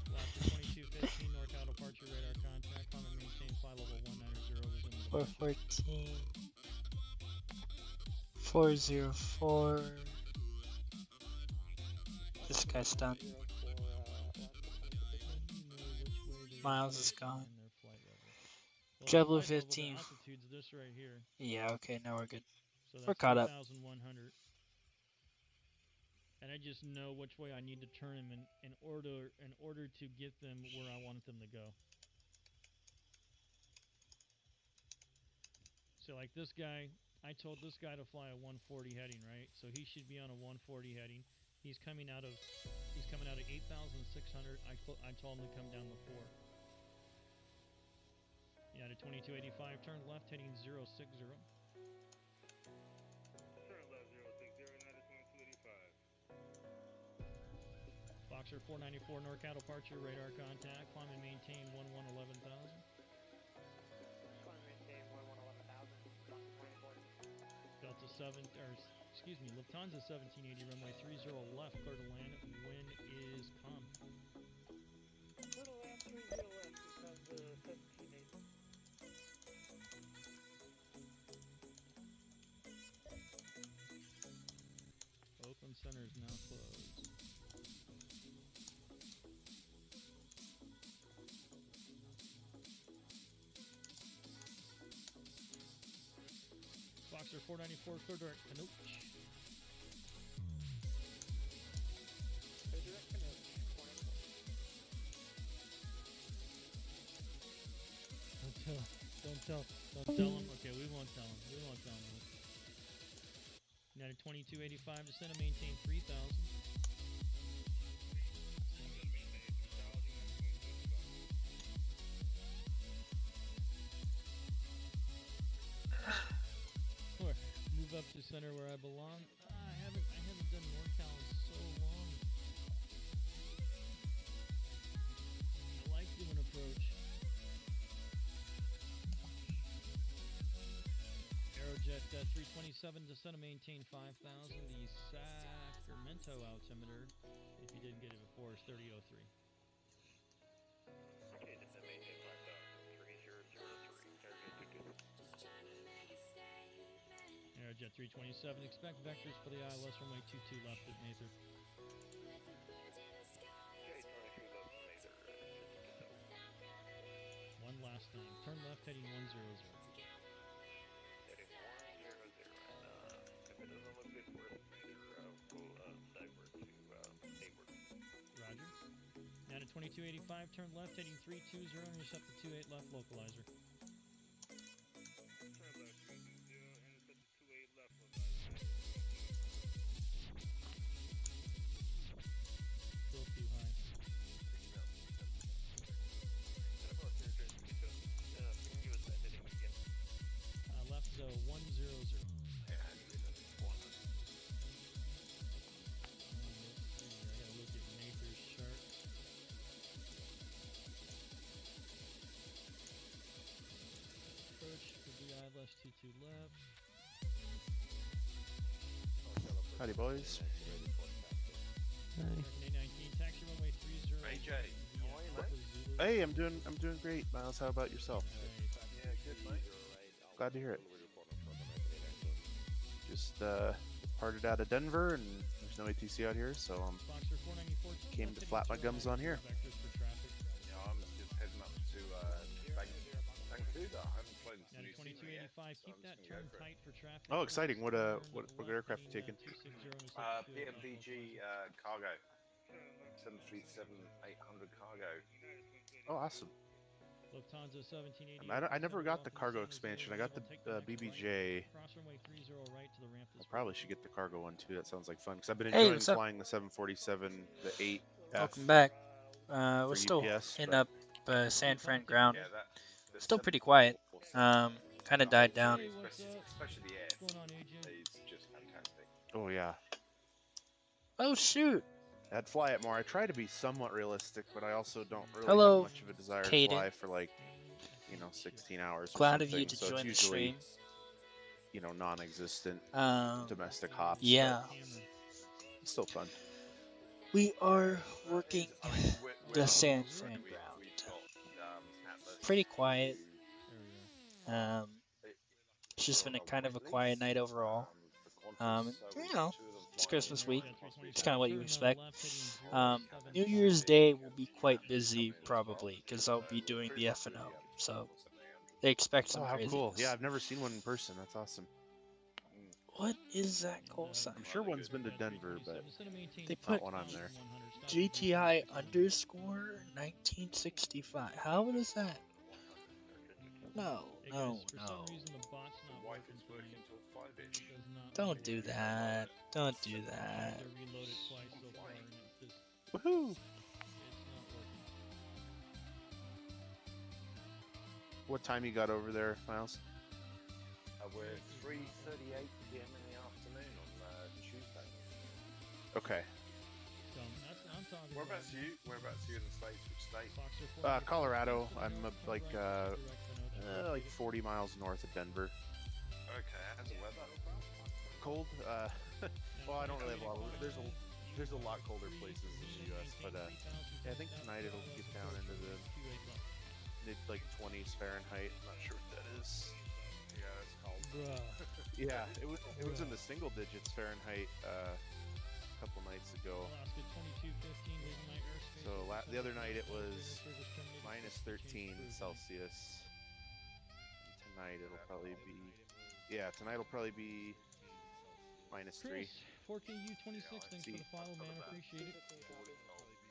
Last to 2215, NorCal departure radar contact, climb and maintain flight level 190, resume the 414. 404. This guy's done. Miles is gone. JetBlue 15. Altitude's this right here. Yeah, okay, now we're good. So that's We're caught up. 3,100. And I just know which way I need to turn them in order to get them where I want them to go. So like this guy, I told this guy to fly a 140 heading, right? So he should be on a 140 heading. He's coming out of 8,600. I told him to come down to 4. Yeah, to 2285, turn left heading 060. Boxer 494 NorCal departure, radar contact, climb and maintain 11,000. Climb and maintain 11,000. Delta 7, Lufthansa 1780, runway 30 left, clear to land. Wind is calm. Clear to land 30 left, Lufthansa 1780. Oakland Center is now closed. Boxer 494, clear direct Canooch. Clear direct Canooch, 494. Don't tell him. Okay, we won't tell him. United 2285, descend and maintain 3,000. Move up to center where I belong. I haven't done NorCal in so long. I like doing approach. Aerojet 327, descend and maintain 5,000. The Sacramento altimeter, if you didn't get it before, is 3003. Okay, descend maintain 5,000. 3003. Aerojet 327, expect vectors for the ILS runway 22 left at Mather. One last time. Turn left heading 100. Heading 100. If it doesn't look good for us, we'll divert to Hayward. Roger. Now to 2285, turn left heading 320, intercept the 28 left localizer. Still too high. Left ZOA 100. Yeah, I gotta look at Mather's chart. Approach for the ILS 22 left. Howdy, boys. A19, taxi runway 30 Hey, I'm doing great, Miles. How about yourself? Yeah, good, mate. Glad to hear it. Just departed out of Denver, and there's no ATC out here, so came to flap my gums on here. Yeah, I'm just heading up to Vancouver. I haven't flown to New Zealand yet, so I'm just going to go for it. Oh, exciting! What aircraft are you taking? PMDG cargo, 737-800 cargo. Oh, awesome. Lufthansa 1780. I never got the cargo expansion. I got the BBJ. I probably should get the cargo one too. That sounds like fun because I've been enjoying flying the 747, the 8. Welcome back. We're for still UPS, in but- up San Fran ground. Yeah, Still pretty quiet. Kind of died down. Especially the air. It's just fantastic. Oh yeah. Oh shoot. I'd fly it more. I try to be somewhat realistic, but I also don't really Hello, have much of a desire Kaden. to fly for like, 16 hours. Glad or of you something. to So join the it's usually, stream. Non-existent domestic hops. Yeah. But it's still fun. We are working the San Fran ground. Pretty quiet. It's just been a kind of a quiet night overall. It's Christmas week. It's kind of what you expect. New Year's Day will be quite busy probably because I'll be doing the F&O. So they expect some Oh, how craziness. cool. Yeah, I've never seen one in person. That's awesome. What is that call sign? I'm sure one's been to Denver, but They put not when I'm there. GTI underscore 1965. How is that? No. Don't do that. Don't do that. Woohoo! What time you got over there, Miles? We're 3:38 p.m. in the afternoon on Tuesday. Okay. Whereabouts are you? Whereabouts are you in the States? Which state? Colorado. I'm like 40 miles north of Denver. Okay, how's the weather? Cold. Well, I don't really have a lot. There's a lot colder places in the U.S., but yeah, I think tonight it'll get down into the mid 20s Fahrenheit. I'm not sure what that is. Yeah, that's cold. Yeah, it was in the single digits Fahrenheit a couple nights ago. So the other night it was minus 13 Celsius. And tonight it'll probably be minus 3. 4KU26, thanks for the follow, man. Appreciate it.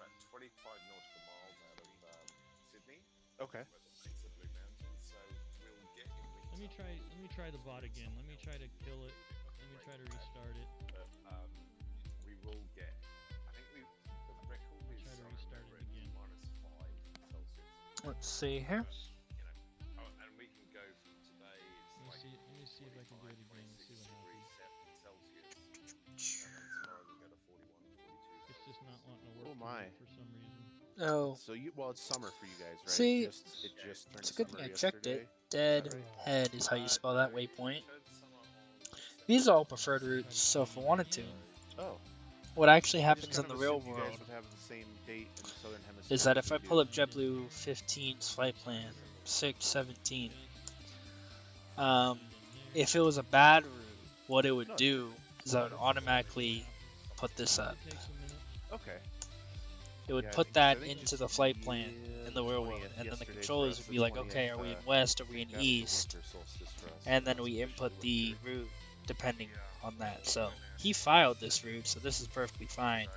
About 25 nautical miles out of Sydney. Okay. It's the Blue Mountains, so we'll get in winter. Let me try the bot again. Let me try to kill it. Let me try to restart it. But we will get. I think the record is try to restart it again. -5 Celsius. Let's see here. And we can go from today. It's Let me see if I can do it again and see what happens. Celsius. And then tomorrow we'll go to 41, 42. It's just not wanting to work Oh my. for some reason. Oh. So it's summer for you guys, right? See, it just turned it's a good thing summer I checked yesterday. it. Dead head is how you spell that waypoint. These are all preferred routes, so if I wanted to, Oh. what actually I just happens in kind the of real assumed you world guys would have the same date in the southern hemisphere is that as if we I do. pull up JetBlue 15's flight plan 617, if it was a bad route, what it would do is I would automatically put this up. Okay. It would Yeah, put I that think into the flight plan in the real world, and then the controllers would be like, okay, are we in west, are we in east, and then we input the route depending on that. So he filed this route, so this is perfectly fine.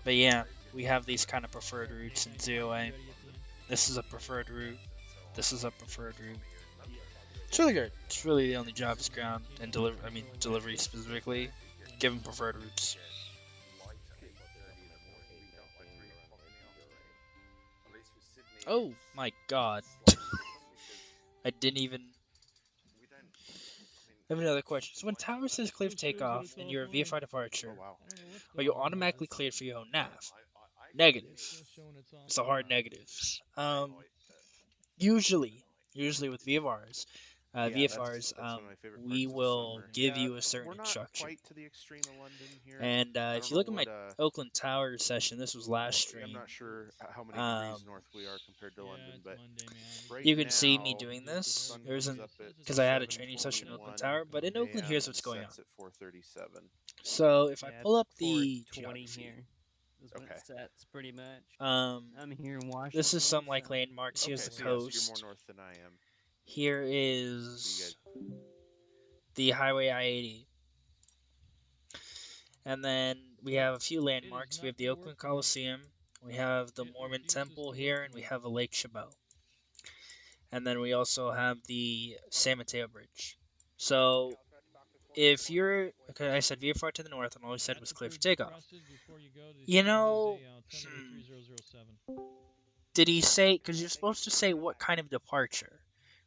But yeah, we have these kind of preferred routes in ZOA. This is a preferred route. This is a preferred route. It's really good. It's really the only job is ground and delivery specifically, given preferred routes. Oh my god. I didn't even... I have another question. So when tower says clear for takeoff and you're a VFR departure, are you automatically cleared for your own nav? Negative. It's a hard negative. Usually with VFRs, Yeah, VFRs, that's one of my favorite we parts of the will summer. give Yeah, you a certain we're not instruction. quite to the extreme of London here. And I if don't you know look at my what, Oakland Tower session, this was last stream. I'm not sure how many degrees north we are compared to Yeah, London, it's but Monday, man. right you can now, see me doing the this. sun There's comes an up at because I had a training session in Oakland 7:21 Tower, but in Oakland, here's a.m. what's and going on. sets at 4:37. So if I Yeah, pull it's up the 4:20 geography, here. Is when Okay. it sets pretty much. um, I'm here in Washington. this is some like so landmarks. Here's Okay, the so yeah, so you're coast. more north than I am. Here So you is guys, the Highway I-80. And then we have a few landmarks. We have the Oakland Coliseum, we have the Mormon Temple here, and we have a Lake Chabot. And then we also have the San Mateo Bridge. So if you're okay, I said VFR to the north, and all I said was clear for takeoff. You know, did he say? Because you're supposed to say what kind of departure,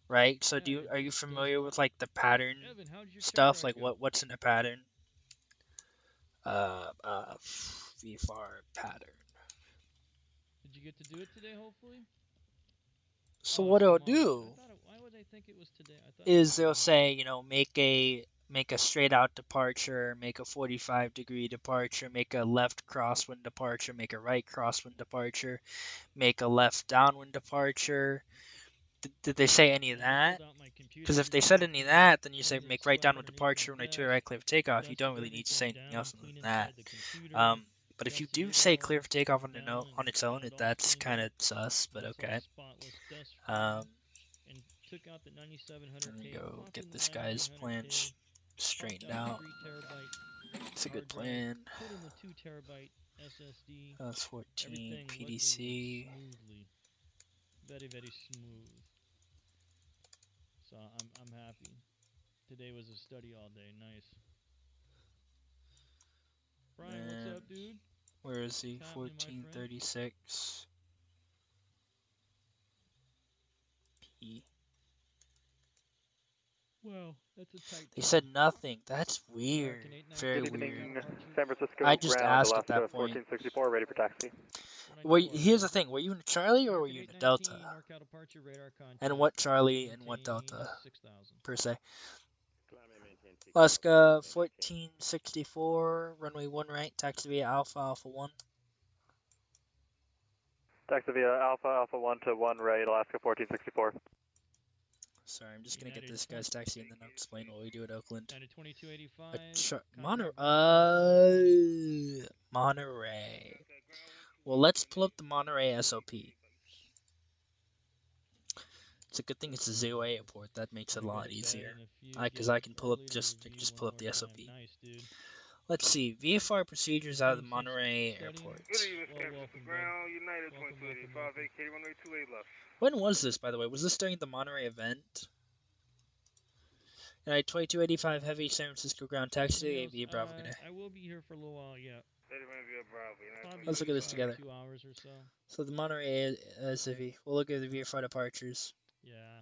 right? So are you familiar with like the pattern stuff? Like what's in a pattern? VFR pattern. Did you get to do it today, hopefully? So what it'll do Why would they think it was today? is they'll say, make a straight out departure, make a 45-degree departure, make a left crosswind departure, make a right crosswind departure, make a left downwind departure. Did they say any of that? Because if they said any of that, then you say make right downwind departure, runway 2 right clear for takeoff. You don't really need to say anything else other than that. But if you do say clear for takeoff on its own, that's kind of sus, but okay. Let me go get this guy's plan straightened out. It's a good plan. Put in the 2 terabyte SSD. That's 14 Everything PDC. Smoothly. Very, very smooth. So I'm happy. Today was a study all day. Nice. Brian, what's up, dude? Where is he? 1436. P. Well, that's a tight. They said nothing. That's weird. Very Good weird. evening, San Francisco I just ground, asked at Alaska that point. 1464, ready for taxi. Wait, here's the thing. Were you in a Charlie or were you in a Delta? And what Charlie and what Delta, per se? Alaska 1464, runway 1 right, taxi via Alpha, Alpha 1. Taxi via Alpha 1 to 1 right, Alaska 1464. Sorry, I'm just going to get this guy's taxi and then I'll explain what we do at Oakland. 2285. Monterey. Well, let's pull up the Monterey SOP. It's a good thing it's a vZOA airport. That makes it a lot easier. Because I can pull up just pull up the SOP. Let's see. VFR procedures out of the Monterey airport. Good evening, San Francisco ground, United 2285, vacating runway 28 left. When was this, by the way? Was this during the Monterey event? United 2285 heavy San Francisco ground taxi via Bravo. Good day. I will be here for a little while, yeah. Let's look at this together. 2 hours or so. So the Monterey SOP. We'll look at the VFR departures. Yeah.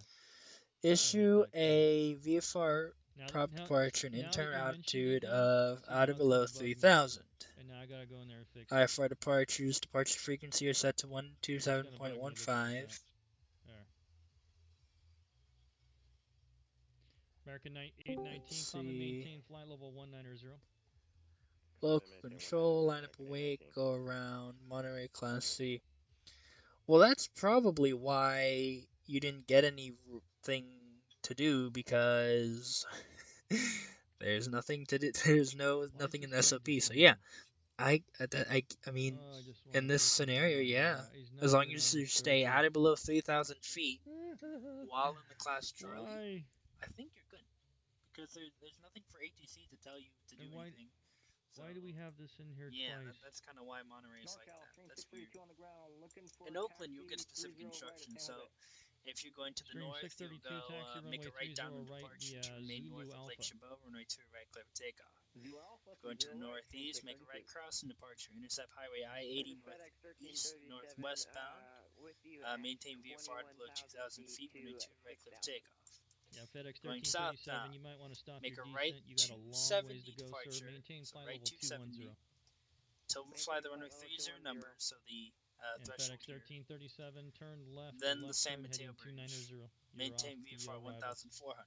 Issue a VFR prop departure and internal altitude of out or below 3,000. And now I gotta go in there and fix it. IFR departures. Departure frequency are set to 127.15. There. American 819, common maintain flight level 190. Local control, line up awake, go around, Monterey Class C. Well, that's probably why you didn't get anything to do, because there's nothing to do. There's nothing in the SOP. So yeah, I mean, in this scenario, yeah, as long as you stay at or below 3,000 feet while in the class Charlie, I think you're good, because there's nothing for ATC to tell you to do anything. Why do we have this in here twice? That's kind of why Monterey's like that. That's weird. In Oakland, you'll get specific instructions. So if you're going to the north, you'll go make a right downwind departure to remain north of Lake Chabot, runway 2 right clear for takeoff. Going to the northeast, make a right cross and departure. Intercept Highway I-80 northwest bound. Maintain VFR below 2,000 feet, runway 2 right clear for takeoff. Yeah, FedEx Going 1337, southbound, you might want to stop make your a right descent. You got a long ways to go, departure, sir. Maintain flight right level 270. 210. So we'll fly the runway 30 number, so the And threshold FedEx here. 1337, turn left. Then the left San turn Mateo heading Bridge. 290. Maintain You're VFR off the 1,400.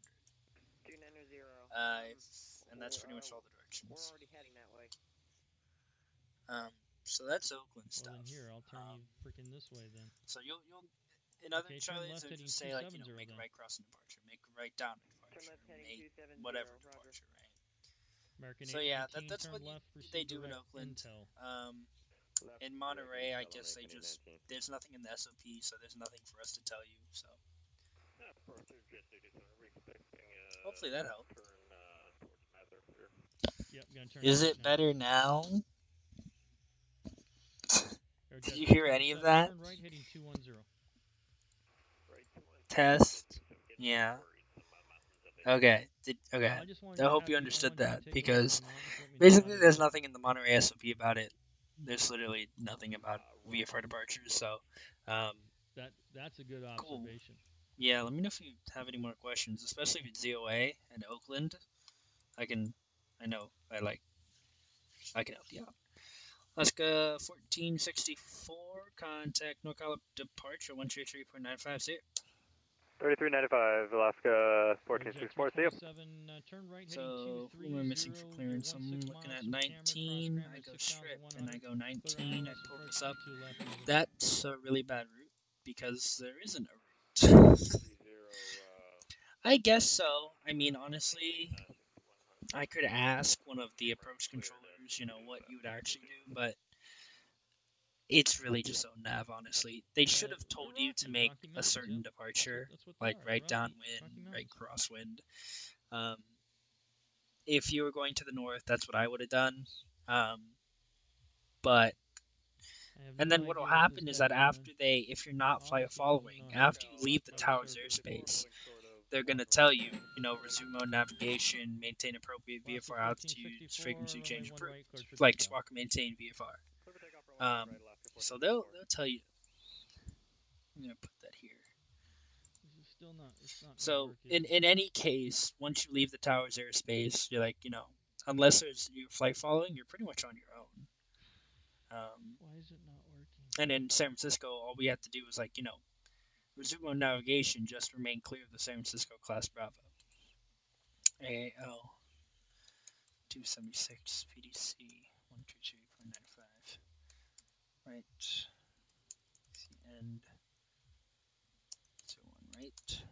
290. And that's pretty much all the directions. We're already heading that way. So that's Oakland Well, stuff. then here, I'll turn you freaking this way then. So you'll in other Okay, turn Charlies, left it'll heading just say like, you know, 270 make a then. right crossing departure, make a right down departure, Turn left heading make 270, whatever Roger. departure, right? American So yeah, 819, that's turn what left, they receive do in direct Oakland. intel. In Monterey, I guess they just there's nothing in the SOP, so there's nothing for us to tell you. So hopefully that helped. Yep, gonna turn Is right it now. better now? Air Did Jet you hear any of 327, that? Turn right heading 210. Test. Yeah. Okay. Okay. I just wanted I you to hope have you you- I understood wanted you to that take a look at because the mountains, let me know how basically they there's look. nothing in the Monterey SOP about it. There's literally nothing about VFR departures. So, That's a good cool. observation. Yeah. Let me know if you have any more questions, especially if it's ZOA and Oakland. I can help you out. Alaska 1464, contact NorCal departure 133.950. 3395, Alaska Air Jet 1464, see you. 327, turn right heading So, who am I missing for 230. clearance? You're I'm 16 looking miles at from Cameron, cross 19. Graham I at go strip, and I 6,100. go Clear 19. I ILS pull approach this up. 32 left. Over. That's a really bad route because there isn't a route. I guess so. I mean, honestly, I could ask one of the approach controllers, you know, what you would actually do, but it's really just so nav, honestly. They should have told you to make a certain departure, like right downwind, right crosswind. If you were going to the north, that's what I would have done. But and then what will happen is that after if you're not flight following, after you leave the tower's airspace, they're gonna tell you, you know, resume mode navigation, maintain appropriate VFR altitudes, frequency change approved, like squawk maintain VFR. So they'll tell you. I'm gonna put that here. This is still not. It's not. So in any case, once you leave the tower's airspace, you're like, you know, unless you're flight following, you're pretty much on your own. Why is it not working? And in San Francisco, all we have to do is like, you know, resume on navigation, just remain clear of the San Francisco class Bravo. AAL 276 PDC 123.95. Right. End. 01 right.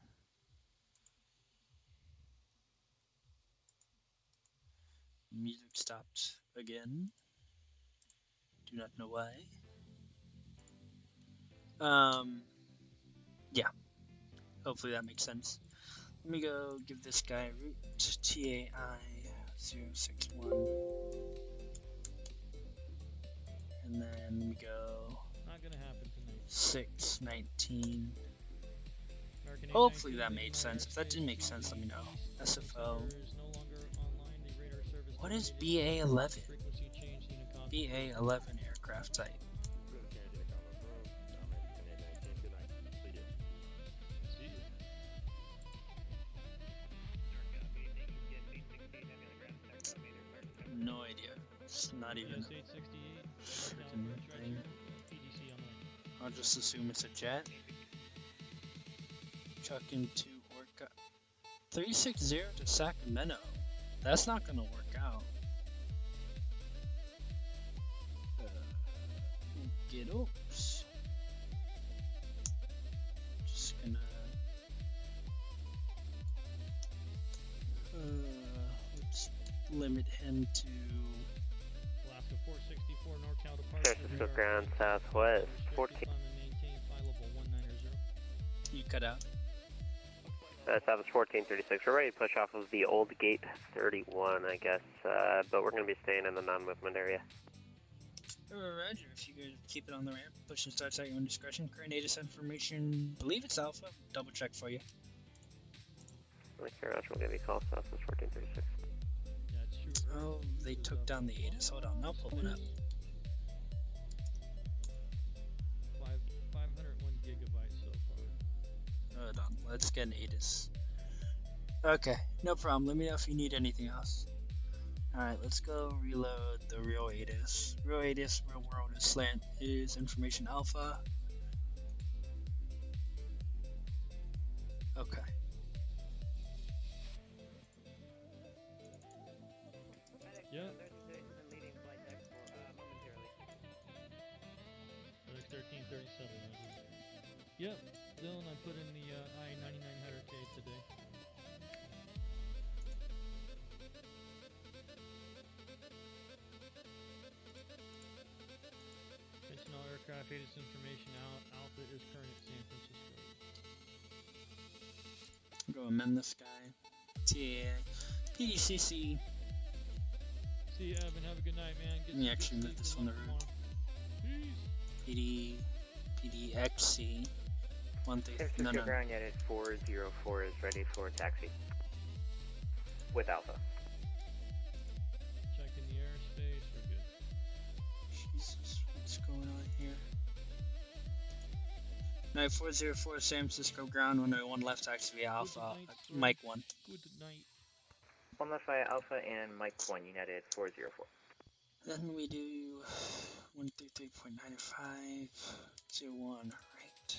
Music stopped again. Do not know why. Yeah. Hopefully that makes sense. Let me go give this guy route TAI 061. And then we go Not gonna happen tonight. 619. American Hopefully 819, that made sense. If that didn't make sense, let me know. SFO. What is BA11? BA11 aircraft type. No idea. It's not even freaking thing. I'll just assume it's a jet. Chuck into Orca. 360 to Sacramento. That's not gonna work out. Get oops. Just gonna let's limit him to Alaska 464 NorCal departure. San Francisco ground southwest 14. You cut out. Southwest 1436. We're ready to push off of the old gate 31, I guess, but we're going to be staying in the non-movement area. Roger, if you could keep it on the ramp, push and start at your own discretion. Current ATIS information, believe it's Alpha. Double check for you. Okay, Roger, we'll give you a call, Southwest 1436. Yeah, it's true. Oh, they took down the ATIS. Hold on, I'll pull it up. 501 gigabytes so far. Hold on, let's get an ATIS. Okay, no problem. Let me know if you need anything else. Alright, let's go reload the real ATIS. Real ATIS, real world is slant is information alpha. Okay. Yep. FedEx 1337. Yep. Dylan, I put in the I-9900K today. Mention all aircraft ATIS information out. Alpha is current at San Francisco. Go amend this guy. TA. PDCC. See you, Evan. Have a good night, man. Let me actually move this on the route. PD. PDXC. 13. San Francisco ground United 404 is ready for taxi. With Alpha. Checking the airspace. We're good. Jesus, what's going on here? 9404 San Francisco ground 101 left taxi via Alpha. Mike 1. Good night. 1 left via Alpha and Mike 1 United 404. Then we do 133.95 01, right?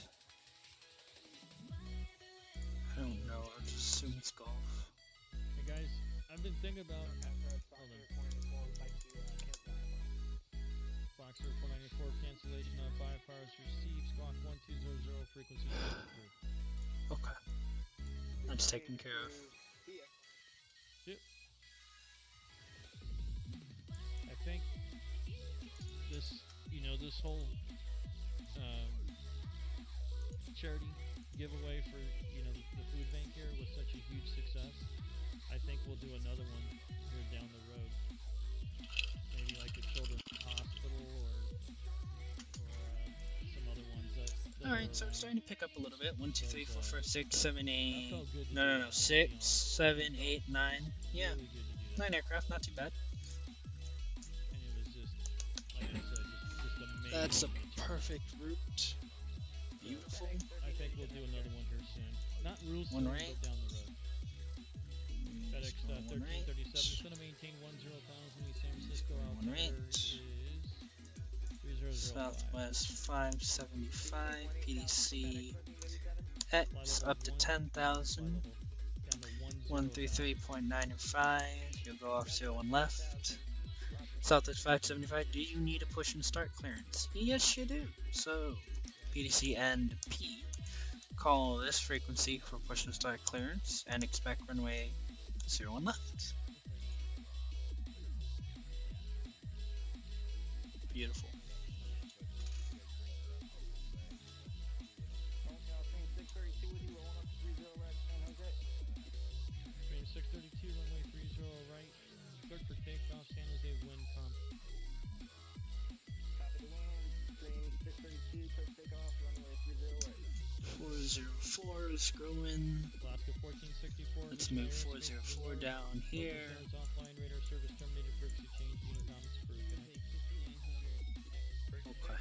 I don't know, I'll just assume it's golf. Hey guys, I've been thinking about. Foxer 494 cancellation on 5 hours received. Squawk 1200 frequency 3. Okay. That's taken care of. Yep. I think this, this whole charity giveaway for, the food bank here was such a huge success. I think we'll do another one here down the road. Maybe like a children's hospital or some other ones that Alright, so it's starting to pick up a little bit. 1, 2, 3, 4, 5, 6, 7, 8. No. 6, 7, 8, 9. Yeah. 9 aircraft, not too bad. And it was just, like I said, just amazing. That's a perfect route. Beautiful. I think we'll do another one here soon. Not real soon, One right. but down the road. FedEx 1337 is going to maintain 10,000 East San Francisco. One right. Is 3005. Southwest 575 PDC X up to 10,000. 133.95. You'll go off 01 left. Southwest 575. Do you need a push and start clearance? Yes, you do. So PDC and P. Call this frequency for push and start clearance and expect runway 01 left. Beautiful. Train 632, runway 30 right. Cleared for takeoff, San Jose wind pump. Copy the wind, train 632, cleared for takeoff, runway 30 right. 404 is growing. Alaska 1464. Let's move 404 down here. Offline radar service terminated for exchange Unicom's for Okay.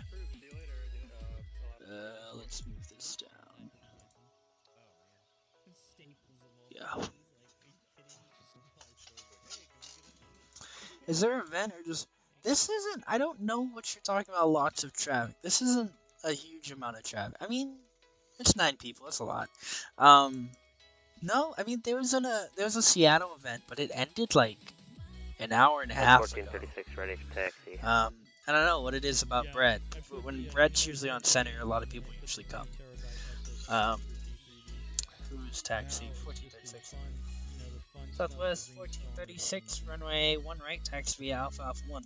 Let's move this down. Yeah. Is there a vent or just... This isn't... I don't know what you're talking about, lots of traffic. This isn't a huge amount of traffic. I mean, it's 9 people. That's a lot. No, I mean, there was a Seattle event, but it ended like an hour and a half ago. 1436 ready for taxi. I don't know what it is about Brett. When Brett's usually on center, a lot of people usually come. Cruise taxi 1436. Southwest 1436, runway 1 right, taxi via Alpha 1.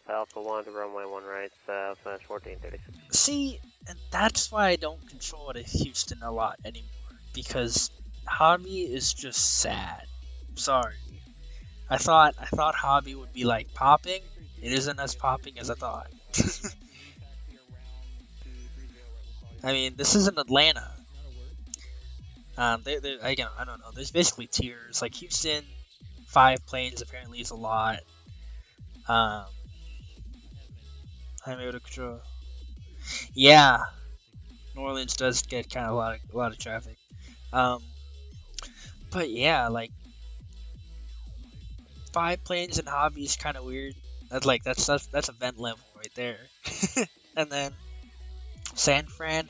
Alpha 1 to runway 1 right, Southwest 1436. See, and that's why I don't control it at Houston a lot anymore, because Hobby is just sad. I'm sorry. I thought Hobby would be like popping. It isn't as popping as I thought. I mean, this isn't Atlanta. Again, I don't know. There's basically tiers. Like Houston, 5 planes apparently is a lot. I'm able to control. Yeah, New Orleans does get kind of a lot of traffic. But yeah, like 5 planes in hobby is kind of weird. That's event level right there. And then San Fran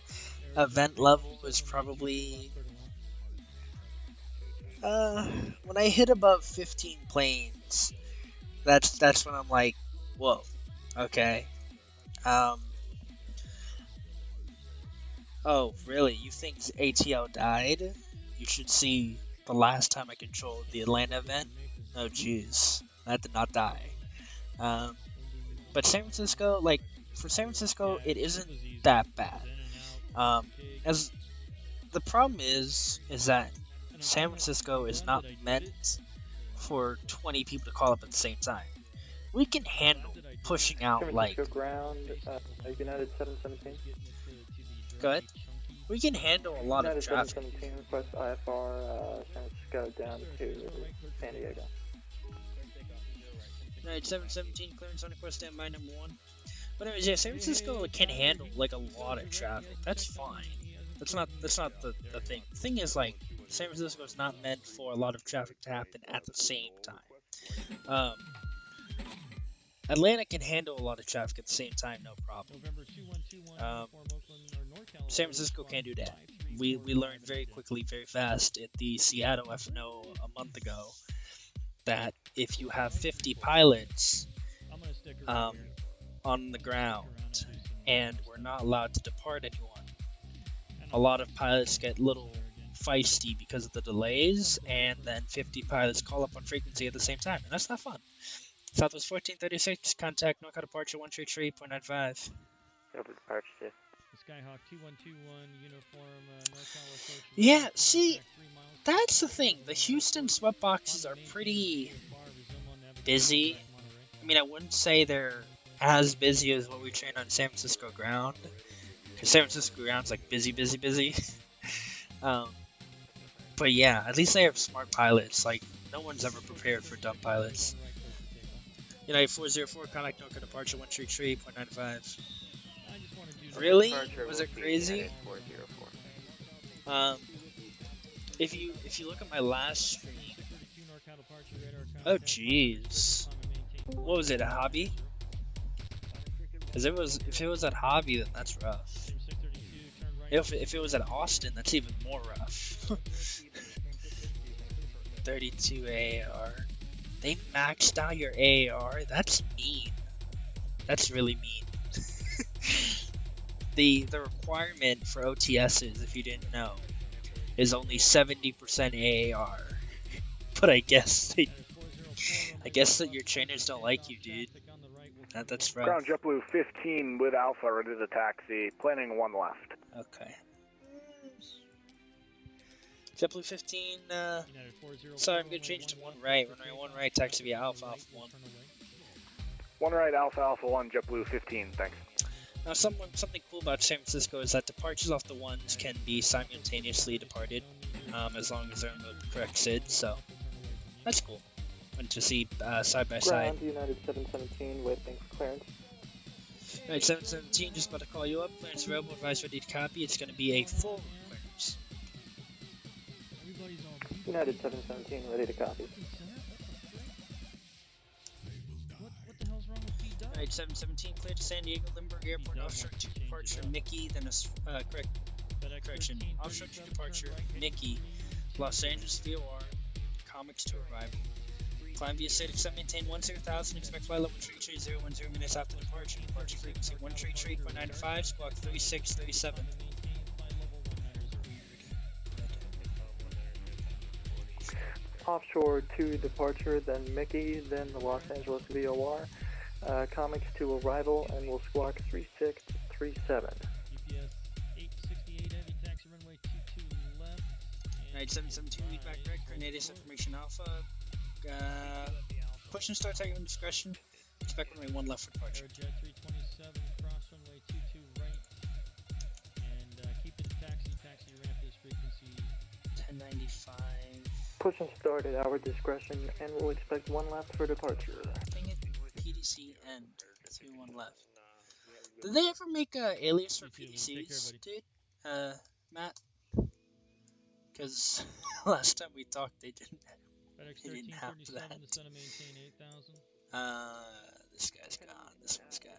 event level is probably when I hit above 15 planes. That's when I'm like, whoa, okay. Oh, really? You think ATL died? You should see the last time I controlled the Atlanta event. Oh, jeez, that did not die. But San Francisco, like for San Francisco, it isn't that bad. As the problem is that San Francisco is not meant for 20 people to call up at the same time. We can handle pushing out San like. Francisco ground, United 717. Go ahead. We can handle a lot of United traffic. 717 request IFR, San Francisco down to San Diego. United 717 clearance on request standby number 1. But anyways, yeah, San Francisco can handle like a lot of traffic. That's fine. That's not the thing. The thing is like San Francisco is not meant for a lot of traffic to happen at the same time. Atlanta can handle a lot of traffic at the same time, no problem. San Francisco can't do that. We learned very quickly, very fast at the Seattle FNO a month ago that if you have 50 pilots on the ground and we're not allowed to depart anyone, a lot of pilots get little feisty because of the delays, and then 50 pilots call up on frequency at the same time, and that's not fun. Southwest 1436, contact NorCal departure 133.95. Over departure 2. Skyhawk 2121 uniform NorCal approach. Yeah, see, that's the thing. The Houston SWEATBOXes are pretty busy. I mean, I wouldn't say they're as busy as what we train on San Francisco ground, because San Francisco ground's like busy. But yeah, at least they have smart pilots. Like, no one's ever prepared for dumb pilots. United 404, contact NorCal departure 133.95. Really? Was it crazy? If you look at my last stream. Oh jeez. What was it? A hobby? Because if it was at hobby, then that's rough. If it was at Austin, that's even more rough. 32 AAR. They maxed out your AAR? That's mean. That's really mean. The requirement for OTSs, if you didn't know, is only 70% AAR. But I guess that your trainers don't like you, dude. That's rough. Ground JetBlue 15 with Alpha ready to taxi. Planning 1 left. Okay. JetBlue 15, sorry, I'm going to change to 1 right. Runway 1 right, taxi via Alpha 1. 1 right, Alpha 1, JetBlue 15, thanks. Now, something cool about San Francisco is that departures off the ones can be simultaneously departed, as long as they're in the correct SID, so that's cool. And to see side by side. Ground, United 717, waiting for clearance. Alright, 717, just about to call you up. Clearance available, advise ready to copy. It's going to be a full clearance. United 717, ready to copy. Alright, 717, cleared to San Diego, Lindbergh Airport, offshore to departure, Mickey, then a correction, offshore to departure, Mickey, Los Angeles VOR, Comics to arrival. Climb via static 7, maintain 10,000, expect flight level 330 minutes after departure, departure frequency 133.95, squawk 3637. Offshore to departure, then Mickey, then the Los Angeles VOR. Comics to arrival, and we'll squawk 3637. UPS 868 heavy taxi runway 22 left. Alright, 772, lead back red, Cornelius information Alpha. Push and start taking discretion. Expect runway 1 left for departure. Jet 327, cross runway 22 right. And keep it taxi ramp this frequency. 1095. Push and start at our discretion, and we'll expect 1 left for departure. Dang it, PDC end. 2-1 left. Did they ever make a alias for PDCs, dude? Matt? Because last time we talked, they didn't. FedEx I didn't have 1337, that. descend and maintain 8,000. This guy's gone. This one's guy.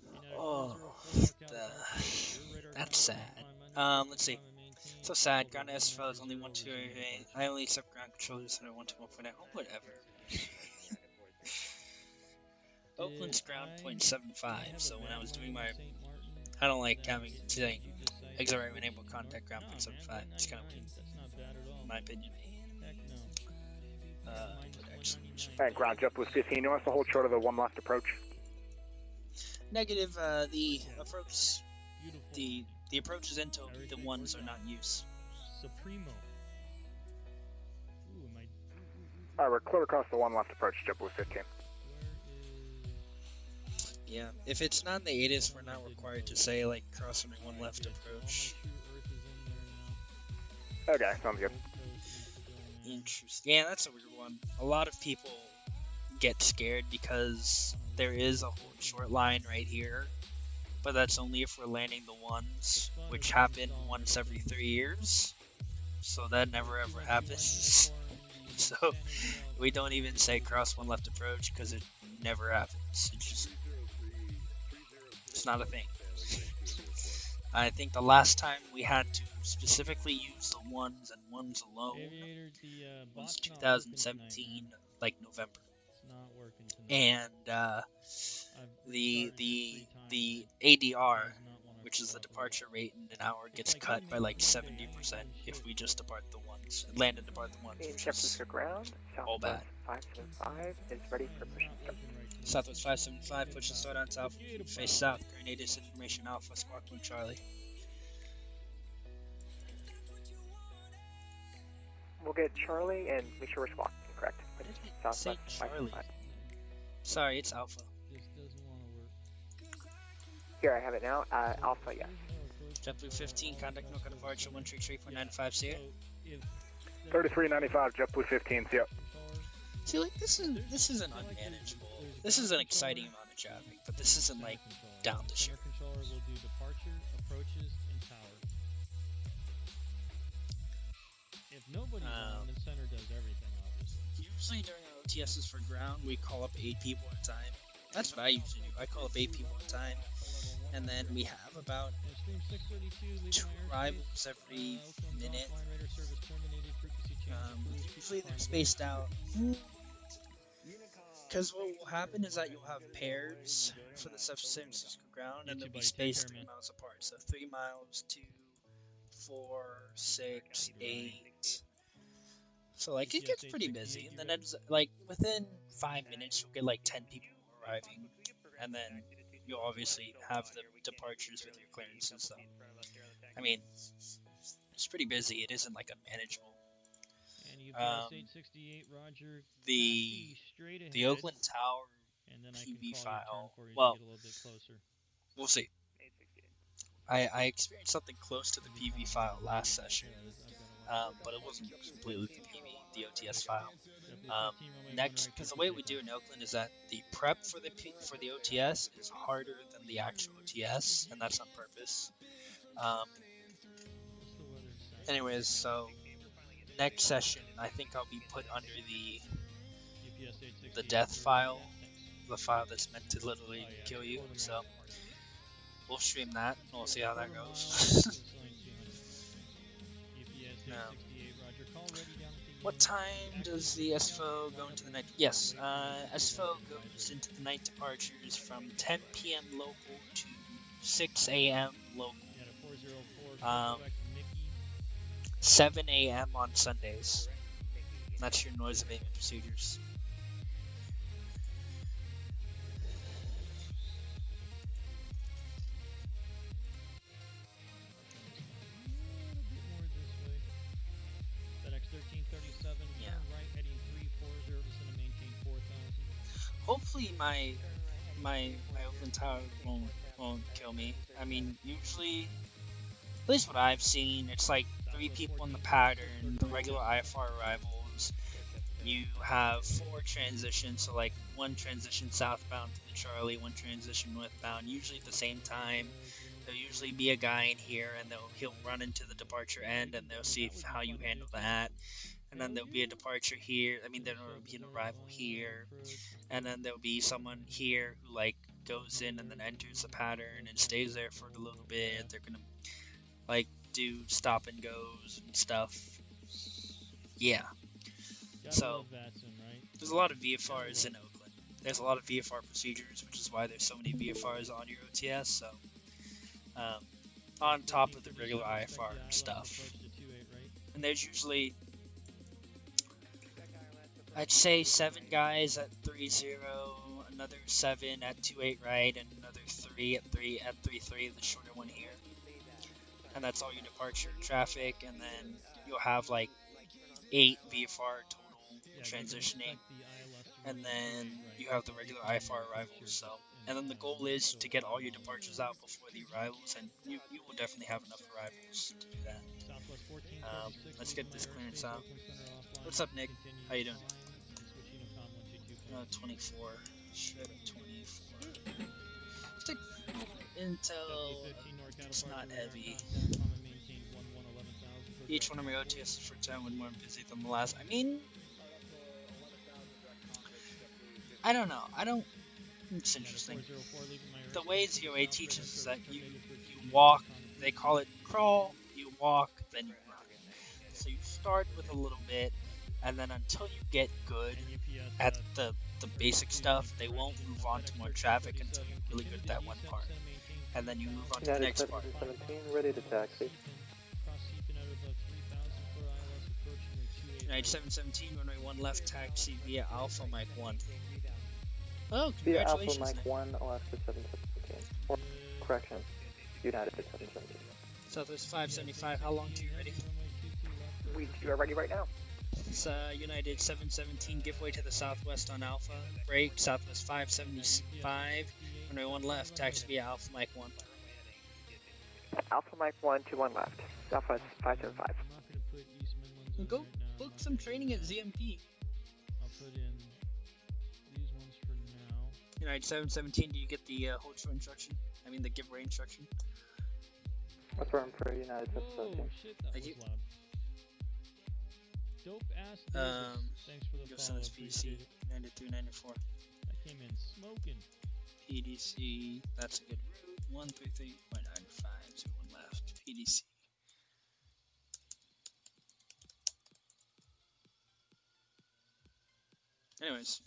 United Oh, 404, mark out approach. Your radar that's contact, sad. climb manual, Let's see. climb and maintain. So sad. Over Ground 1 SFO is only America 0, 128. resume departure. I only accept ground controllers that are 121.8. Oh, whatever. Oakland's ground Did I 0.75. have So a when I bad was doing landing my, in St. Martin? I don't like That having it saying made you decide exit to right when switch able to contact ground Nah, man, 0.75. It's kind of 199. weak, That's not bad at all. in my opinion. Heck no. Minus But actually, 199. And ground JetBlue 15, you want us to hold short of the one left approach? Negative. The approach. Beautiful. The approach is into the ones are not used. Supremo. Ooh, my. Alright, we're clear across the one left approach, JetBlue 15. Yeah, if it's not in the ATIS, we're not required to say like crossing one left approach. Okay, sounds good. Interesting. Yeah, that's a weird one. A lot of people get scared because there is a short line right here, but that's only if we're landing the ones, which happen once every 3 years. So that never ever happens. So we don't even say cross one left approach because it never happens. It's not a thing. I think the last time we had to specifically use the ones and ones alone was 2017, like November. It's not working tonight. And the ADR, which is the departure rate in an hour, gets cut by like 70% if we just depart the ones, land and depart the ones, which is ground, all bad. 575 is ready for push and start. Southwest 575, push and start on south, face south, current ATIS information Alpha, Squawk 1 Charlie. We'll get Charlie and make sure we're squawking correct. Southwest Charlie. 575. Sorry, it's Alpha. This doesn't want to work. Here, I have it now. Alpha, yes. JetBlue 15, contact NOCA departure 133.95, see ya. 3395, JetBlue 15, see ya. See, like, this isn't unmanageable. This is an exciting amount of traffic, but this isn't, like, down the ship. Center controller will do departure, approaches, and tower. If nobody's on, the center does everything, obviously. Usually during our OTSs for ground, we call up 8 people at a time. That's what I usually do. I call up 8 people at a time, and then we have about 2 arrivals every minute. Usually they're spaced out. Because what will happen is that you'll have pairs for the San Francisco ground, and they'll be spaced 3 miles apart. So 3 miles, 2, 4, 6, 8. So like it gets pretty busy, and then it's like within 5 minutes you'll get like 10 people arriving, and then you'll obviously have the departures with your clearances. So I mean, it's pretty busy. It isn't like unmanageable. The Oakland Tower PV file. Well, we'll see. I experienced something close to the PV file last session, but it wasn't completely the PV, the OTS file. Next, because the way we do in Oakland is that the prep for the OTS is harder than the actual OTS, and that's on purpose. Anyways, so next session, I think I'll be put under the death file, the file that's meant to literally kill you. So we'll stream that, and we'll see how that goes. What time does the SFO go into the night? Yes, SFO goes into the night departures from 10 p.m. local to 6 a.m. local. 7 a.m. on Sundays. That's your noise abatement procedures. Yeah. Hopefully my Oakland Tower won't kill me. I mean, usually, at least what I've seen, it's like 3 people in the pattern, the regular IFR arrivals. You have 4 transitions, so like 1 transition southbound to the Charlie, 1 transition northbound, usually at the same time. There'll usually be a guy in here, and he'll run into the departure end, and they'll see how you handle that. and then there'll be a departure here. I mean, there will be an arrival here, and then there'll be someone here who like goes in and then enters the pattern and stays there for a little bit. They're gonna like do stop and goes and stuff. Yeah. So there's a lot of VFRs in Oakland. There's a lot of VFR procedures, which is why there's so many VFRs on your OTS. So on top of the regular IFR stuff, and there's usually, I'd say 7 guys at 3-0, another 7 at 2-8 right, and another 3 at 3-3, the shorter one here. And that's all your departure traffic, and then you'll have like 8 VFR total transitioning, and then you have the regular IFR arrivals. So, and then the goal is to get all your departures out before the arrivals, and you will definitely have enough arrivals to do that. Let's get this clearance out. What's up, Nick? How you doing? 24. Shit, 24. Stick Intel. It's not heavy. Each one of my OTS is for 10 when more busy than the last. I mean, I don't know. It's interesting. The way ZOA teaches is that you walk, they call it crawl, you walk, then you run. So you start with a little bit, and then until you get good at the basic stuff, they won't move on to more traffic until you're really good at that one part. And then you move on to the next part. 17, ready to taxi. United 717, runway 1 left, taxi via Alpha Mike 1. Oh, Via Alpha congratulations, Mike 1, Alaska 717. Or, correction, United 717. Southwest 575, how long to you ready? You are ready right now. It's United 717, give way to the southwest on Alpha. Break, Southwest 575, runway 1 left, taxi via Alpha Mike 1. Alpha Mike 1, 21 left. Southwest 575. Go book some training at ZMP. I'll put in these ones for now. United 717, do you get the hold short instruction? I mean the give way instruction? Affirm for United 717. Oh shit, that was loud. Dope ass thanks for the follow. PDC 9394. That came in smoking. PDC, that's a good route. 133.95, 1 left. PDC. Anyways.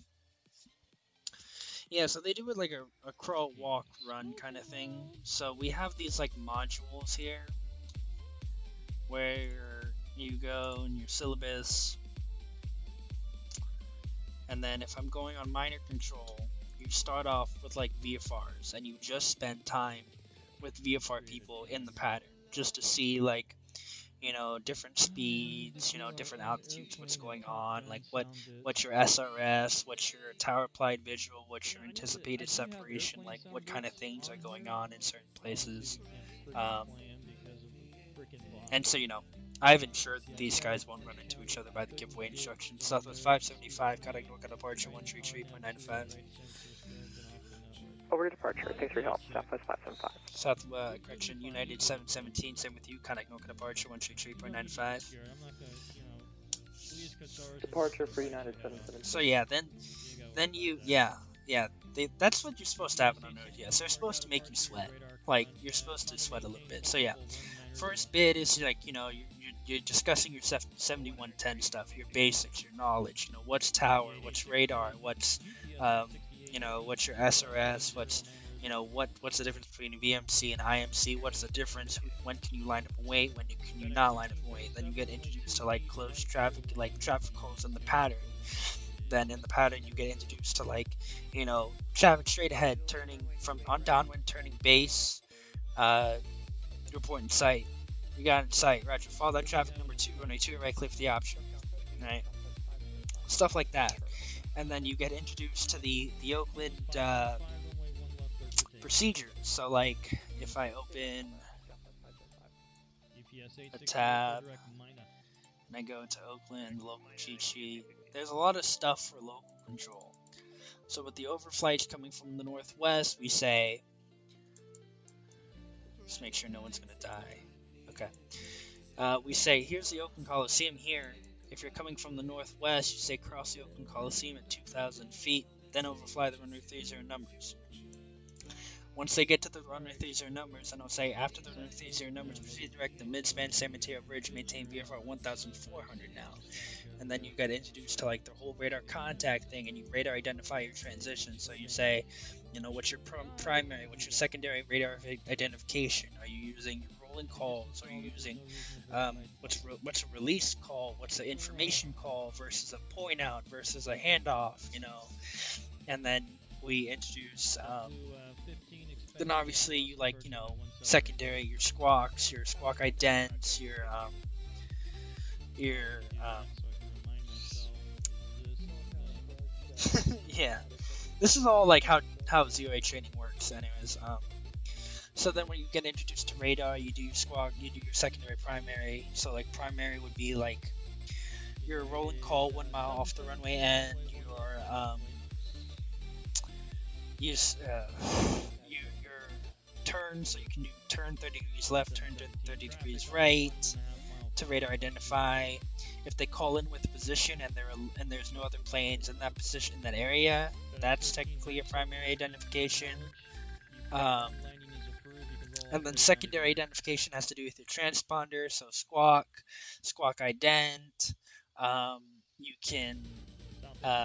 Yeah, so they do it like a crawl, walk, run kind of thing. So we have these like modules here where you go in your syllabus, and then if I'm going on minor control, you start off with like VFRs, and you just spend time with VFR people in the pattern just to see like, you know, different speeds, you know, different altitudes, what's going on, like what's your SRS, what's your tower applied visual, what's your anticipated separation, like what kind of things are going on in certain places. And so, you know, I've ensured that these guys won't run into each other by the giveaway instructions. Southwest 575, got ignore departure 133.95. Over to departure, thanks for your help. Southwest 575. Correction, United 717, same with you, kind of ignore departure 133.95. Departure for United 717. So yeah, then you, that's what you're supposed to happen on OTS. They're supposed to make you sweat. Like, you're supposed to sweat a little bit. So yeah, first bit is like, you know, you're discussing your 7110 stuff, your basics, your knowledge, you know, what's tower, what's radar, what's, you know, what's your SRS, what's, you know, what's the difference between VMC and IMC, what's the difference, when can you line up and wait, when can you not line up and wait. Then you get introduced to like closed traffic, like traffic calls in the pattern. Then in the pattern you get introduced to like, you know, traffic straight ahead, turning from on downwind, turning base, report in sight. You got in sight, roger, follow that traffic number 2, runway 2, right click for the option, right? Stuff like that. And then you get introduced to the Oakland procedures. So like, if I open a tab and I go to Oakland local cheat sheet, there's a lot of stuff for local control. So with the overflights coming from the northwest, we say, just make sure no one's gonna die. Okay. We say, here's the Oakland Coliseum here. If you're coming from the northwest, you say cross the Oakland Coliseum at 2,000 feet, then overfly the runway 30 numbers. Once they get to the runway 30 numbers, then I'll say after the runway 30 numbers, proceed direct the mid-span San Mateo Bridge, maintain VFR 1,400 now. And then you get introduced to like the whole radar contact thing, and you radar identify your transition. So you say, you know, what's your primary, what's your secondary radar identification? Are you using your rolling calls? Are you using what's a release call? What's an information call versus a point out versus a handoff? You know, and then we introduce. Then obviously you like, you know, secondary, your squawks, your squawk idents, your yeah, this is all like how vZOA training works anyways. So then when you get introduced to radar, you do your squawk, you do your secondary primary. So like primary would be like your rolling call 1 mile off the runway end, your turn, so you can do turn 30 degrees left, turn 30 degrees right to radar identify. If they call in with a position and there's no other planes in that position in that area, that's technically your primary identification. And then secondary identification has to do with your transponder, so squawk ident. You can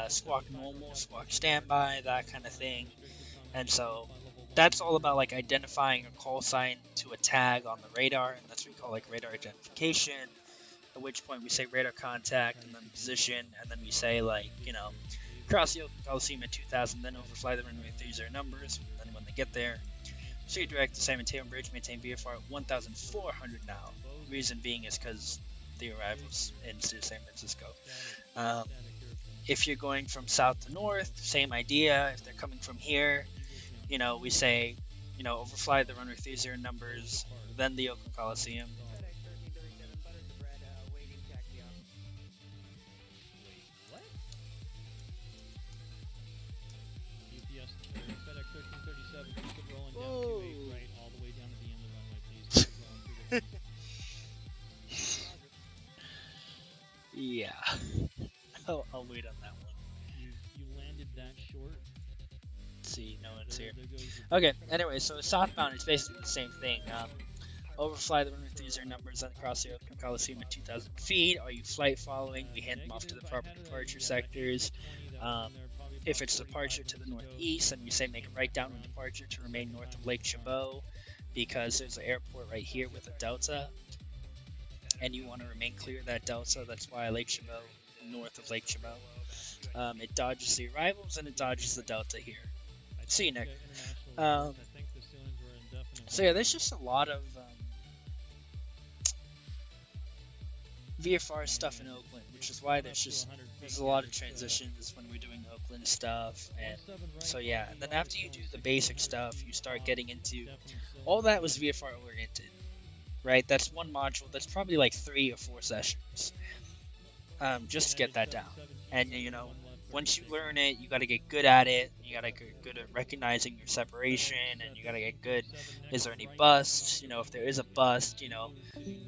squawk normal, squawk standby, that kind of thing. And so that's all about like identifying a call sign to a tag on the radar, and that's what we call like radar identification. At which point we say radar contact and then position, and then we say like, you know, cross the Oakland Coliseum at 2,000, then overfly the runway 30 numbers. And then when they get there, so you direct the San Mateo Bridge, maintain VFR at 1,400 now. Reason being is because the arrivals into San Francisco. If you're going from south to north, same idea. If they're coming from here, you know, we say, you know, overfly the runway 30 numbers, then the Oakland Coliseum. Whoa. Right, all the way down to the end of the runway, please. Keep going through the Yeah. I'll wait on that one. You landed that short. Let's see, no one's here. Okay, anyway, so southbound is basically the same thing. Overfly the runway 30 numbers and cross the Oakland Coliseum at 2,000 feet. Are you flight following? We hand them off to the proper departure sectors. If it's departure to the northeast, then we say make a right downwind departure to remain north of Lake Chabot, because there's an airport right here with a delta, and you want to remain clear of that delta. That's why Lake Chabot, north of Lake Chabot. It dodges the arrivals and it dodges the delta here. See you, Nick. So yeah, there's just a lot of VFR stuff in Oakland, which is why there's a lot of transitions when we're doing Oakland stuff. And so yeah, and then after you do the basic stuff, you start getting into all that was VFR oriented, right? That's one module. That's probably like 3 or 4 sessions, just to get that down. And you know, once you learn it, you got to get good at it. You got to get good at recognizing your separation, and you got to get good. Is there any busts? You know, if there is a bust, you know,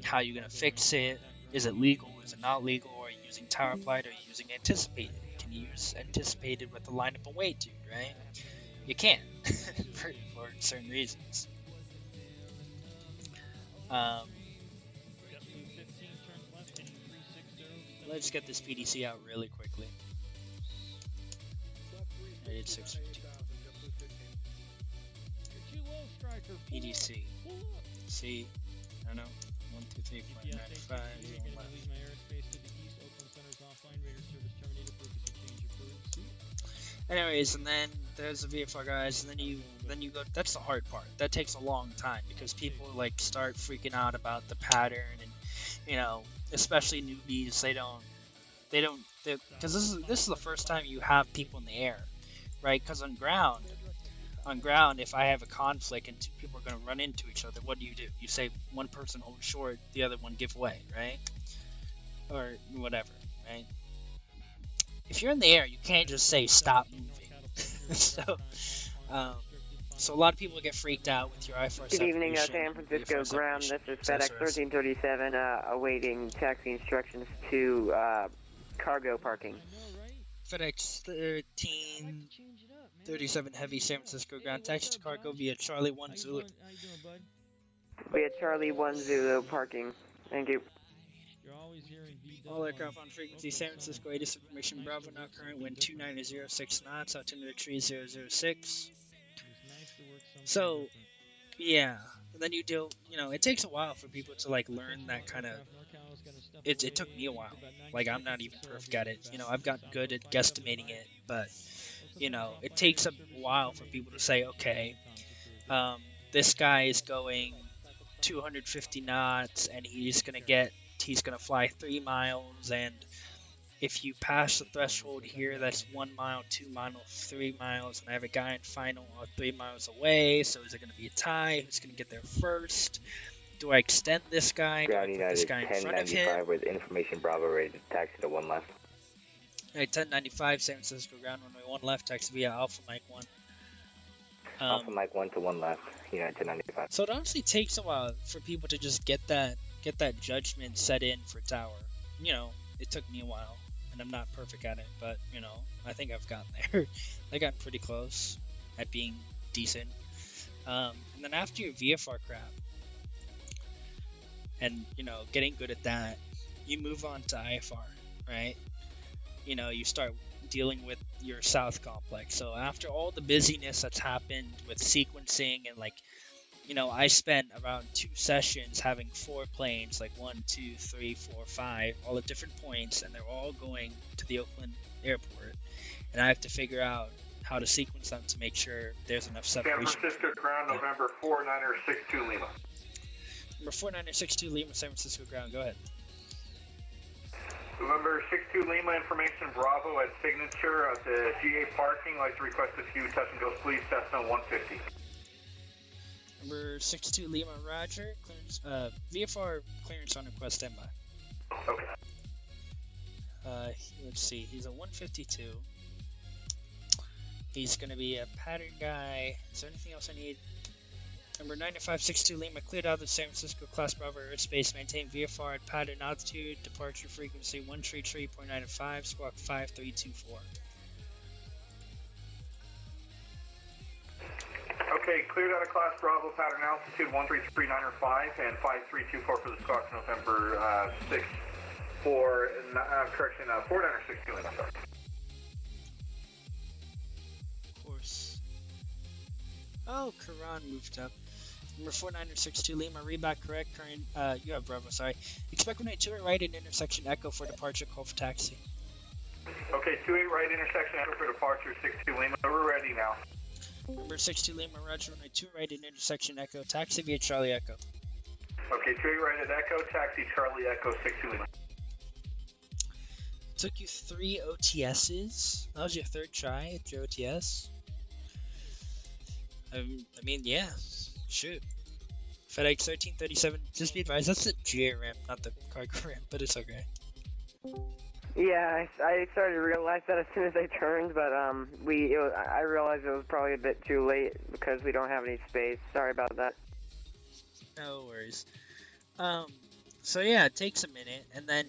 how you gonna fix it? Is it legal? Is it not legal? Are you using tower applied? Or are you using anticipated? Can you use anticipated with the lineup and weight dude, right? You can't for certain reasons. Let's get this PDC out really quickly. I did 650. PDC. C. I don't know. 1, 2, 3, 4, 9, 5. Anyways, and then there's the VFR guys, and then you go. That's the hard part. That takes a long time because people like start freaking out about the pattern, and you know, especially newbies, they don't because this is the first time you have people in the air, right? Because on ground, if I have a conflict and 2 people are going to run into each other, what do? You say one person hold short, the other one give way, right? Or whatever, right? If you're in the air, you can't just say stop moving. So, So a lot of people get freaked out with your I-4 Good evening, separation, San Francisco VFR ground. This separation, is FedEx accessories. 1337, awaiting taxi instructions to cargo parking. FedEx 1337 Heavy San Francisco ground taxi to cargo via Charlie 1 Zulu. How you doing, bud? We had Charlie 1 Zulu parking. Thank you. You're always hearing VW. All aircraft on frequency San Francisco 80 information Bravo now current wind 29006 knots altimeter 3006. So yeah, and then you do, it takes a while for people to like learn that kind of. It took me a while. Like I'm not even perfect at it. I've gotten good at guesstimating it, but it takes a while for people to say, okay, this guy is going 250 knots and he's gonna fly 3 miles, and if you pass the threshold here, that's 1 mile, 2 miles, 3 miles, and I have a guy in final 3 miles away, so is it going to be a tie? Who's going to get there first? Do I extend this guy? Do I Ground put this guy in front of him? 1095 with information Bravo ready to taxi to 1 left. Hey, 1095 San Francisco ground runway 1 left, taxi via Alpha Mike 1. Alpha Mike 1 to 1 left, United 1095. So it honestly takes a while for people to just get that judgment set in for tower. It took me a while. And I'm not perfect at it, but I think I've gotten there. I got pretty close at being decent. And then after your VFR crap, and getting good at that, you move on to IFR, right? You start dealing with your south complex. So after all the busyness that's happened with sequencing and I spent around 2 sessions having 4 planes, like 1, 2, 3, 4, 5, all at different points, and they're all going to the Oakland airport. And I have to figure out how to sequence them to make sure there's enough separation. San Francisco ground, November 4962 Lima. Number 4962 Lima, San Francisco ground, go ahead. November 62 Lima, information Bravo at signature at the GA parking. I'd like to request a few touch and goes, please, Cessna 150. Number 62 Lima, Roger. Clearance, VFR clearance on request, standby. Okay. Let's see. He's a 152. He's going to be a pattern guy. Is there anything else I need? Number 9562 Lima, cleared out of the San Francisco Class Bravo airspace. Maintain VFR at pattern altitude. Departure frequency 133.95. Squawk 5324. Okay, cleared out of Class Bravo, pattern altitude 133.95 and 5324 for the squawk November 4962 Lima, sorry. Of course. Oh, Karan moved up. Number 4962 Lima, read back correct. Current, you have Bravo, sorry. Expect 182 right in intersection Echo for departure, call for taxi. Okay, 28 right intersection Echo for departure, 62 Lima, we're ready now. Number 62 Lima, Roger, 182 right in intersection Echo, taxi via Charlie Echo. Okay, 28 right at Echo, taxi Charlie Echo, 62 Lima. Took you 3 OTSs. That was your 3rd try at your OTS. I mean, yeah, shoot. FedEx 1337, just be advised, that's the GA ramp, not the cargo ramp, but it's okay. Yeah, I started to realize that as soon as I turned, but I realized it was probably a bit too late because we don't have any space. Sorry about that. No worries. So yeah, it takes a minute, and then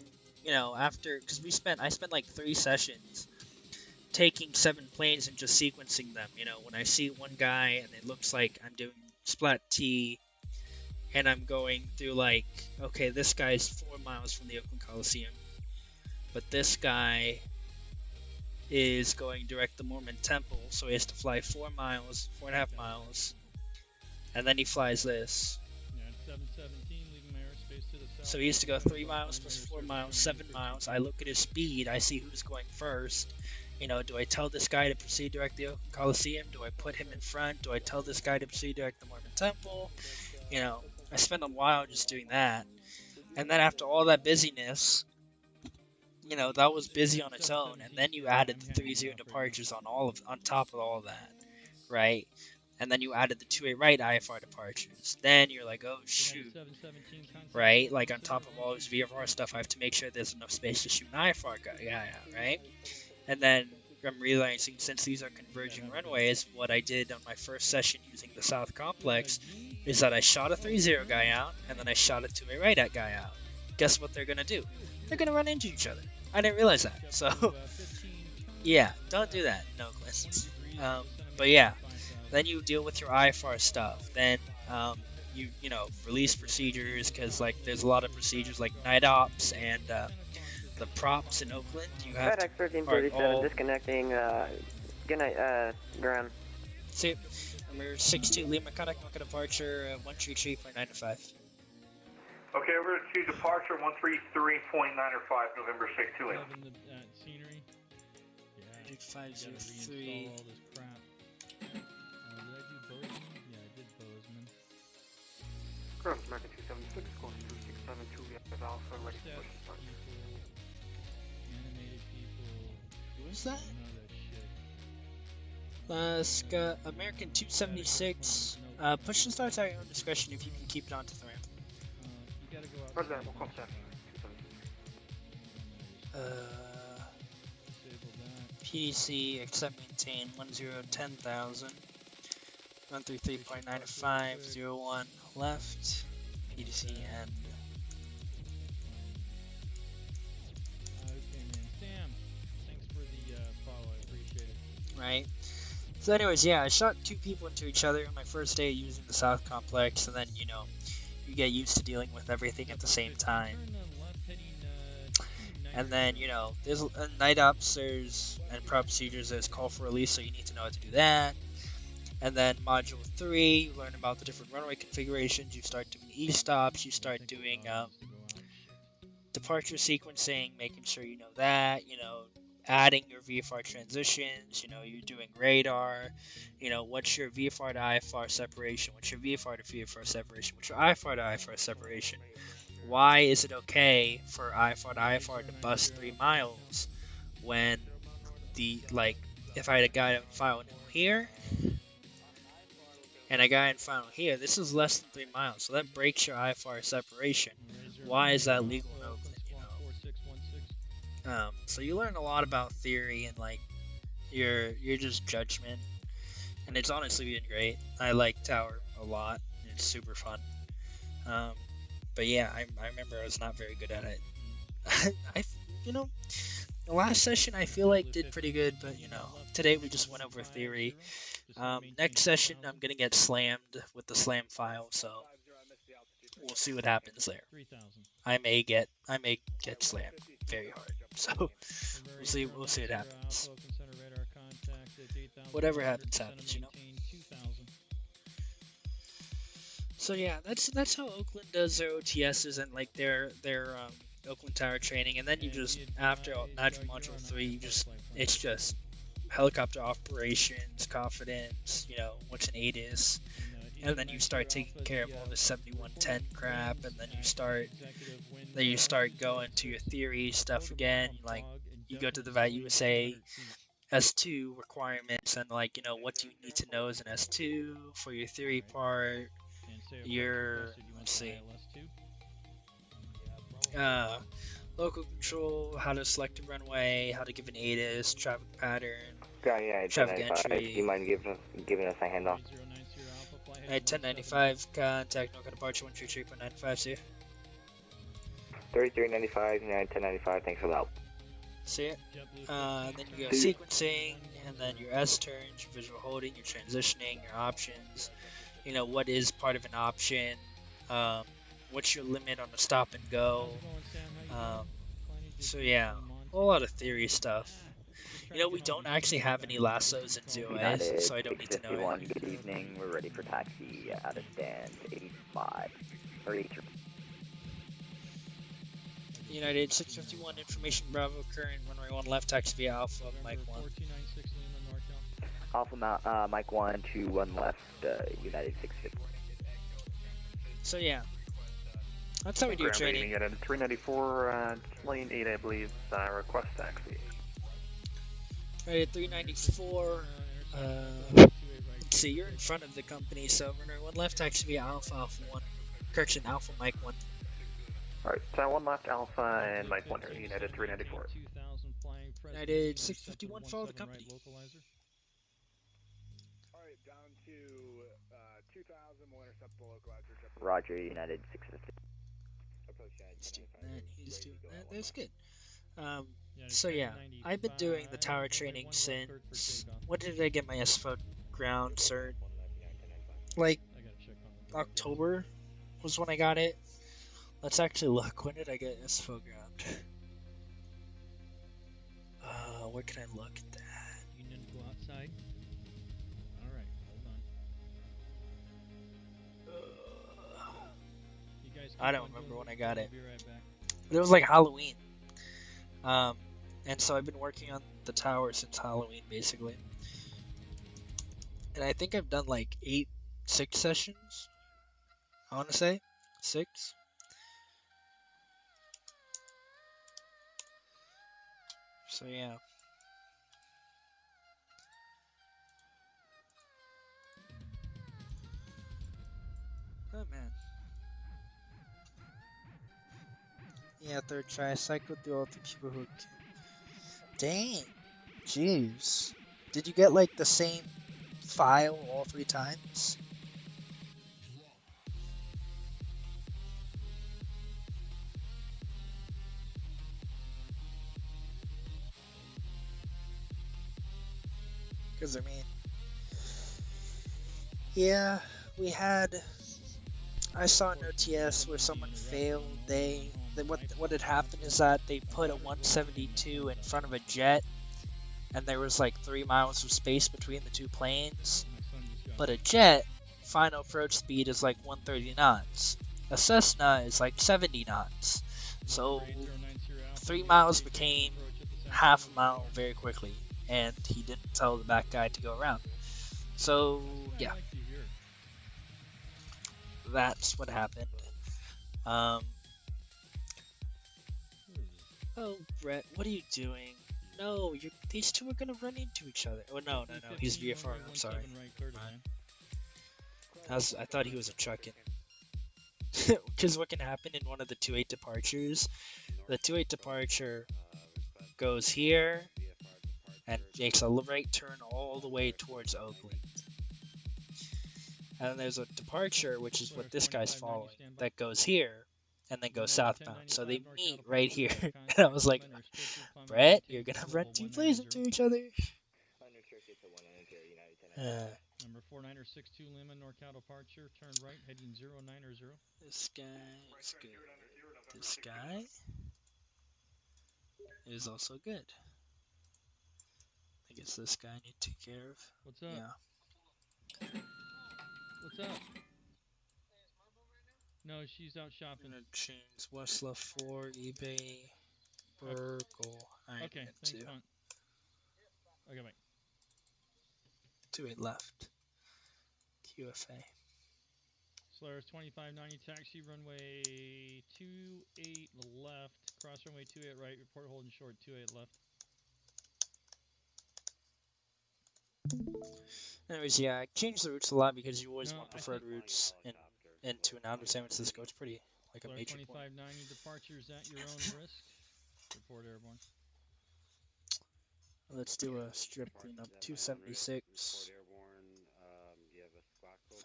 after, because I spent like 3 sessions taking 7 planes and just sequencing them. When I see one guy and it looks like I'm doing splat T, and I'm going through like, okay, this guy's 4 miles from the Oakland Coliseum. But this guy is going direct to Mormon Temple, so he has to fly 4.5 miles, and then he flies this. Yeah, 717, leaving my airspace to the south. So he has to go 3 miles plus 4 miles, 7 miles. I look at his speed, I see who's going first. Do I tell this guy to proceed direct to the Oakland Coliseum? Do I put him in front? Do I tell this guy to proceed direct to the Mormon Temple? I spent a while just doing that. And then after all that busyness, that was busy on its own, and then you added the 30 departures on top of all of that, right? And then you added the 28 right IFR departures. Then you're like, oh shoot, right? Like on top of all this VFR stuff, I have to make sure there's enough space to shoot an IFR guy out, right? And then I'm realizing since these are converging runways, what I did on my first session using the South Complex is that I shot a 3-0 guy out, and then I shot a 2A right at guy out. Guess what they're gonna do? They're gonna run into each other. I didn't realize that. So, yeah, don't do that in Oakland. But yeah, then you deal with your IFR stuff. Then you know, release procedures, because like there's a lot of procedures like night ops and the props in Oakland. You have FedEx to 1347 disconnecting. Good night, ground. See, number 62 Lima contact market departure 133.925. Okay, we're going to departure 133.905, November 6, 2 Loving the scenery. Yeah. 8503. All this crap. Did I do Bozeman? Yeah, I did Bozeman. Ground American 276, going 2672, we have Alpha ready for push start. Animated people. Who is that? None of that shit. American 276. Push and starts at your own discretion if you can keep it onto the ramp. You gotta go out. Roger that, we'll call staff. PDC, accept maintain 1010,000. 133.9501 left. PDC and. Okay, man. Sam, thanks for the follow. I appreciate it. Right. So, anyways, yeah, I shot 2 people into each other on my first day using the South Complex, and then, you know, you get used to dealing with everything at the same time. And then, you know, there's night ops, there's and prep procedures, there's call for release, so you need to know how to do that. And then module 3, you learn about the different runway configurations, you start doing e-stops, you start doing departure sequencing, making sure you know that, you know, adding your VFR transitions, you know, you're doing radar, you know, what's your VFR to IFR separation, what's your VFR to VFR separation, what's your IFR to IFR separation. Why is it okay for IFR to IFR to bust 3 miles when the, like, if I had a guy in final here and a guy in final here, this is less than 3 miles, so that breaks your IFR separation. Why is that legal in Oakland, you know? So you learn a lot about theory and, like, your just judgment, and it's honestly been great. I like Tower a lot, it's super fun. But yeah, I remember I was not very good at it. You know, the last session I feel like did pretty good, but you know, today we just went over theory. Next session I'm gonna get slammed with the slam file, so we'll see what happens there. I may get slammed very hard, so we'll see what happens. Whatever happens, you know. So yeah, that's how Oakland does their OTSs and like their Oakland Tower training, and then you just after Module 3, it's just helicopter operations, confidence, you know, what's an ATIS, and then you start taking care of all the 7110 crap, and then you start going to your theory stuff again, like you go to the VAT USA S2 requirements and like, you know, what do you need to know as an S2 for your theory part. Let's see, local control, how to select a runway, how to give an ATIS, traffic pattern, traffic entry. Do you mind giving us a handoff? Alright, 1095, contact NOCA departure 133.95, see ya. 3395, 1095, thanks for the help. See it? Then you go sequencing, and then your S turns, your visual holding, your transitioning, your options. You know, what is part of an option? What's your limit on the stop and go? So yeah, a whole lot of theory stuff. You know, we don't actually have any lassos in vZOAs, so I don't need to know it. Good evening, we're ready for taxi out of stand 85, or 83. United 651, information Bravo, current runway 1 left, taxi via Alpha, Mike 1. Alpha, Mike 1 to 1 left, United 650. So yeah, that's how we do training. At 394, lane 8, I believe, request taxi. Right at 394, let's see, you're in front of the company, so runway 1 left, taxi via Alpha, Alpha 1. Correction, Alpha, Mike 1. Alright, so 1 left, Alpha, and Mike 1 here, United 394. press I B did and reset to 651 follow the 17 right company. localizer. Alright, down to 2,000, we'll intercept the localizer. Roger, United 650. He's doing that. He's doing that. That's good. Yeah, So yeah, I've been doing the tower runway training 1 left, cleared for since. takeoff. When did I get my SFO ground cert? Like I gotta check on the October was when I got it. Let's actually look. When did I get SFO ground? Where can I look at that? You need to go outside. All right, hold on. You guys keep I don't on remember doing when what I you're got doing. it. I'll be right back. But it was like Halloween. And so I've been working on the tower since Halloween, basically. And I think I've done like 6 sessions. I want to say 6. So yeah. Oh man. Yeah, third try. I cycled through all the people who. Dang. Jeez. Did you get like the same file all 3 times? Because I mean, yeah, we had. I saw an OTS where someone failed. What had happened is that they put a 172 in front of a jet, and there was like 3 miles of space between the 2 planes. But a jet final approach speed is like 130 knots. A Cessna is like 70 knots. So 3 miles became half a mile very quickly, and he didn't tell the back guy to go around. So yeah, that's what happened. Oh, Brett, what are you doing? No, these two are gonna run into each other. Oh no, he's VFR. I'm sorry. I thought he was a truckin'. Because what can happen in one of the 2-8 departures? The 2-8 departure goes here and makes a right turn all the way towards Oakland. And then there's a departure, which is what this guy's following, that goes here and then goes southbound. So they meet right here. And I was like, Brett, you're gonna run 2 planes into each other. Number 4962 Lima, NorCal departure, turn right, heading 090. This guy is good. This guy is also good. I guess this guy I need to take care of. What's up? Yeah. What's up? No, she's out shopping. I'm gonna change Westla 4, eBay, Burgle. Okay, thanks, Font. Okay, bye. 2-8 left. QFA. Solaris 2590, taxi runway 28 left, cross runway 28 right, report holding short 28 left. Anyways, yeah, I changed the routes a lot because you always want preferred routes into and out of San Francisco. It's pretty like a major point. 2590 departures at your own risk. Report airborne. Let's do a strip cleanup. 276,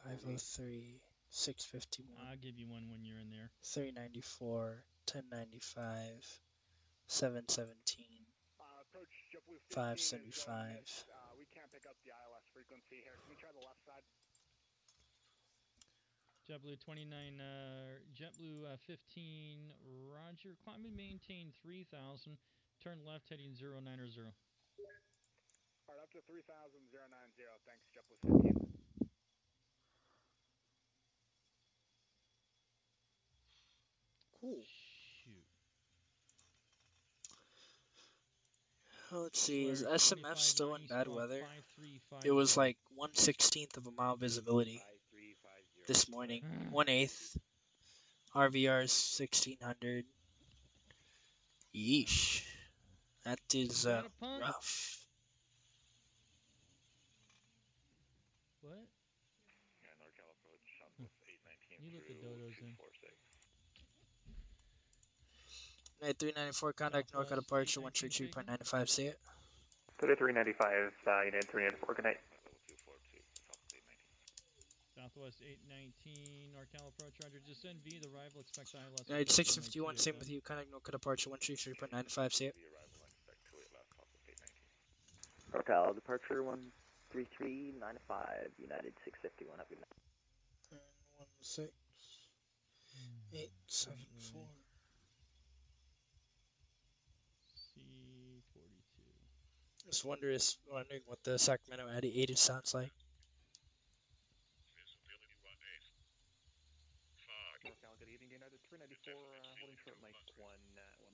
503, 651. I'll give you one when you're in there. 394, 1095, 717, 575. We can't pick up the ILS frequency here. Can we try the left side? JetBlue 29, JetBlue 15, Roger. Climb and maintain 3000. Turn left heading 090. Alright, up to 3000, 090. Thanks, JetBlue 15. Cool. Shoot. Let's see, is SMF still in bad weather? It was like 1/16th of a mile visibility this morning. 1/8. RVR is 1600. Yeesh. That is rough. What? Yeah, NorCal approach, Southwest 819 You let the dodos in. United 394, contact NorCal departure 133.95, see it. 3395, United 394, good night. Southwest 819, NorCal approach, roger. Descend V, the arrival, expect ILS. United 651, same with you, contact NorCal departure 133.95, see it. NorCal departure 13395, United 651, have a good night. 16874. C42. Just wondering what the Sacramento 80 sounds like. NorCal, good evening, United 394, holding short Mike 1, 1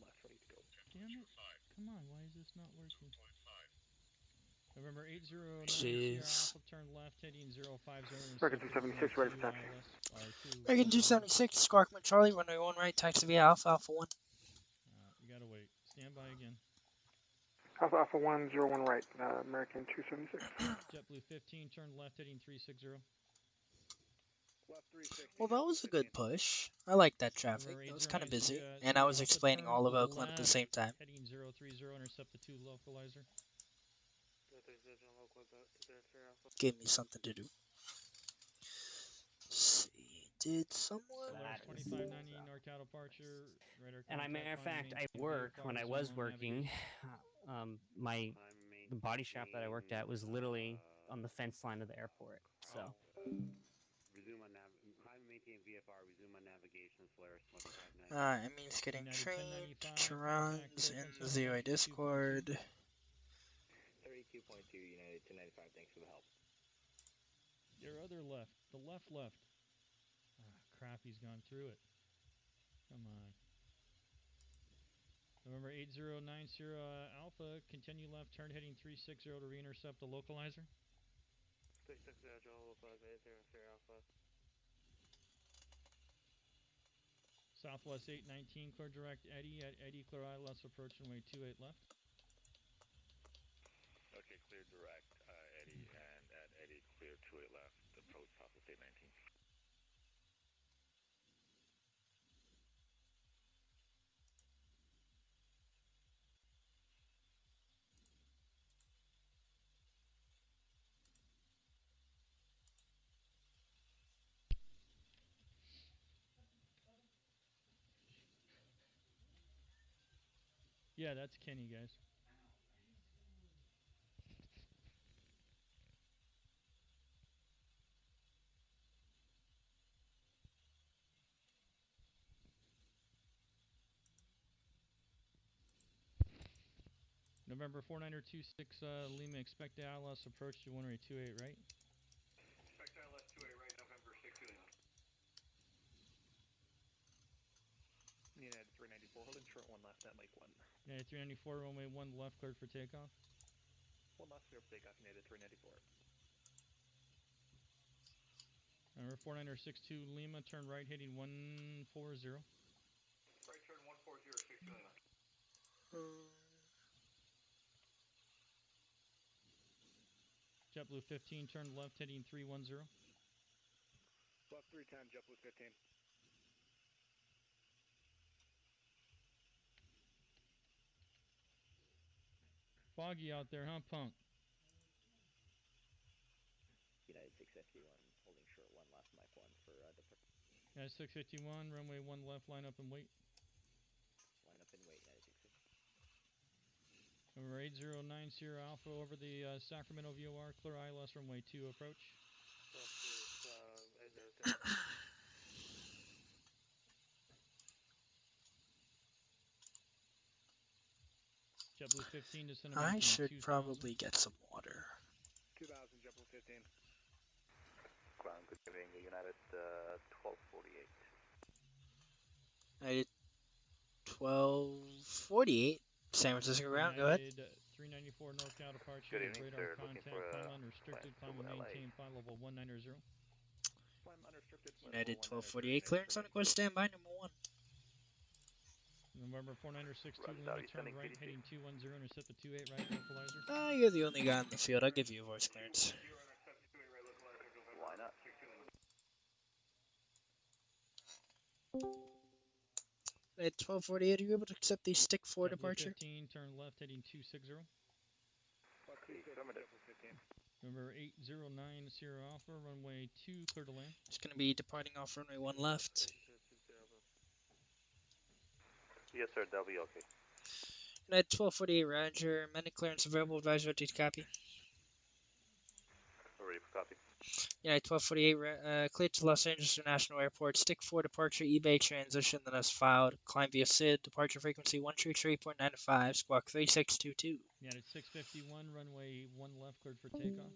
left, ready to go. Damn it. Come on, why is this not working? November 8090, Jeez. Alpha, turn left, heading 050. American 276, ready for taxi. American 276, Squawkman Charlie, runway 1 right, taxi via Alpha, Alpha 1. We gotta wait. Stand by again. Alpha 101 right, American 276. JetBlue 15, turn left, heading 360. Well, that was a good push. I like that traffic. It was kind of busy, and I was explaining all of Oakland at the same time. Heading 030, intercept the 2 localizer. Gave me something to do. Let's see, did someone? 2590 NorCal departure. Radar And matter of fact, I work when I was working. The body shop that I worked at was literally on the fence line of the airport. So. Resume on maintain VFR. Resume on navigation. Solaris 2590. It means getting trained. Trons in the ZOA Discord. 32.2, United 295, thanks for the help. Your other left. The left. Ah, crap, he's gone through it. Come on. November 8090 Alpha, continue left, turn heading 360 to re-intercept the localizer. 360 localizer 800 Alpha. Southwest 819, clear direct Eddie at Eddie, clear ILS approach runway 28 left. Okay, clear direct Eddie, and at Eddie, clear 28 left, approach Southwest 819. Yeah, that's Kenny, guys. November 4926 Lima, expect the ILS approach to 128 right. Expect ILS 28 right, November 6 Lima. United 394, holding short 1 left at Mike 1. United 394, runway 1 left, cleared for takeoff. 1 left, clear for takeoff, United 394. Number 4962 Lima, turn right, heading 140. Right turn 140, 6 Lima. JetBlue 15, turn left, heading 310. Left 310, JetBlue 15. Foggy out there, huh, punk? United 651, holding short 1 left, Mike 1 for departure. United 651, runway 1 left, line up and wait. Line up and wait, United 651. Number 8090 Alpha over the Sacramento VOR, clear ILS runway 2 approach. JetBlue 15 to send I should probably get some water. 2000, JetBlue 15. Ground, good evening, United 1248. I did 1248. San Francisco ground, go ahead. 394 NorCal departure. Good evening, radar sir. Looking contact, for climb unrestricted, climb and maintain, flight level 190. Climb unrestricted, United 1248, clearance on request, standby, number 1. November 4962 Lima, turn right, heading 210, intercept the 28 right localizer. You're the only guy in the field. I'll give you a voice clearance. Why not? At 1248, are you able to accept the stick 4 JetBlue departure? 15, turn left heading 260. Number 8090 Sierra Alpha, runway 2, clear to land. It's going to be departing off runway 1 left. Yes, sir, that'll be okay. At 1248, Roger. Amended clearance available. Advise rotate to copy. We're ready for copy. United 1248, cleared to Los Angeles International Airport. Stick 4 departure, eBay transition, then as filed. Climb via SID. Departure frequency 133.95, squawk 3622. United 651, runway 1 left, cleared for takeoff.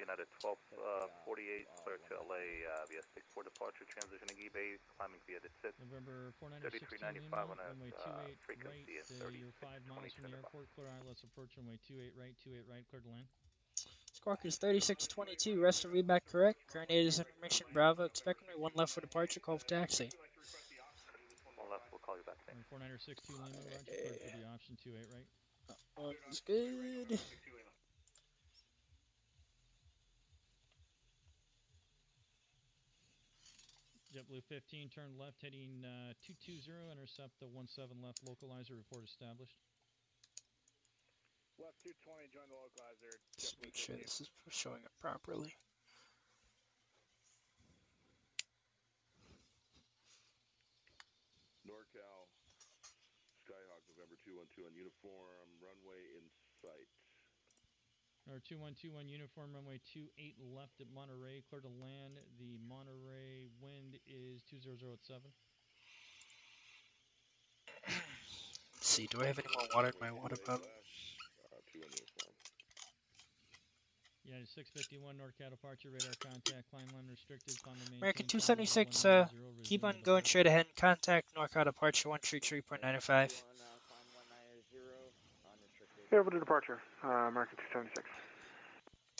United 1248, clear to LA via stick 4 departure, transitioning eBay, climbing via the SID. November 4916 Lima, runway 28 right, you're 5 miles from the airport, clear ILS approach, runway 28 right, clear to land. Squawk is 3622, rest and readback correct. Current is information Bravo, expect runway 1 left for departure, call for taxi. 1 left, we'll call you back, thanks. 4962 Lima, roger, cleared for the option 28 right. One's good. JetBlue 15, turn left heading 220, intercept the 17 left localizer, report established. Left 220, join the localizer. Just make sure this is showing up properly. NorCal, Skyhawk, November 212 on uniform, runway in sight. Number 2121, uniform runway 28 left at Monterey, clear to land. The Monterey wind is 200 at 7. Let's see, do I have any more water in my water bottle? 2 on uniform. United 651, NorCal departure, radar contact, climb line restricted, climb and maintain. American 276, keep on going straight ahead and contact NorCal departure 133.95. Over to departure, American 276.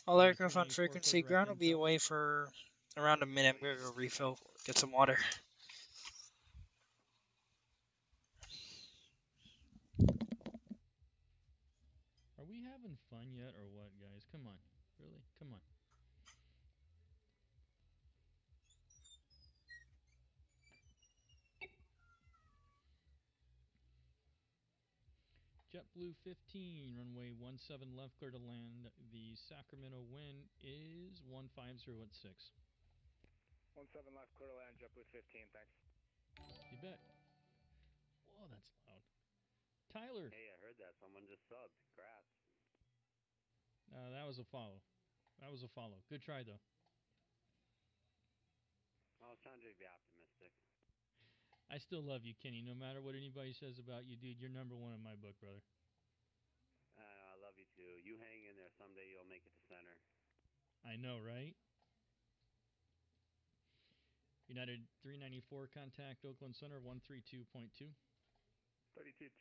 All aircraft on frequency, ground will be away for around a minute. I'm going to go refill, get some water. Are we having fun yet or what, guys? Come on. Really? Come on. JetBlue 15, runway 17 left, clear to land. The Sacramento wind is 150 at 6. 17 left, clear to land, JetBlue 15, thanks. You bet. Whoa, that's loud. Tyler. Hey, I heard that. Someone just subbed. Congrats. That was a follow. Good try, though. I was trying to be optimistic. I still love you, Kenny. No matter what anybody says about you, dude, you're number one in my book, brother. I love you too. You hang in there. Someday you'll make it to center. I know, right? United 394, contact Oakland Center 132.2. 32-2,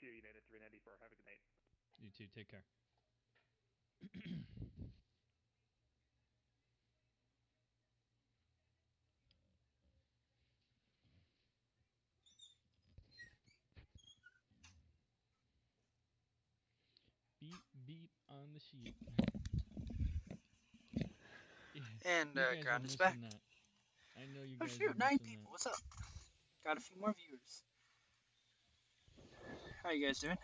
United 394. Have a good night. You too. Take care. Beep, beep on the sheet. And you guys ground are is missing back. that. I know you Oh guys shoot, are 9 missing people. that. What's up? Got a few more viewers. How you guys doing?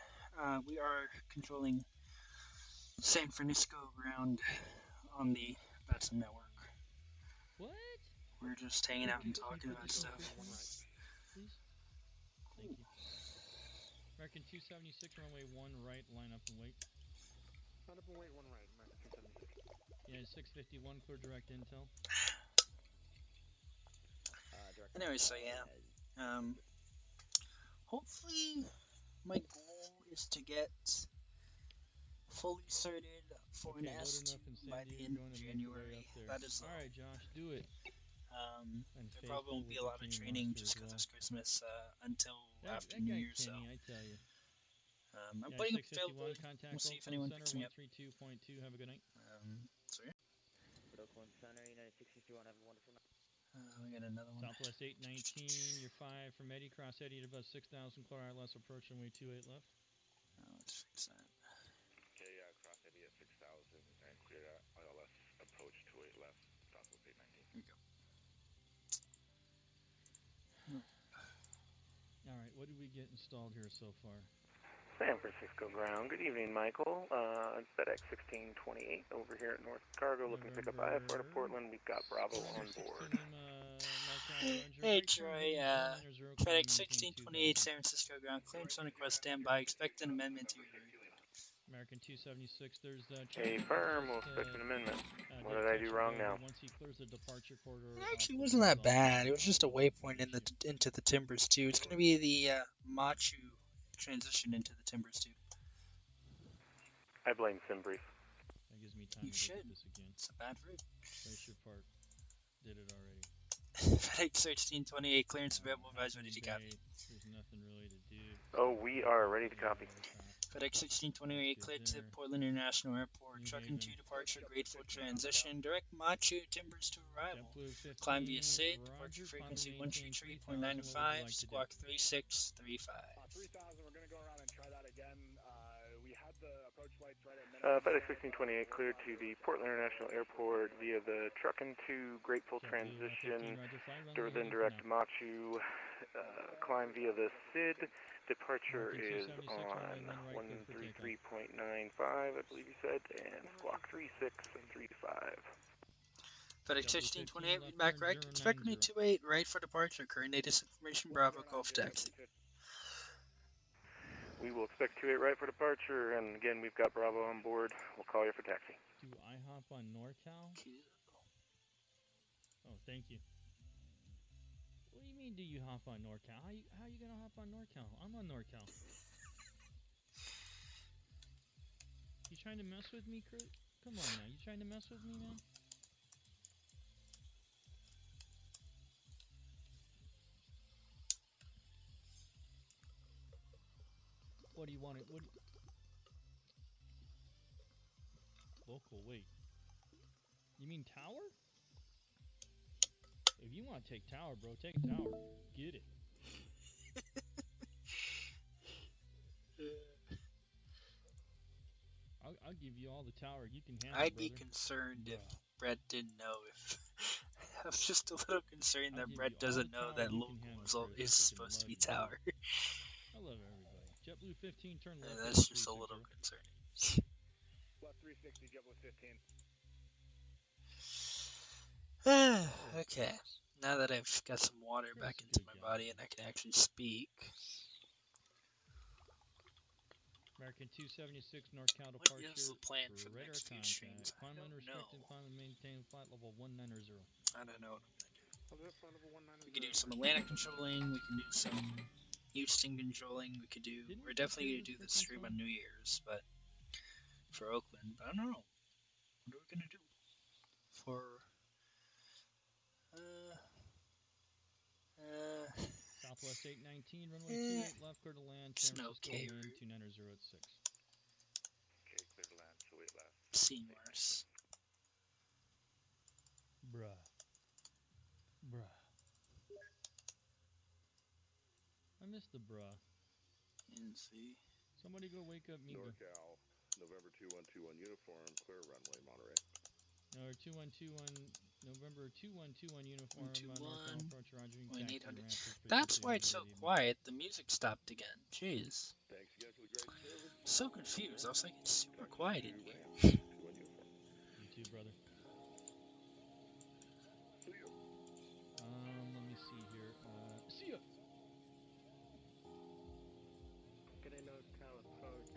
We are controlling San Francisco ground on the Vatsim network. What? We're just hanging out and talking about stuff. Please? Thank you. American 276, runway 1 right, line up and wait. Line up and wait, 1 right, American 276. Yeah, 651, clear direct intel. Anyway, so yeah. Hopefully, my goal is to get fully certed for an S2 by the end of January. That is all right, Josh, do it. There probably won't be a lot of training just because it's Christmas until after New Year's. So Kenny, I tell you. I'm putting up failed. We'll see if anyone Center, picks me up. 132.2. Have a good night. So yeah. Oakland Center, United 661. Have a wonderful night. We got another one. Southwest 819. You're 5 from Eddie. Cross Eddie at about 6,000. Clear ILS approach runway 28 left. Let's fix that. Okay, cross Eddie at 6,000 and clear ILS approach 28 left, Southwest 819. Here we go. All right, What did we get installed here so far? San Francisco ground. Good evening, Michael. It's FedEx 1628 over here at North Cargo, looking to pick up IFR to Portland. We've got Bravo on board. Hey Troy, FedEx 1628 San Francisco ground, clearance on request, standby, expect an amendment to your route. American 276, there's Hey, firm, we'll expect an amendment. What did I do wrong now? Once he clears the departure corridor. It actually wasn't that bad. It was just a waypoint into the Timbers too. It's going to be the Machu transition into the Timbers too. I blame SimBrief. That gives me time You to should. look at this again. It's a bad route. Glacier Park did it already. FedEx 1628 clearance available. Advise ready to copy. There's nothing really to do. Oh, we are ready to copy. FedEx 1628 cleared to Portland International Airport. Trucking to departure. Grateful transition. Direct Machu Timbers to arrival. Climb via SID. Departure frequency 123.95. Squawk 3635. 3000, we're going to go around and try that again. We had the approach lights right at FedEx 1628 cleared to the Portland International Airport via the Truckin' to Grateful transition. Then direct Machu. Climb via the SID. Departure is on 133.95, I believe you said, and squawk 3635. FedEx 1628, read back right. Expect me 28 right for departure. Current latest information, Bravo, Golf Taxi. We will expect 28 right for departure, and again, we've got Bravo on board. We'll call you for taxi. Do I hop on NorCal? Oh, thank you. What do you mean, do you hop on NorCal? How you gonna hop on NorCal? I'm on NorCal. You trying to mess with me, Kurt? Come on now, you trying to mess with me, man? What do you want? What? Local, wait. You mean tower? If you want to take tower, bro, take a tower. Get it. I'll give you all the tower you can handle, I'd brother. be concerned if Brett didn't know. I'm just a little concerned that Brett doesn't know that local is supposed to be tower. I love everybody. JetBlue 15, turn left. That's just a little concerning. Left 360, JetBlue 15. Okay, now that I've got some water back into my body and I can actually speak. American 276 NorCal departure. What is the plan for the next few streams? Climb unrestricted, climb and maintain flight level 190. I don't know what I'm gonna do. We could do some Atlanta controlling. We can do some Houston controlling. We could do. We're definitely gonna do the stream on New Year's, but for Oakland, but I don't know. What are we gonna do for? Southwest 819, runway 28, left, clear to land, San Francisco, wind 290 at 6. Okay, clear to land, 28 left. Seniors. Bruh. I missed the bruh. NC. Somebody go wake up Miga. NorCal, November 2121 uniform, clear runway, Monterey. No, 2121, November 2121 uniform, NorCal approach, roger, taxi, 800. That's why it's so quiet. The music stopped again. Jeez. Thanks again for the great service. So confused. I was like, it's super quiet in here. You too, brother. See ya. Let me see here. See ya. Can I know Cal approach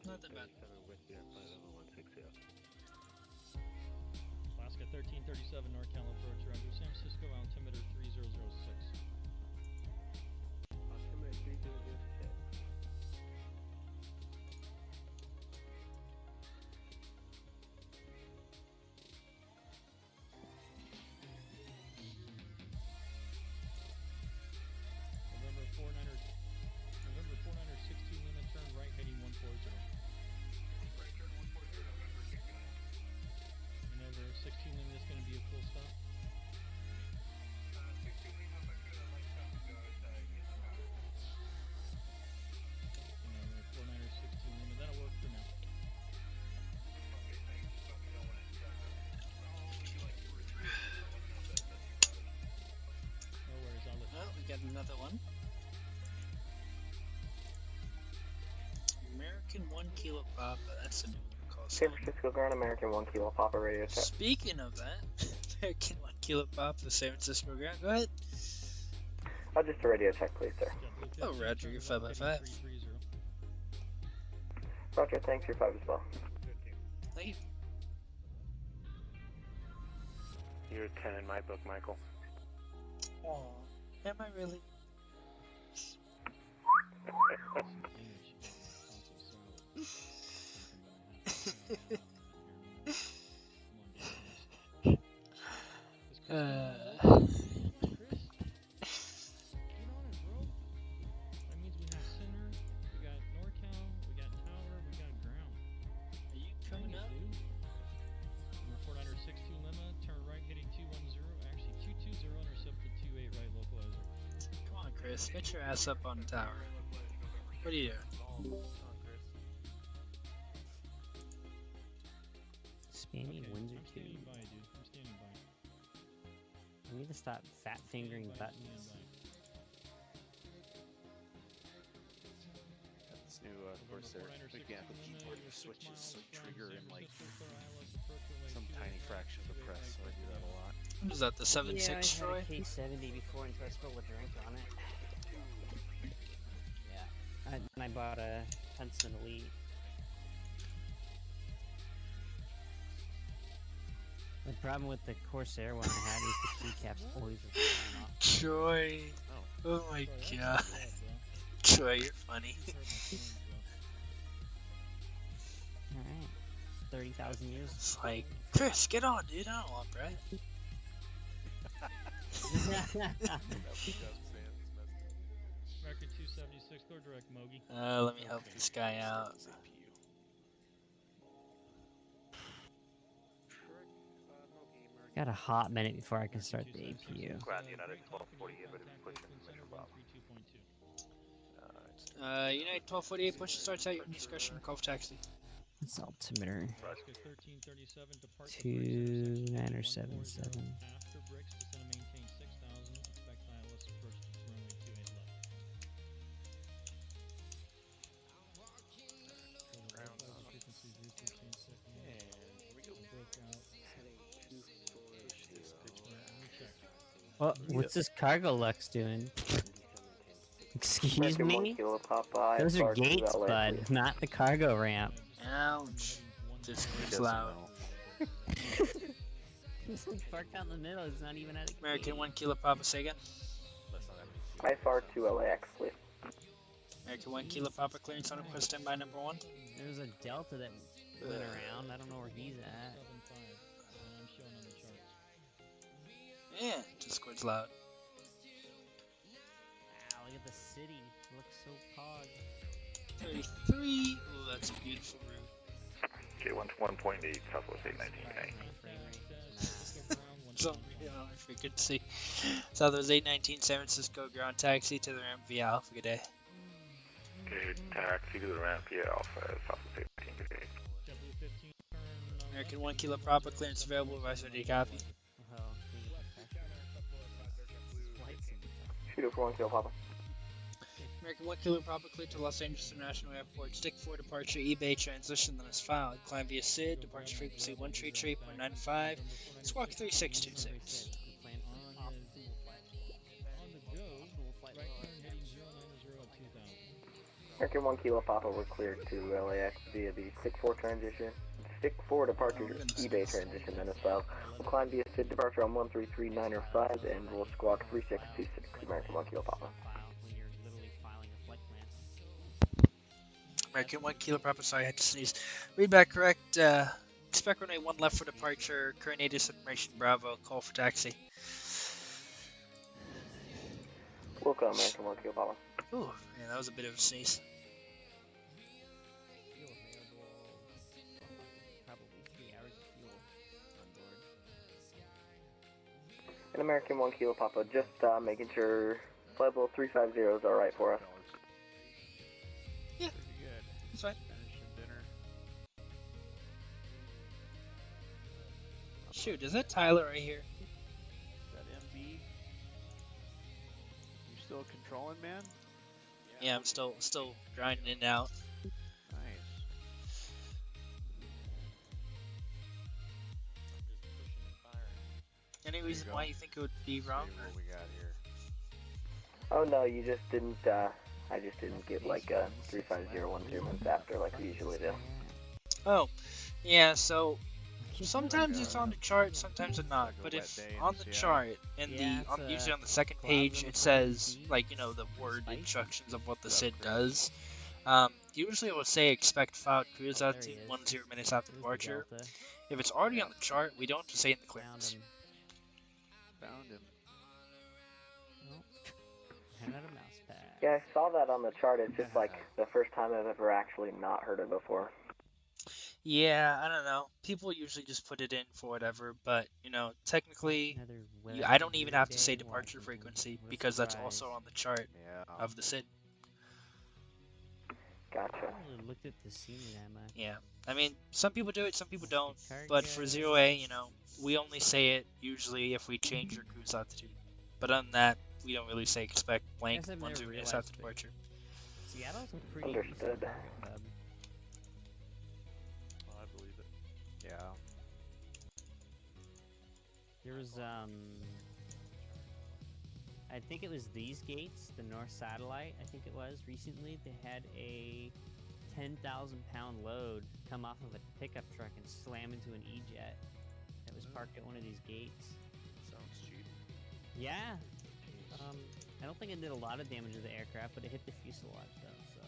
Not that bad. with the flight level 160? Alaska 1337 NorCal approach, roger. San Francisco altimeter 3006. Altimeter 3006. November 416 limit, turn right heading 140. Right turn 140, November 16. And over 16 limit is going to be a full stop. 16 Lima, if I clear that light stop, go get the tower. And over 4916 limit, that'll work for now. Okay, thanks. Let me know when it's, like 2 or 3. Let me know if that's too crowded. No worries, I'll let you. Well, we got another one. American 1 Kilo Papa. That's a new call San sign. Francisco Ground, American 1 Kilo Papa radio check. Speaking of that, American 1 Kilo Papa, San Francisco Ground. Go ahead. Just a radio check, please, sir. Oh, Roger, you're 5x5. Roger, thanks, you're 5 as well. Thank you. You're 10 in my book, Michael. Aw, am I really? That means we have center, we got NorCal, we got tower, we got ground. Are you coming up? Report under 62 Lima, turn right heading 210, actually 220, intercept to 28 right localizer. Come on, Chris, get your ass up on the tower. What are you doing? Spammy Windsor 2. I'm standing by, dude. I'm standing by. I need to stop fat fingering buttons. This new Corsair, again, the keyboard switches so trigger in like some tiny fraction of the press, so I do that a lot. What is that, the 7.6 Troy? Yeah, I had a K70 before until I spilled a drink on it. Yeah. And I bought a Hudson Elite. The problem with the Corsair one I had is the keycaps always flying off. Troy. Oh my god. Troy, you're funny. Alright. 30,000 years. It's like, Chris, get on, dude. I don't want Brett. American 276, go direct, Mogi. Let me help this guy out. Got a hot minute before I can start the APU. Ground United 1248, but it's pushing United 1248, push and starts at your discretion. Call for taxi. It's altimeter. 1337, depart 2977. after bricks, descend and maintain 6,000, expect ILS approach to runway 28 left. Well, what's this cargo Lux doing? Excuse me? Those are gates, bud, not the cargo ramp. Ouch. Just loud. This one's parked out in the middle, it's not even at a American 1 Kilo Papa, say again. IFR to LAX, please. American 1 Kilo Papa, clearance on request, standby number 1. There's a Delta that went around, I don't know where he's at. Yeah, Discord's loud. Wow, look at the city. It looks so pog. 33. Oh, that's a beautiful route. Okay, 1.8, Southwest 819. So, yeah, I freaking see. Southwest 819, San Francisco, ground taxi to the ramp via Alpha. Good day. Okay, taxi to the ramp via Alpha, Southwest 819. Good day. American 1 Kilo Papa, clearance available. Vice ready to copy. Shooter for 1 Kilo Papa. American 1 Kilo Papa, cleared to Los Angeles International Airport. Stick 4 departure, eBay transition, then is filed. Climb via SID, departure frequency 133.95, squawk 3626. American 1 Kilo Papa, we're cleared to LAX via the Stick 4 transition. Stick 4 departure, eBay transition, then is filed. We'll climb via SID departure on 133.95 and we'll squawk 3626. American 1 Kilo Papa. American 1 Kilo Papa, sorry, I had to sneeze. Read back correct. Expect runway 1 left for departure. Current ATIS information Bravo. Call for taxi. Welcome, American 1 Kilo Papa. Ooh, yeah, that was a bit of a sneeze. An American 1 Kilo Papa, just making sure flight level 350 is alright for us. Yeah, that's fine. Shoot, is that Tyler right here? That MB? You're still controlling, man? Yeah, I'm still grinding it out. reason why you think it would be wrong? What we got here? Oh no, you just didn't, I just didn't get like a 35010 minutes after like we usually do. Oh, yeah, so sometimes it's on the chart, sometimes it's not. But if on the chart, and usually on the second page, it says, like, you know, the word instructions of what the SID does. Usually it will say expect filed cruise altitude 10 minutes after departure. If it's already on the chart, we don't just say in the clearance. Found him. Ran out of mouse pad. Yeah, I saw that on the chart. It's just like the first time I've ever actually not heard it before. Yeah, I don't know. People usually just put it in for whatever, but, you know, technically, I don't even have to say departure frequency because that's also on the chart of the SID. Gotcha. I haven't really looked at the scenery that much. Yeah, I mean, some people do it, some people don't. But for vZOA, you know, we only say it usually if we change your cruise altitude. But other than that, we don't really say expect blank 10 minutes after departure. Seattle's a pretty Understood. decent hub. Oh, I believe it. Yeah. There was I think it was these gates, the North Satellite, I think it was, recently, they had a 10,000-pound load come off of a pickup truck and slam into an E-jet that was parked at one of these gates. Sounds cheap. Yeah. I don't think it did a lot of damage to the aircraft, but it hit the fuselage though, so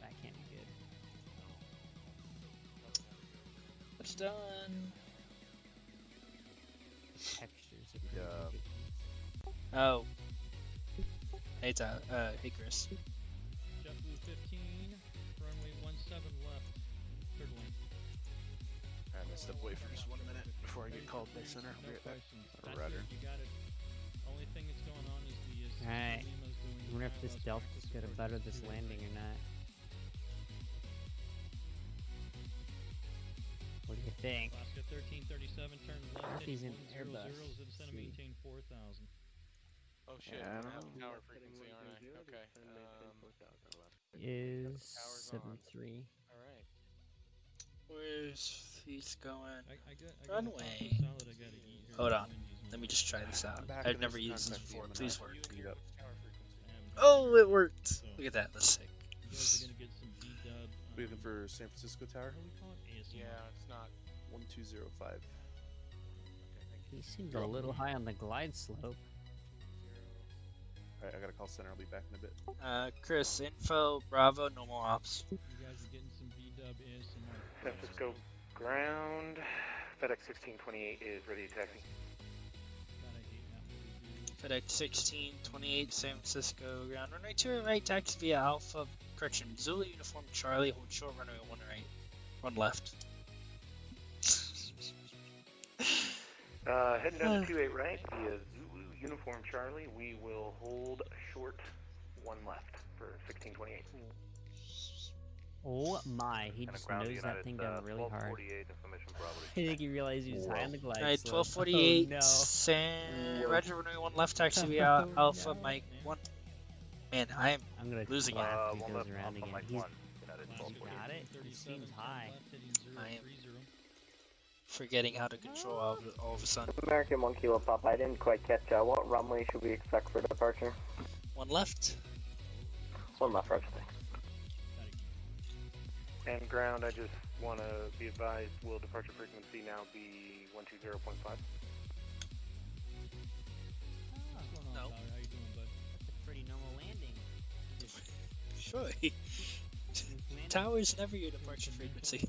that can't be good. It's done. Textures are pretty good. Oh. Hey, hey, Chris. JetBlue 15, runway 17 left, third lane. I'm gonna step away for just 1 minute before I get called by center. I'll be right back. Rudder. You got it. Only thing that's going on is the Alright. I wonder if this Delta's gonna butter this landing or not. What do you think? Alaska 1337, turn left. He's in 100, Airbus. descend and maintain 4,000. Oh shit, Yeah, I I don't have know. tower frequency, aren't I? Okay. Is 7-3. Alright. Where's he's going? I Runway. Hold on. Let me just try this out. I've never used this before. Please work. Oh, it worked. Look at that. That's sick. You guys are gonna get some V-dub. We looking for San Francisco Tower? Yeah, it's not. 1205. He seems a little high on the glide slope. Alright, I gotta call center. I'll be back in a bit. Chris, info, Bravo, normal ops. You guys are getting some V-dub ASMR. San Francisco ground. FedEx 1628 is ready to taxi. FedEx 1628, San Francisco ground. Runway 2 right, taxi via Alpha. Correction, Zulu uniform Charlie, hold short, runway 1 right. 1 left. Heading down to 28 right via Zulu uniform Charlie. We will hold short 1 left for 1628. Oh my, he just nosed that thing down really hard. I think he realized he was high on the glide Alright, slope. 1248, Oh, no. Roger, runway 1 left, taxi via Alpha, Mike 1. Man, I'm gonna losing it. laugh if he goes around again. He's got it. He seems high. I am forgetting how to control all of a sudden. American 1 Kilo Pop, I didn't quite catch what runway should we expect for departure? 1 left. 1 left, Roger. And ground, I just want to be advised, will departure frequency now be 120.5? No. How you doing, bud? That's a pretty normal landing. Sure. Tower's never your departure frequency.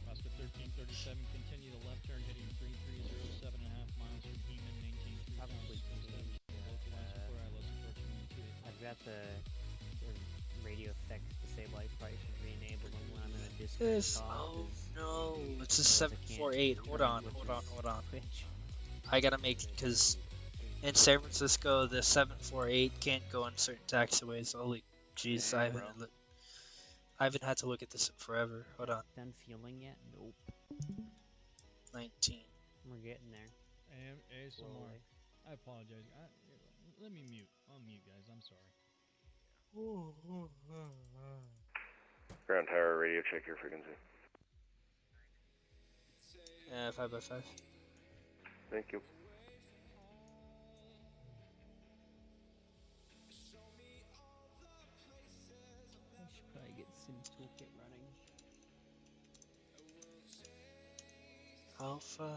Alaska 1337, continue the left turn heading 3307.5 miles from Heman, maintain 3,000. I've got the radio effects disable. I probably should re-enable them when I'm in a dispatch call. Oh no, it's a 748. Hold on. I gotta make it because in San Francisco the 748 can't go on certain taxiways. Holy jeez, I haven't had to look at this in forever. Hold on. Done fueling yet? Nope. 19. We're getting there. ASMR. I apologize. Let me mute. I'll mute, guys. I'm sorry. Ground tower, radio check your frequency. 5x5. Thank you. I should probably get Sim Toolkit running. Alpha,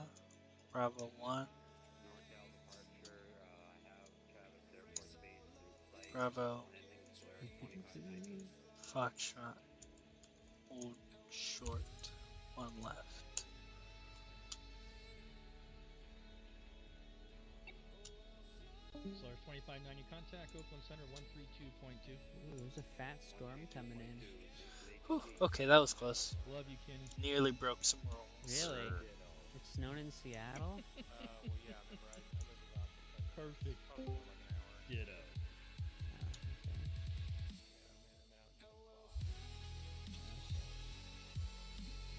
Bravo 1, NorCal departure, I have Travis Airport Base in sight. Bravo, Landing Polaris 25. Foxtrot, Old Short, 1 left. Solaris 2590 contact, Oakland Center 132.2. Ooh, there's a fat storm coming in. Whew, okay, that was close. Love you, Kenny. Nearly broke some rules. Really? It's snowing in Seattle? Well, yeah, remember, I live about Perfect. probably more like an hour. Ditto.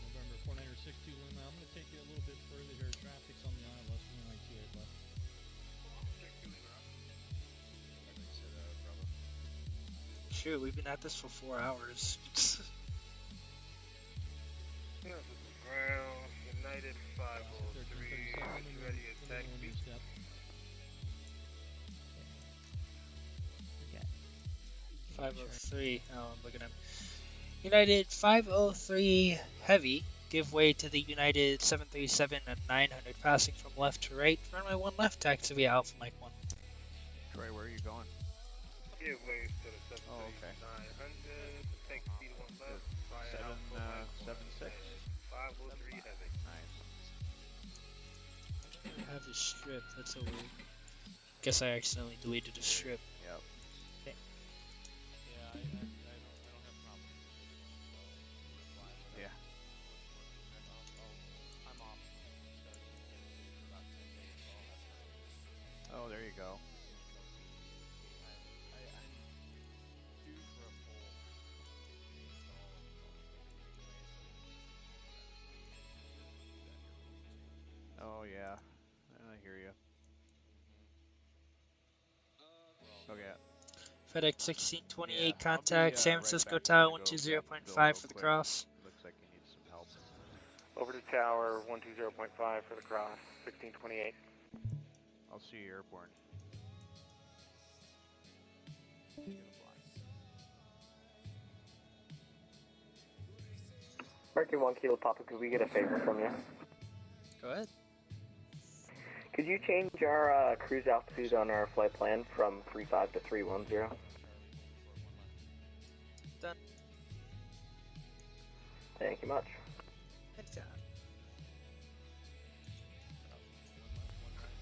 November 4962 Luna. I'm going to take you a little bit further here. Traffic's on the ILS 1928 left. Shoot, we've been at this for 4 hours. Ground, United 503, ready to attack me. 503. Oh, I'm looking at United 503 Heavy. Give way to the United 737 at 900, passing from left to right. Runway 1 left, taxi via Alpha Mike 1. Troy, where are you going? Give way to the 73900, Oh, okay. take speed 1 left, via Alpha Mike 1. 776. 503 heavy. Nice. I have a strip, that's so weird. Guess I accidentally deleted a strip. Yep. Okay. Yeah, I don't have problems with this one, so we're fine with it. Yeah. I'm off starting in Tennessee for about 10 days, so I'll have time. Oh, there you go. I'm due for a full install of almost everything anyway, so Oh, yeah. I hear you. Okay. FedEx 1628 Yeah, contact, San Francisco Tower 120.5 for the cross. Looks like you need some help. Over to tower 120.5 for the cross, 1628. I'll see you airborne. Mercury 1 Kilo Papa, could we get a favor from you? Go ahead. Could you change our cruise altitude on our flight plan from 35 to 310? Done. Thank you much. Headcount.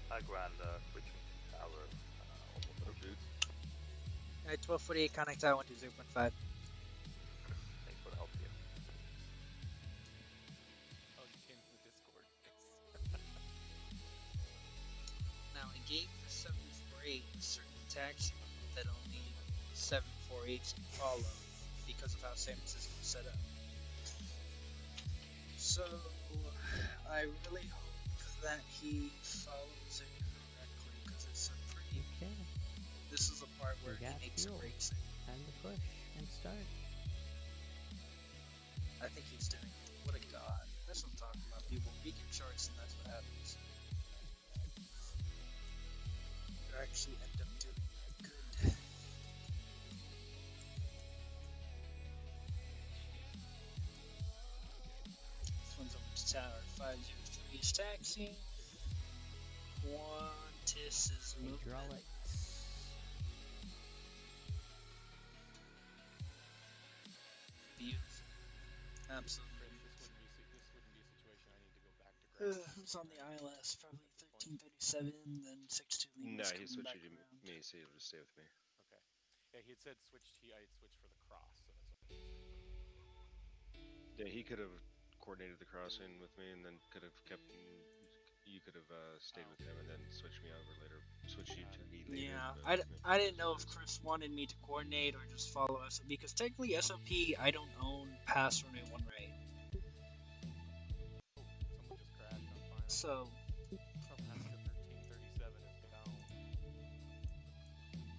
High ground, switching tower, almost over. Alright, 1248 contact tower 120.5. Thanks for the help here. Oh, you came from the Discord. Now, in game for 748, certain taxi that only 748s can follow because of how San Francisco is set up. So, I really hope that he follows it correctly because it's a pretty. Okay. This is the part where he got makes fuel. a breaks it. Time to push and start. I think he's doing it. What a god. That's what I'm talking about, people. Beacon charts, and that's what happens. You actually end up doing good. This one's over to tower 503 is taxiing. Qantas is moving. Hydraulics. Beautiful. Absolutely. This wouldn't be a situation I need to go back to ground. Who's on the ILS? Probably 1337, then 62 Lima. No, he switched you to me, so you'll just stay with me. Okay. Yeah, he had said I had switched for the cross, so that's what Yeah, he could have coordinated the crossing with me, and then could have kept. You could have stayed with him, and then switched me over later. Switched you to me later. Yeah, I didn't know if Chris wanted me to coordinate or just follow SOP, because technically SOP I don't own past runway 1 right. someone just crashed on final. So. Alaska 1337 is down.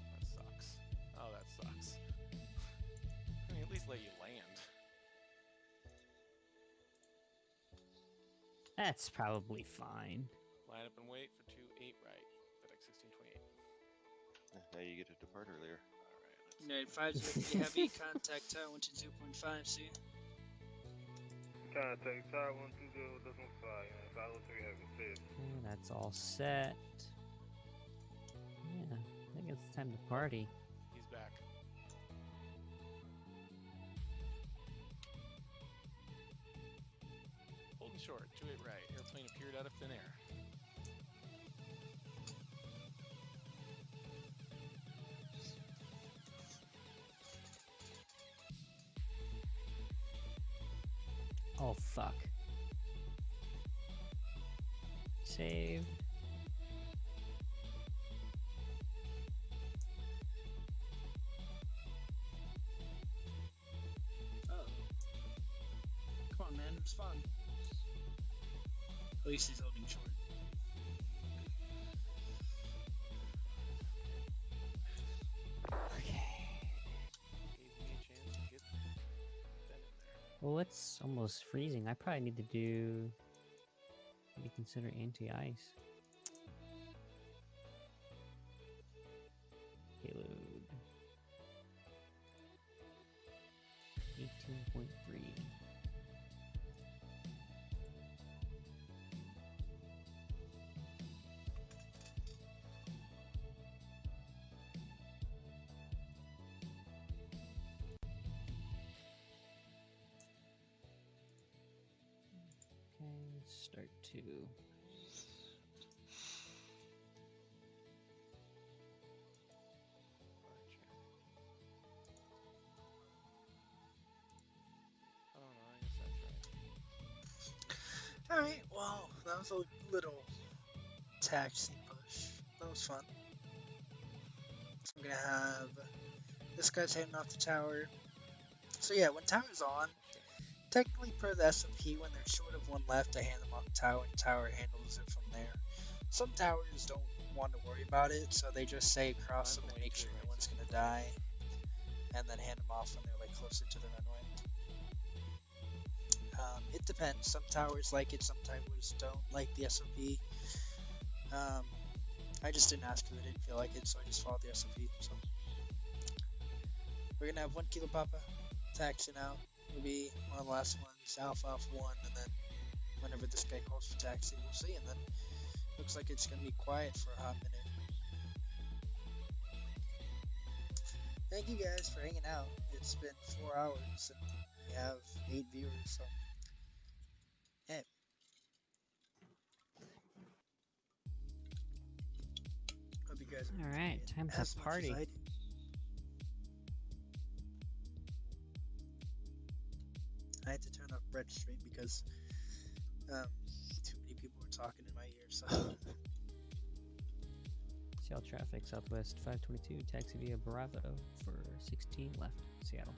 That sucks. Oh, that sucks. I mean, at least let you land. That's probably fine. Line up and wait for 28 right. FedEx 1628. Now you get to depart earlier. United 503 Heavy, contact Tower 120.5, see ya. Contact Tower 120.5, United 503 Heavy, see ya. Okay, that's all set. Yeah, I think it's time to party. He's back. Holding short, 28 right. Airplane appeared out of thin air. Oh, fuck. Saved. Oh. Come on, man. It's fun. At least he's holding short. Well, it's almost freezing. I probably need to do... Maybe consider anti-ice. Payload. 18.3. Okay, let's start 2. Oh no, I guess that's right. Alright, well, that was a little taxi push. That was fun. I'm gonna have this guy's heading off the tower. So yeah, when tower's on, technically per the SOP, when they're short of one left, I hand them off the tower and tower handles it from there. Some towers don't want to worry about it, so they just say across them and make sure no one's gonna die, and then hand them off when they're like closer to the runway. It depends. Some towers like it, some towers don't like the SOP. I just didn't ask because I didn't feel like it, so I just followed the SOP. So we're gonna have 1 Kilo Papa taxiing out. Will be one of the last ones, Alpha 1, and then whenever this guy calls for taxi, we'll see. And then looks like it's gonna be quiet for a hot minute. Thank you guys for hanging out. It's been 4 hours and we have 8 viewers, so hey. Hope you guys are Alright, time as to much party. as I do. I had to turn off Brett's stream because too many people were talking in my ear, so Seattle traffic, Southwest 522, taxi via Bravo for 16 left, Seattle.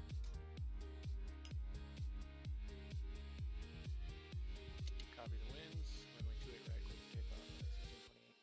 Copy the winds. Runway 28 right, clear for takeoff. 1628.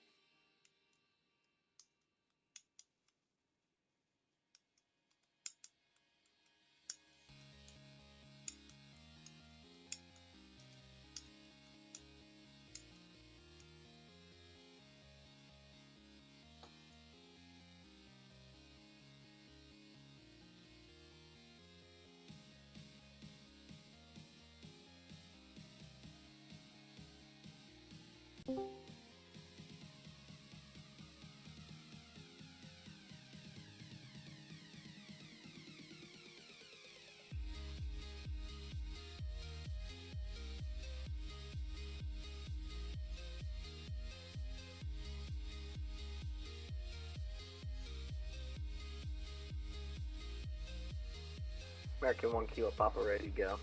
American 1 Kilo Papa ready to go.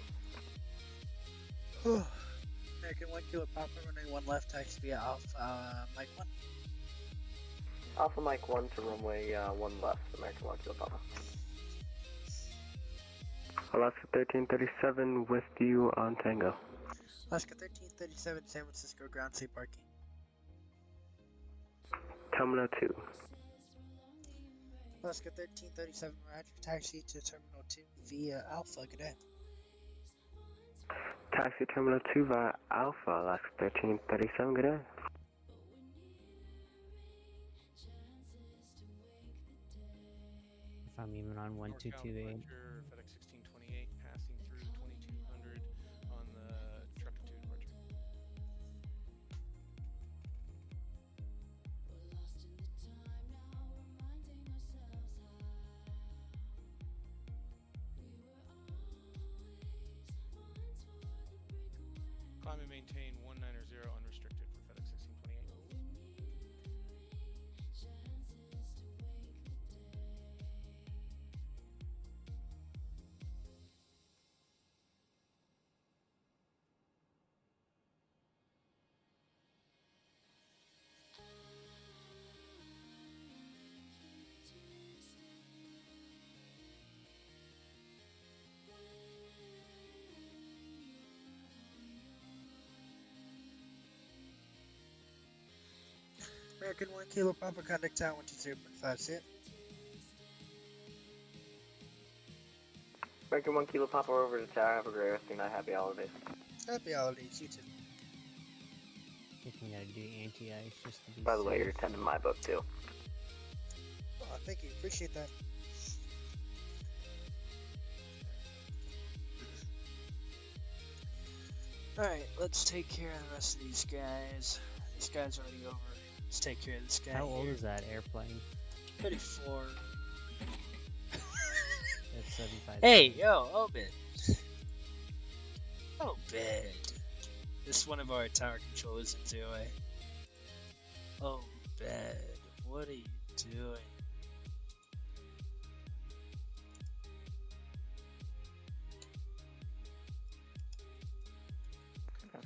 American 1 Kilo Papa running 1 left, taxi via Alpha Mike 1. Alpha Mike 1 to runway 1 left, American 1 Kilo Papa. Alaska 1337 with you on Tango. Alaska 1337, San Francisco ground, safe parking. Terminal 2. Alaska 1337, Roger, taxi to Terminal 2 via Alpha, good day. Taxi Terminal 2 via Alpha, Alaska 1337, good day. If I'm even on 1228. Departure, FedEx 1628, passing through 2200 on the truck and two departure. Climb and maintain 190 unrestricted for FedEx 1628. American 1 Kilo Papa contact town 120.5, see it? American 1 Kilo Papa over to tower, have a great rest of your night, happy holidays. Happy holidays, you too. Thinking I'd do anti-ice just to be By the way, safe. you're attending my book too. Oh, thank you, appreciate that. Alright, let's take care of the rest of these guys. This guy's already over. Let's take care of this guy. How old here. is that airplane? 34. That's 75. Hey, yo, Obed. Obed. This is one of our tower controllers in ZOA. Obed, what are you doing?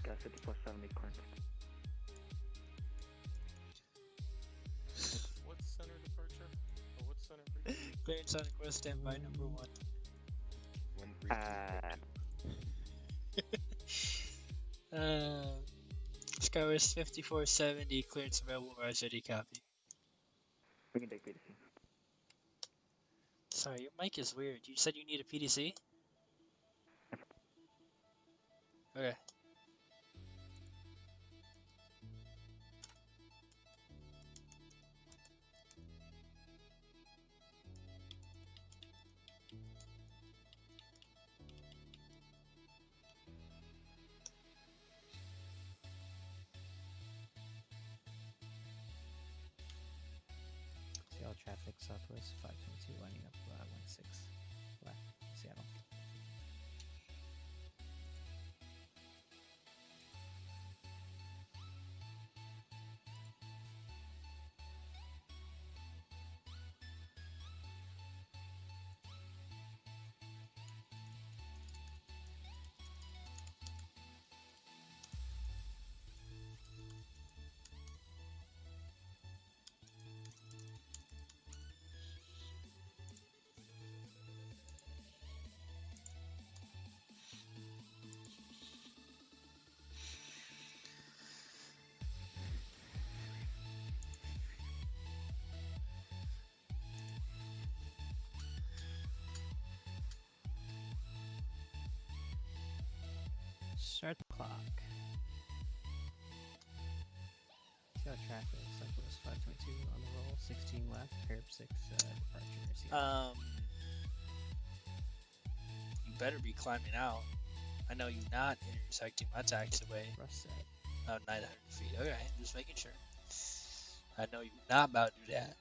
Got 50 plus 70 clearance. What's center departure? Or what's center frequency? Clearance on request, standby number 1. Skywest 5470, clearance available, Roger, copy. We can take PDC. Sorry, your mic is weird. You said you need a PDC? Okay. Seattle traffic southwest 522 lining up 16 left Seattle. Start the clock. Seattle traffic southwest 522 on the roll 16 left pair 6 departure Seattle. You better be climbing out. I know you're not intersecting my taxiway. Russ set. 900 feet. Okay, just making sure. I know you're not about to do that.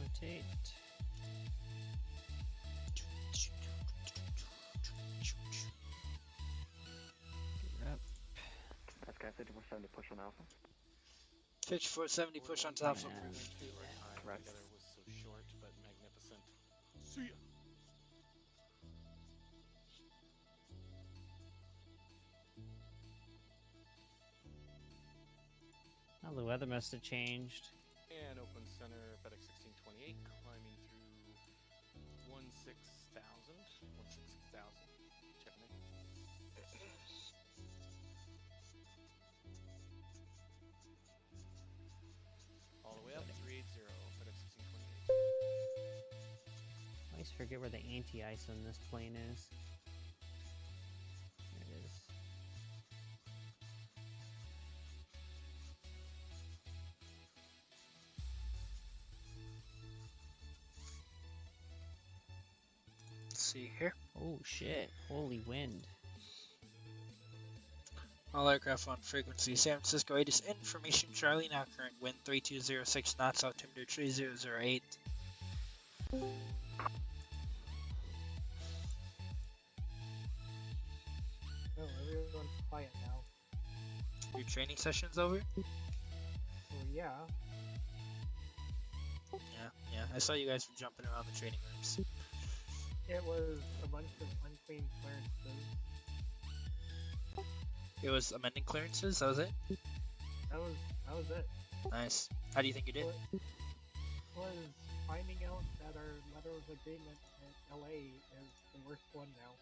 Rotate. Get up. That's guy 5470, push on Alpha. 5470, push on top of roof. Right. Together was so short but magnificent. See ya. Oh, the weather must have changed. And Oakland Center, FedEx 1628, climbing through 16,000. 166,000. Checking in. All the way up, 380, FedEx 1628. I always forget where the anti-ice on this plane is. There it is. Let's see here. Oh shit, holy wind. All aircraft on frequency. San Francisco 8 is information Charlie, now current wind 3206 knots, altimeter 3008. Oh, everyone's quiet now. Your training session's over? Well, yeah. Yeah. I saw you guys were jumping around the training rooms. It was a bunch of unclean clearances. It was amending clearances, that was it? That was it. Nice. How do you think you did? Was finding out that our letter of agreement in LA is the worst one now.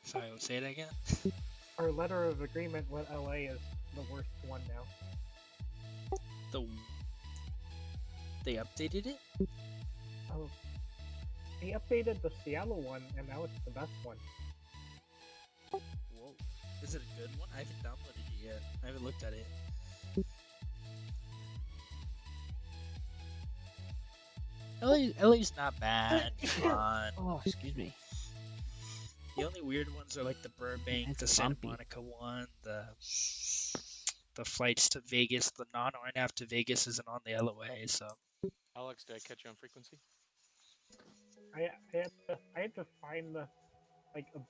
Sorry, we'll say it again. Our letter of agreement with LA is the worst one now. They updated it? Oh, they updated the Seattle one, and now it's the best one. Whoa. Is it a good one? I haven't downloaded it yet. I haven't looked at it. LA's not bad. Come on. Oh, excuse me. The only weird ones are like the Burbank, It's the Santa bumpy. Monica one, the flights to Vegas, the non-RNAV to Vegas isn't on the LOA, so. Alex, did I catch you on frequency? I had to find a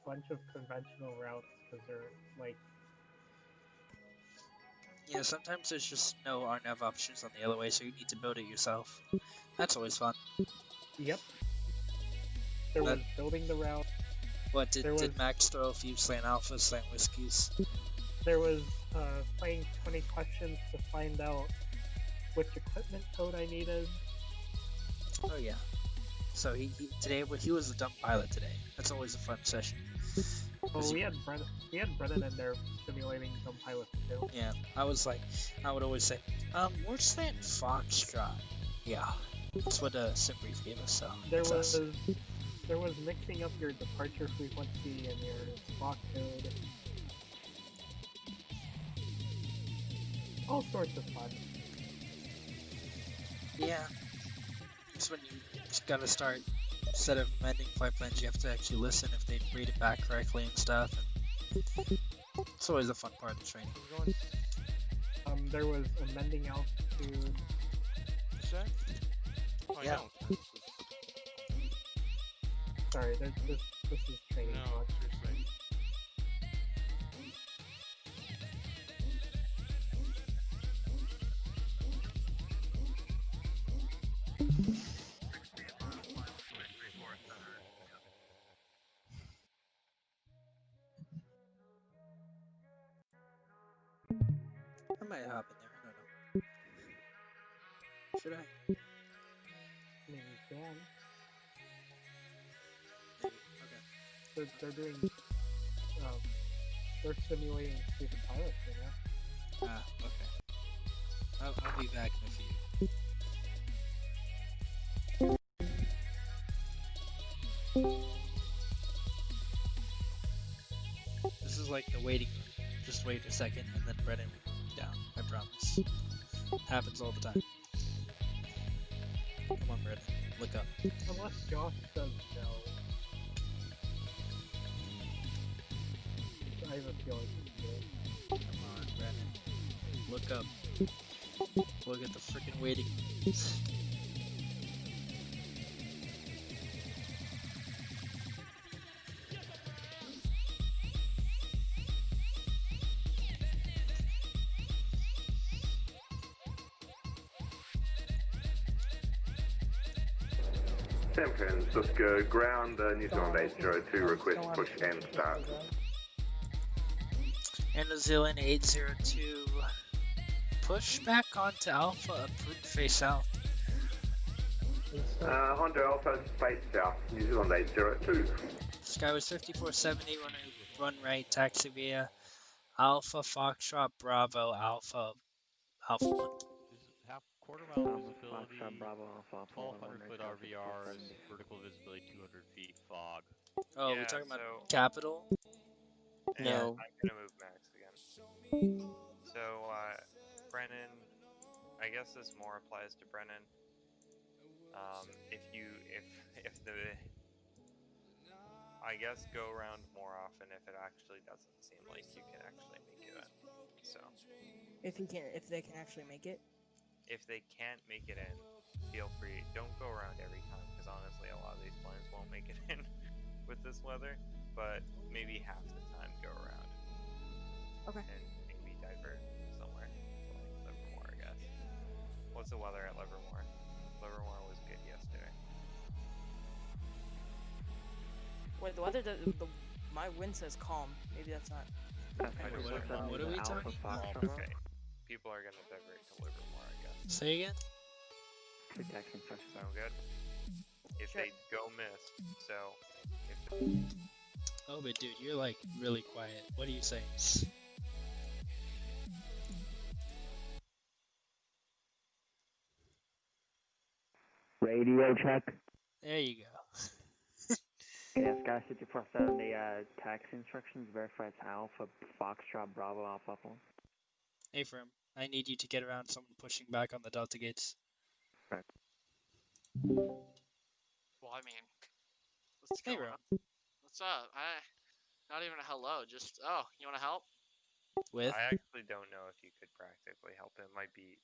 bunch of conventional routes because they're like. Yeah, sometimes there's just no RNAV options on the LOA, so you need to build it yourself. That's always fun. Yep. There was building the route. What, did Max throw a few slant alphas, slant whiskeys? There was playing 20 questions to find out which equipment code I needed. Oh yeah. So he was a dumb pilot today. That's always a fun session. Oh, we had Brennan in there simulating dumb pilots too. Yeah, I would always say, where's slant Foxtrot? Yeah, that's what SimBrief gave us. So there was mixing up your departure frequency and your spot code. All sorts of fun. Yeah. It's when you just gotta start, instead of amending flight plans, you have to actually listen if they read it back correctly and stuff. And it's always a fun part of the training. There was amending altitude. What's that? Oh, yeah. Sorry, this is training. No, seriously. I might hop in there, I don't know. Should I? Maybe you can. Okay. They're doing, they're simulating stupid pilots right now. Ah, okay. I'll be back in a few. This is like the waiting room. Just wait a second and then Brennan will be down. I promise. Happens all the time. Come on, Brennan. Look up. Unless Josh says no. I have a feeling he will. Come on, Brennan. Look up. Look at the freaking waiting room. San Francisco, ground New Zealand 802, request push and start. Air New Zealand 802, push back onto Alpha approved face south? Honda Alpha Space South, New Zealand 802. Sky was 5470, run right, taxi via Alpha Foxtrot Bravo Alpha 1. Is half quarter mile Alpha visibility, Foxtrot Bravo Alpha 1,200 1 foot Delta RVRs, 470. vertical visibility 200 feet, fog. Oh, Yeah, we talking about so- capital? And Yeah. I'm gonna move Max again. So, Brennan, I guess this more applies to Brennan. If the, I guess go around more often if it actually doesn't seem like you can actually make it in. So, If they can actually make it. if they can't make it in, feel free. Don't go around every time, because honestly, a lot of these planes won't make it in with this weather. But maybe half the time go around. Okay. And maybe divert somewhere, like Livermore, I guess. What's the weather at Livermore? Livermore was good yesterday. Wait, the weather my wind says calm. Maybe that's not. What are we talking about? Okay. People are gonna divert to Livermore, I guess. Say again? Protection instructions. Sound good? If they go missed, so if Oh, but dude, you're like really quiet. What are you saying? Radio check. There you go. Yeah, Sky 5470, taxi instructions, verify it's Alpha Foxtrot Bravo Alpha 1. Hey, Firm, I need you to get around someone pushing back on the Delta gates. Right. Well, I mean, what's Hey, going Ron. on? What's up? Not even a hello. Just you want to help? With? I actually don't know if you could practically help him. Might be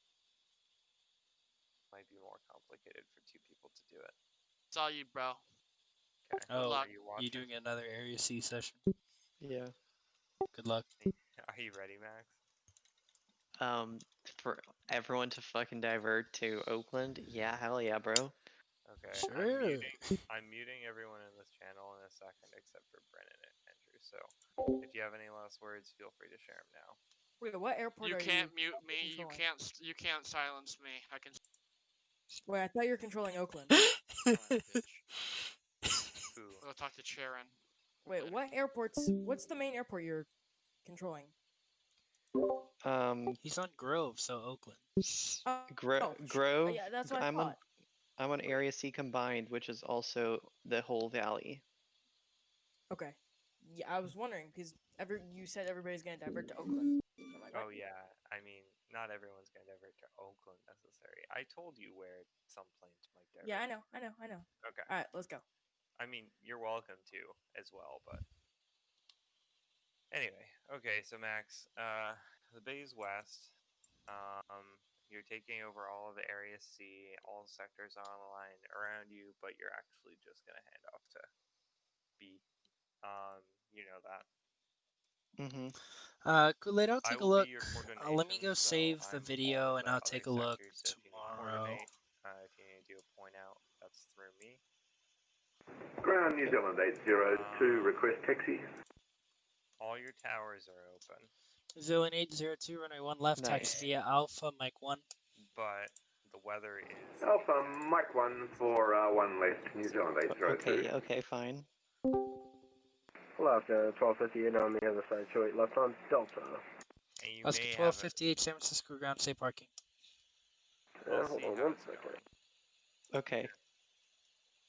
more complicated for two people to do it. It's all you, bro. Okay. Oh, luck. you doing another Area C session? Yeah. Good luck. Are you ready, Max? For everyone to fucking divert to Oakland? Yeah, hell yeah, bro. Okay. Sure. I'm muting everyone in this channel in a second, except for Brennan and Andrew. So, if you have any last words, feel free to share them now. Wait, what airport You are can't you mute me. controlling? You can't silence me. I can. Wait, I thought you were controlling Oakland. Who? We'll talk to Sharon. Wait, what's the main airport you're controlling? He's on Grove, so Oakland. Grove. Yeah, that's what I I'm thought. on Area C combined, which is also the whole valley. Okay. Yeah, I was wondering because you said everybody's gonna divert to Oakland. I'm like, Oh what? yeah, I mean, not everyone's gonna divert to Oakland necessarily. I told you where some planes might divert. Yeah, I know. Okay. All right, let's go. I mean, you're welcome to as well, but anyway. Okay, so Max, the bay's west. You're taking over all of the Area C. All sectors are on the line around you, but you're actually just gonna hand off to B. You know that. Kool-Aid, I'll I take a will look. be your Let me go coordination, so save the I'm video all and the I'll other take a look sectors, so if you need to tomorrow. coordinate, if you need to do a point out, that's through me. Ground New Zealand 802, request taxi. All your towers are open, Zealand 802, runway 1 left, taxi via Alpha, Mike 1. but the weather is... Alpha, Mike 1 for 1 left, New Zealand 802. Okay, fine. Left, 1258 on the other side, show 8 left on Delta. Oscar 1258, San Francisco ground, say parking. Hold on 1 second. Okay.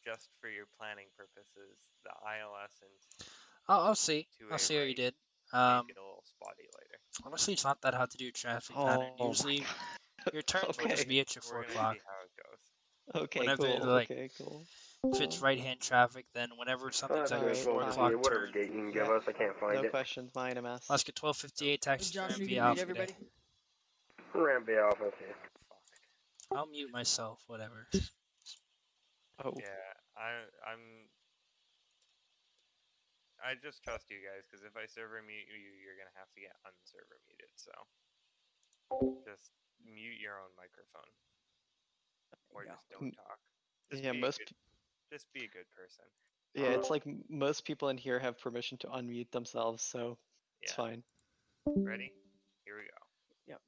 Just for your planning purposes, the ILS and... I'll see. I'll see what you did. May be a little spotty later. Honestly, it's not that hard to do traffic pattern. Usually, your turns will just be at your 4 o'clock. See how it goes. Okay, Whenever, cool. like, Okay, cool. if it's right-hand traffic, then whenever something's at your 4 o'clock Whatever turn. gate you can give us, I can't find it. No questions, mine MS. Oscar 1258, taxi Josh, ramp you via can mute Alpha everybody. Day. Ramp via Alpha, okay. I'll mute myself, whatever. Oh. Yeah, I just trust you guys, because if I server mute you, you're gonna have to get unserver muted, so just mute your own microphone. Or just don't talk. Just just be a good person. Yeah, it's like most people in here have permission to unmute themselves, so it's fine. Ready? Here we go. Yep.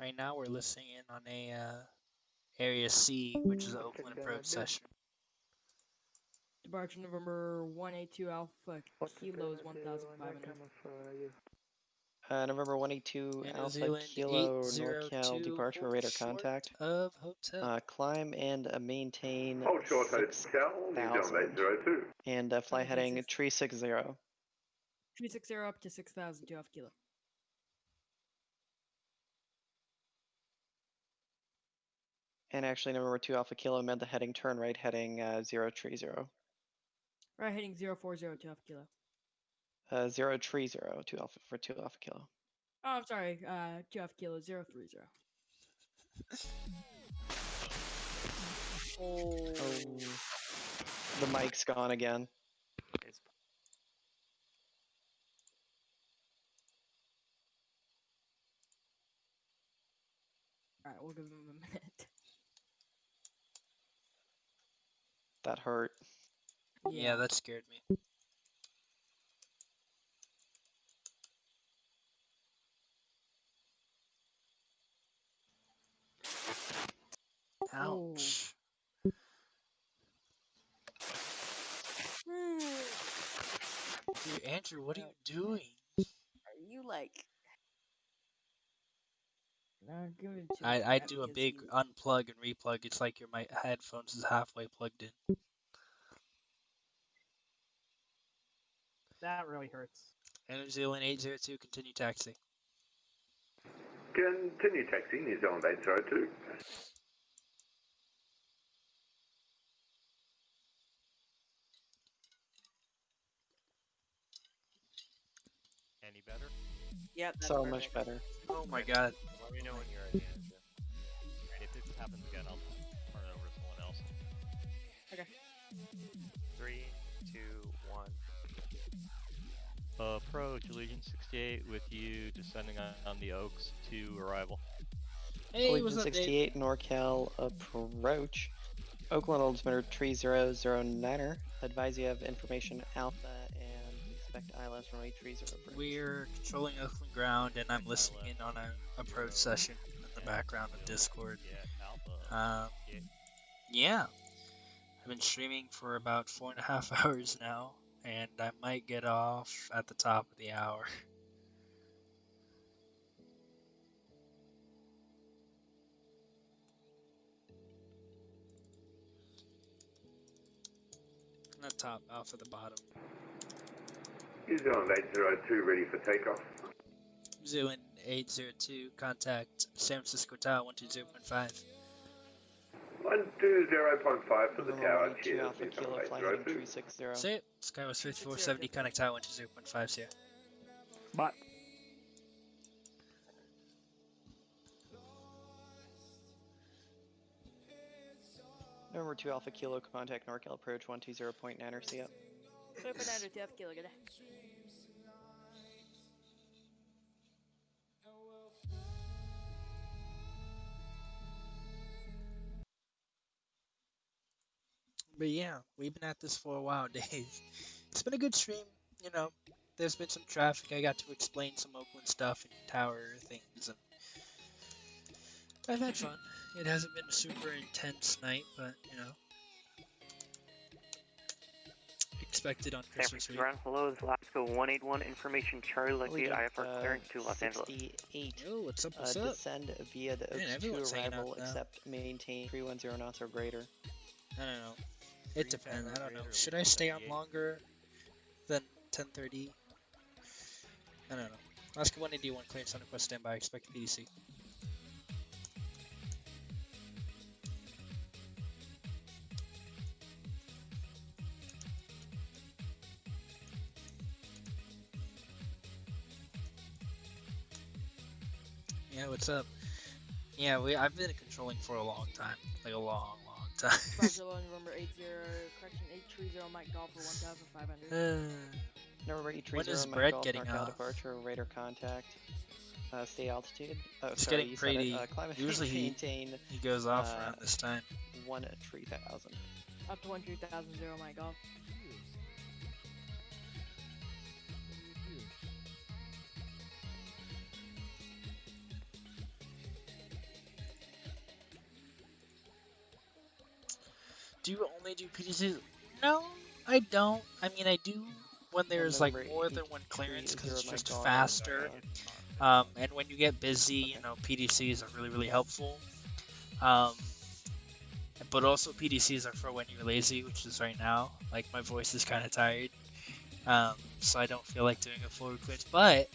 Right now we're listening in on a Area C, which is an Oakland approach session. Departure November 182 Alpha Kilo is 1,500. November 182 New Alpha Zealand Kilo 802, NorCal departure hold radar short contact. of hotel. Climb and maintain Hold short hotel, New Zealand 802. and fly Okay, heading six- 360. 360 up to 6,000 to Alpha Kilo. And actually, November 2 Alpha Kilo meant the heading turn right heading 030. Right heading 040 to Alpha Kilo. 030 to Alpha for 2 Alpha Kilo. Oh, I'm sorry. 2 Alpha Kilo 030. Oh. The mic's gone again. Alright, we'll give him a minute. That hurt. Yeah, that scared me. Ouch. Dude, Andrew, what are you doing? Are you like... No, give it to I do a big unplug and replug. It's like my headphones is halfway plugged in. That really hurts. New Zealand 802, continue taxi. Continue taxi, New Zealand 802. Any better? Yep, that's So perfect. much better. Oh my god. Let me know when you're ready, Andrew. And if it happens again, I'll turn it over to someone else. Okay. 3, 2, 1. Approach Allegiant 68 with you descending on the Oaks to arrival. Hey, what's Allegiant up, 68 NorCal approach. Oakland altimeter 3009er. Advise you have information Alpha and expect ILS runway 30 bridge. We're controlling Oakland ground, and I'm listening in on an approach session in the background of Discord. Yeah. I've been streaming for about 4.5 hours now, and I might get off at the top of the hour. Not top, off at the bottom. New Zealand 802 ready for takeoff. New Zealand 802, contact San Francisco Tower 120.5. 120.5 for the tower. November 2 Cheers, Alpha New Kilo Zealand fly heading 802. 360. Say it. Skywest 5470, contact Tower 120.5, Sierra. But November 2 Alpha Kilo contact NorCal approach 120.9 RC up. Soy panalo, 2 Alpha Kilo, ganda. But yeah, we've been at this for a while, Dave. It's been a good stream, you know. There's been some traffic. I got to explain some Oakland stuff and tower things, and I've had fun. It hasn't been a super intense night, but you know, expected on Christmas Eve. Ground, hello, this is Alaska 181, information Charlie, lucky IFR clearance to Los Angeles. 68. Oh, what's up, what's up? Descend via the Man, Oaks everyone's 2 hanging arrival, out now. except maintain 310 knots or greater. I don't know. It depends. I don't know. Should I stay on longer than 10:30? I don't know. Alaska 181, clearance on request, standby. Expect PDC. Yeah, what's up? Yeah, I've been controlling for a long time, like a long time. Barcelona, November 80, correction 830, Mike Golf for 1,500. November 830, When is Mike Brett Golf, getting NorCal off? departure, radar contact. Stay altitude. Oh, It's sorry, getting you said it. pretty. Climate Usually maintain. he goes off around this time. 13000. Up to 13000, Mike Golf. Do you only do PDCs? No, I don't. I mean, I do when there's like number more than one clearance because it's 830 just Mike Golf. faster. And when you get busy, you know, PDCs are really helpful. But also PDCs are for when you're lazy, which is right now. Like my voice is kind of tired, so I don't feel like doing a full request. But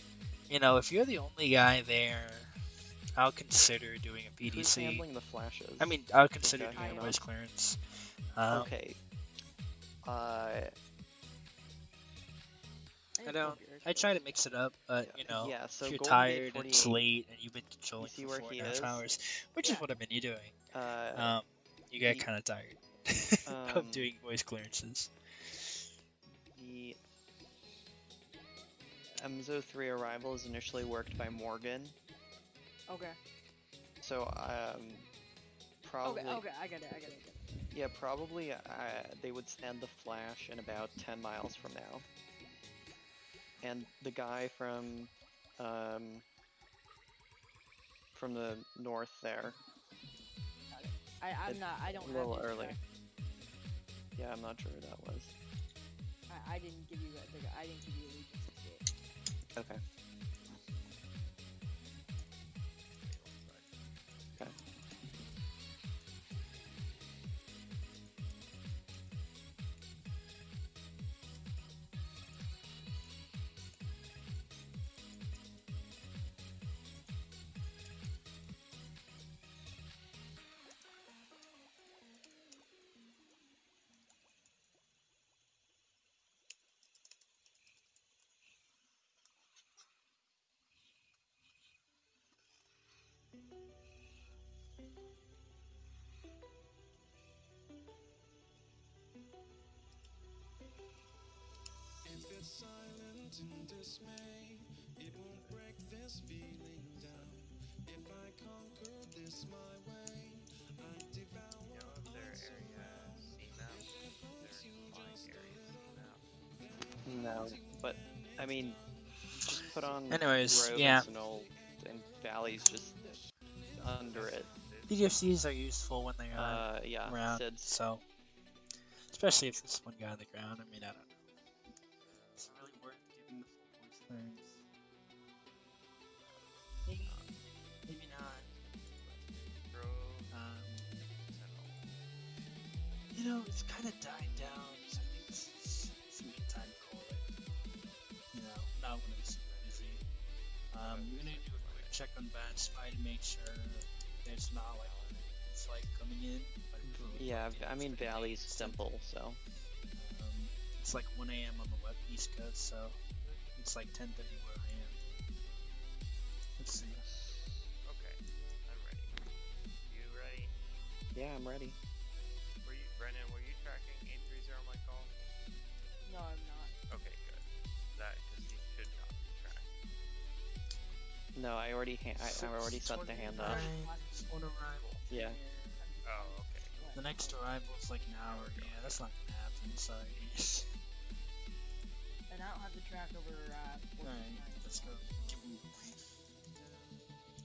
you know, if you're the only guy there, I'll consider doing a PDC. Who's handling the flashes? I mean, I'll consider Okay, doing a voice clearance. Okay. I don't. I try to mix it up, but you know, Yeah, so if you're Golden Gate tired and it's 48, late and you've been controlling see for where 4.5 he is? hours, which is what I've been doing, you get the- kind of tired of doing voice clearances. The MZO3 arrival is initially worked by Morgan. Okay. So probably. Okay, I get it. Yeah, probably they would stand the flash in about 10 miles from now. And the guy from the north there. I don't A little have his early. track. Yeah, I'm not sure who that was. I didn't give you I didn't give you Legion 68. Okay. Okay. If it's silent in dismay, it won't break this feeling down. If I conquer this my way, I devour No, but I mean, just put on Anyways, groves yeah. and valleys just under it. PDFCs are useful when they are yeah, around, SIDS. so especially if there's one guy on the ground. I mean, I don't know. Is it really worth giving the full voice clearance? Maybe not. You know, it's kind of died down, so I think it's a good time to call it. You know, not when it's super busy. We're gonna do a quick check on Bad Spy to make sure there's not like it's like coming in. But Yeah, I mean Valley's simple, so. It's like 1 a.m. on the East Coast, so it's like 10:30 where I am. Let's see. Okay, I'm ready. You ready? Yeah, I'm ready. Brennan, were you tracking 830 Mike Golf? No, I'm not. Okay, good. That, because you should not be tracked. No, I already set the hand up. On arrival. Yeah. Oh, okay. The next arrival is like an hour. Yeah, that's not gonna happen. Sorry. And I don't have the track over. Alright, let's go. Give me a brief.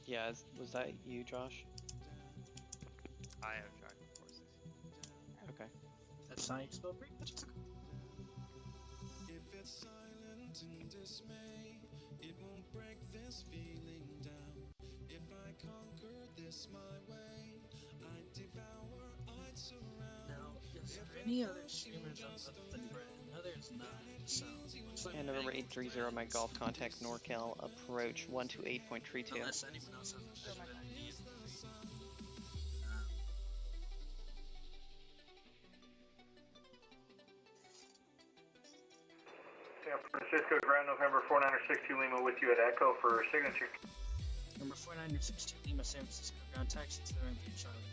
Yeah, was that you, Josh? I have tracked the forces. Okay. That's not you spell brief, but it's okay. If it's silent in dismay, it won't break this feeling down. If I conquer this my way, I'd devour, I'd surround. Now, is there any other streamers other than Brett? No, there's not. So, looks like And November 830 Mike Golf, contact NorCal, approach 128.32. Unless anyone else has a better idea. San Francisco, ground November 4962 Lima with you at Echo for signature. Number 4962 Lima, San Francisco, ground taxi to the ramp via Charlie.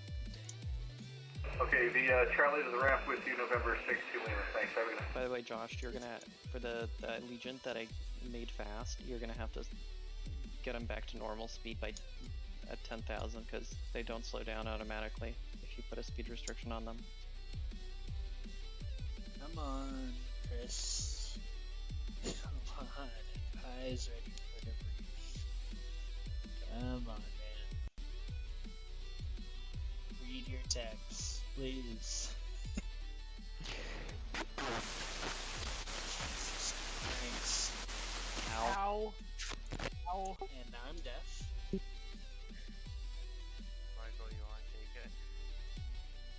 Okay, the Charlie to the ramp with you, November 62 Lima. Thanks, have a good night. By the way, Josh, you're gonna, for the Allegiant that I made fast, you're gonna have to get them back to normal speed at 10,000 because they don't slow down automatically if you put a speed restriction on them. Come on, Chris. Come on, eyes ready for the brief. Come on, man. Read your text, please. now I'm deaf. Michael, you want to take it?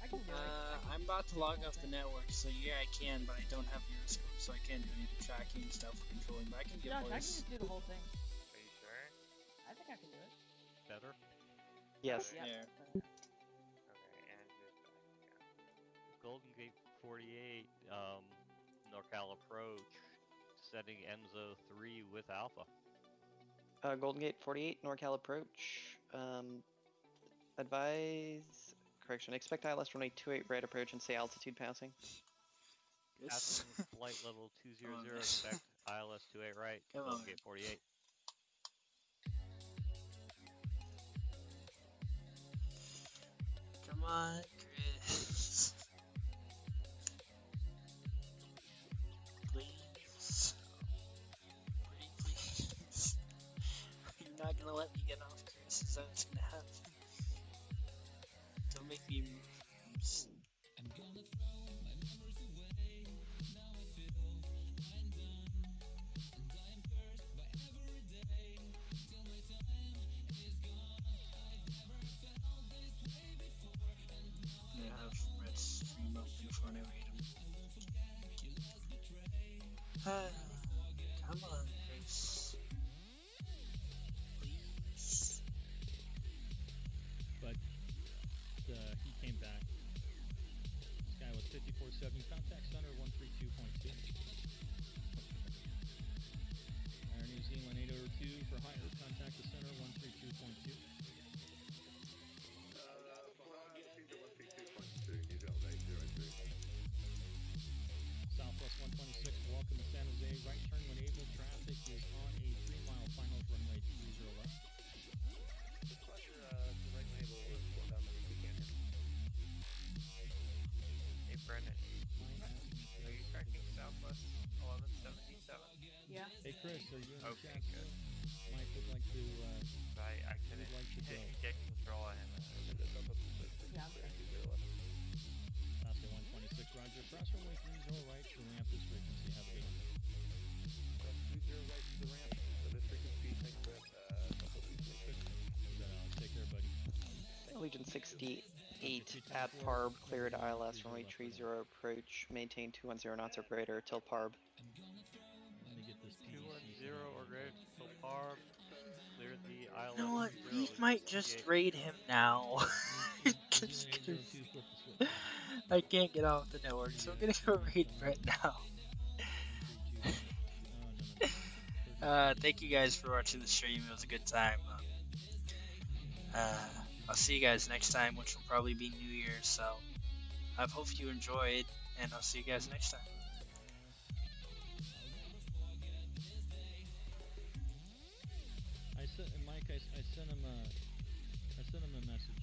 I can do it. I'm about to log off the network, so yeah, I can, but I don't have Euroscope, so I can't do any of the tracking stuff or controlling, but I can give Josh, I can voice. just do the whole thing. Are you sure? I think I can do it. Better? Yes. Yep. There. Okay, and who's back? Yeah. Golden Gate 48, NorCal approach, setting EMZO 3 with Alpha. Golden Gate 48, NorCal approach. Advise. Correction. Expect ILS runway 28 right approach and say altitude passing. Yes. Passing flight level 200, expect ILS 28 right, Come Golden on. Gate 48. Come on, Chris. Please. Pretty please. You're not gonna let me get off, Chris. Is that what's gonna happen? Don't make me move. I have red stream open before I read them. Come on, Chris. Please. But he came back. This guy was 5470. Contact center 132.2. Air New Zealand 802 for higher. Contact the center 132.2. Southwest 126, welcome to San Jose. Right turn when able. Traffic is on a 3-mile finals runway 20 left. Roger, the right label was slow down the Ruby Canyon. Hey, Brennan. Are you tracking Southwest 1177? Yeah. Hey, Chris, are you in the Okay, chat? good. Mike would like to, I couldn't like to go. get control of him. Yeah, I'm Oscar 126, roger. Cross runway 30 right to ramp this frequency. Have a good one. Cross 30 right to the ramp. So this frequency, thanks for Take care, buddy. Allegiant 68 at PARB, cleared ILS runway 30 approach, maintain 210 knots or greater till PARB. Let me get this 210 or greater till PARB. Clear the ILS. You know what? 30, We might just raid him now. Just 'cause I can't get off the network, so I'm gonna go raid Brett now. Thank you guys for watching the stream. It was a good time. I'll see you guys next time, which will probably be New Year's. So I hope you enjoyed, and I'll see you guys next time. Mike, I sent him a message.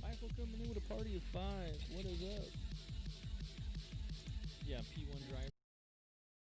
Michael coming in with a party of 5. What is up? Yeah, P1 driver.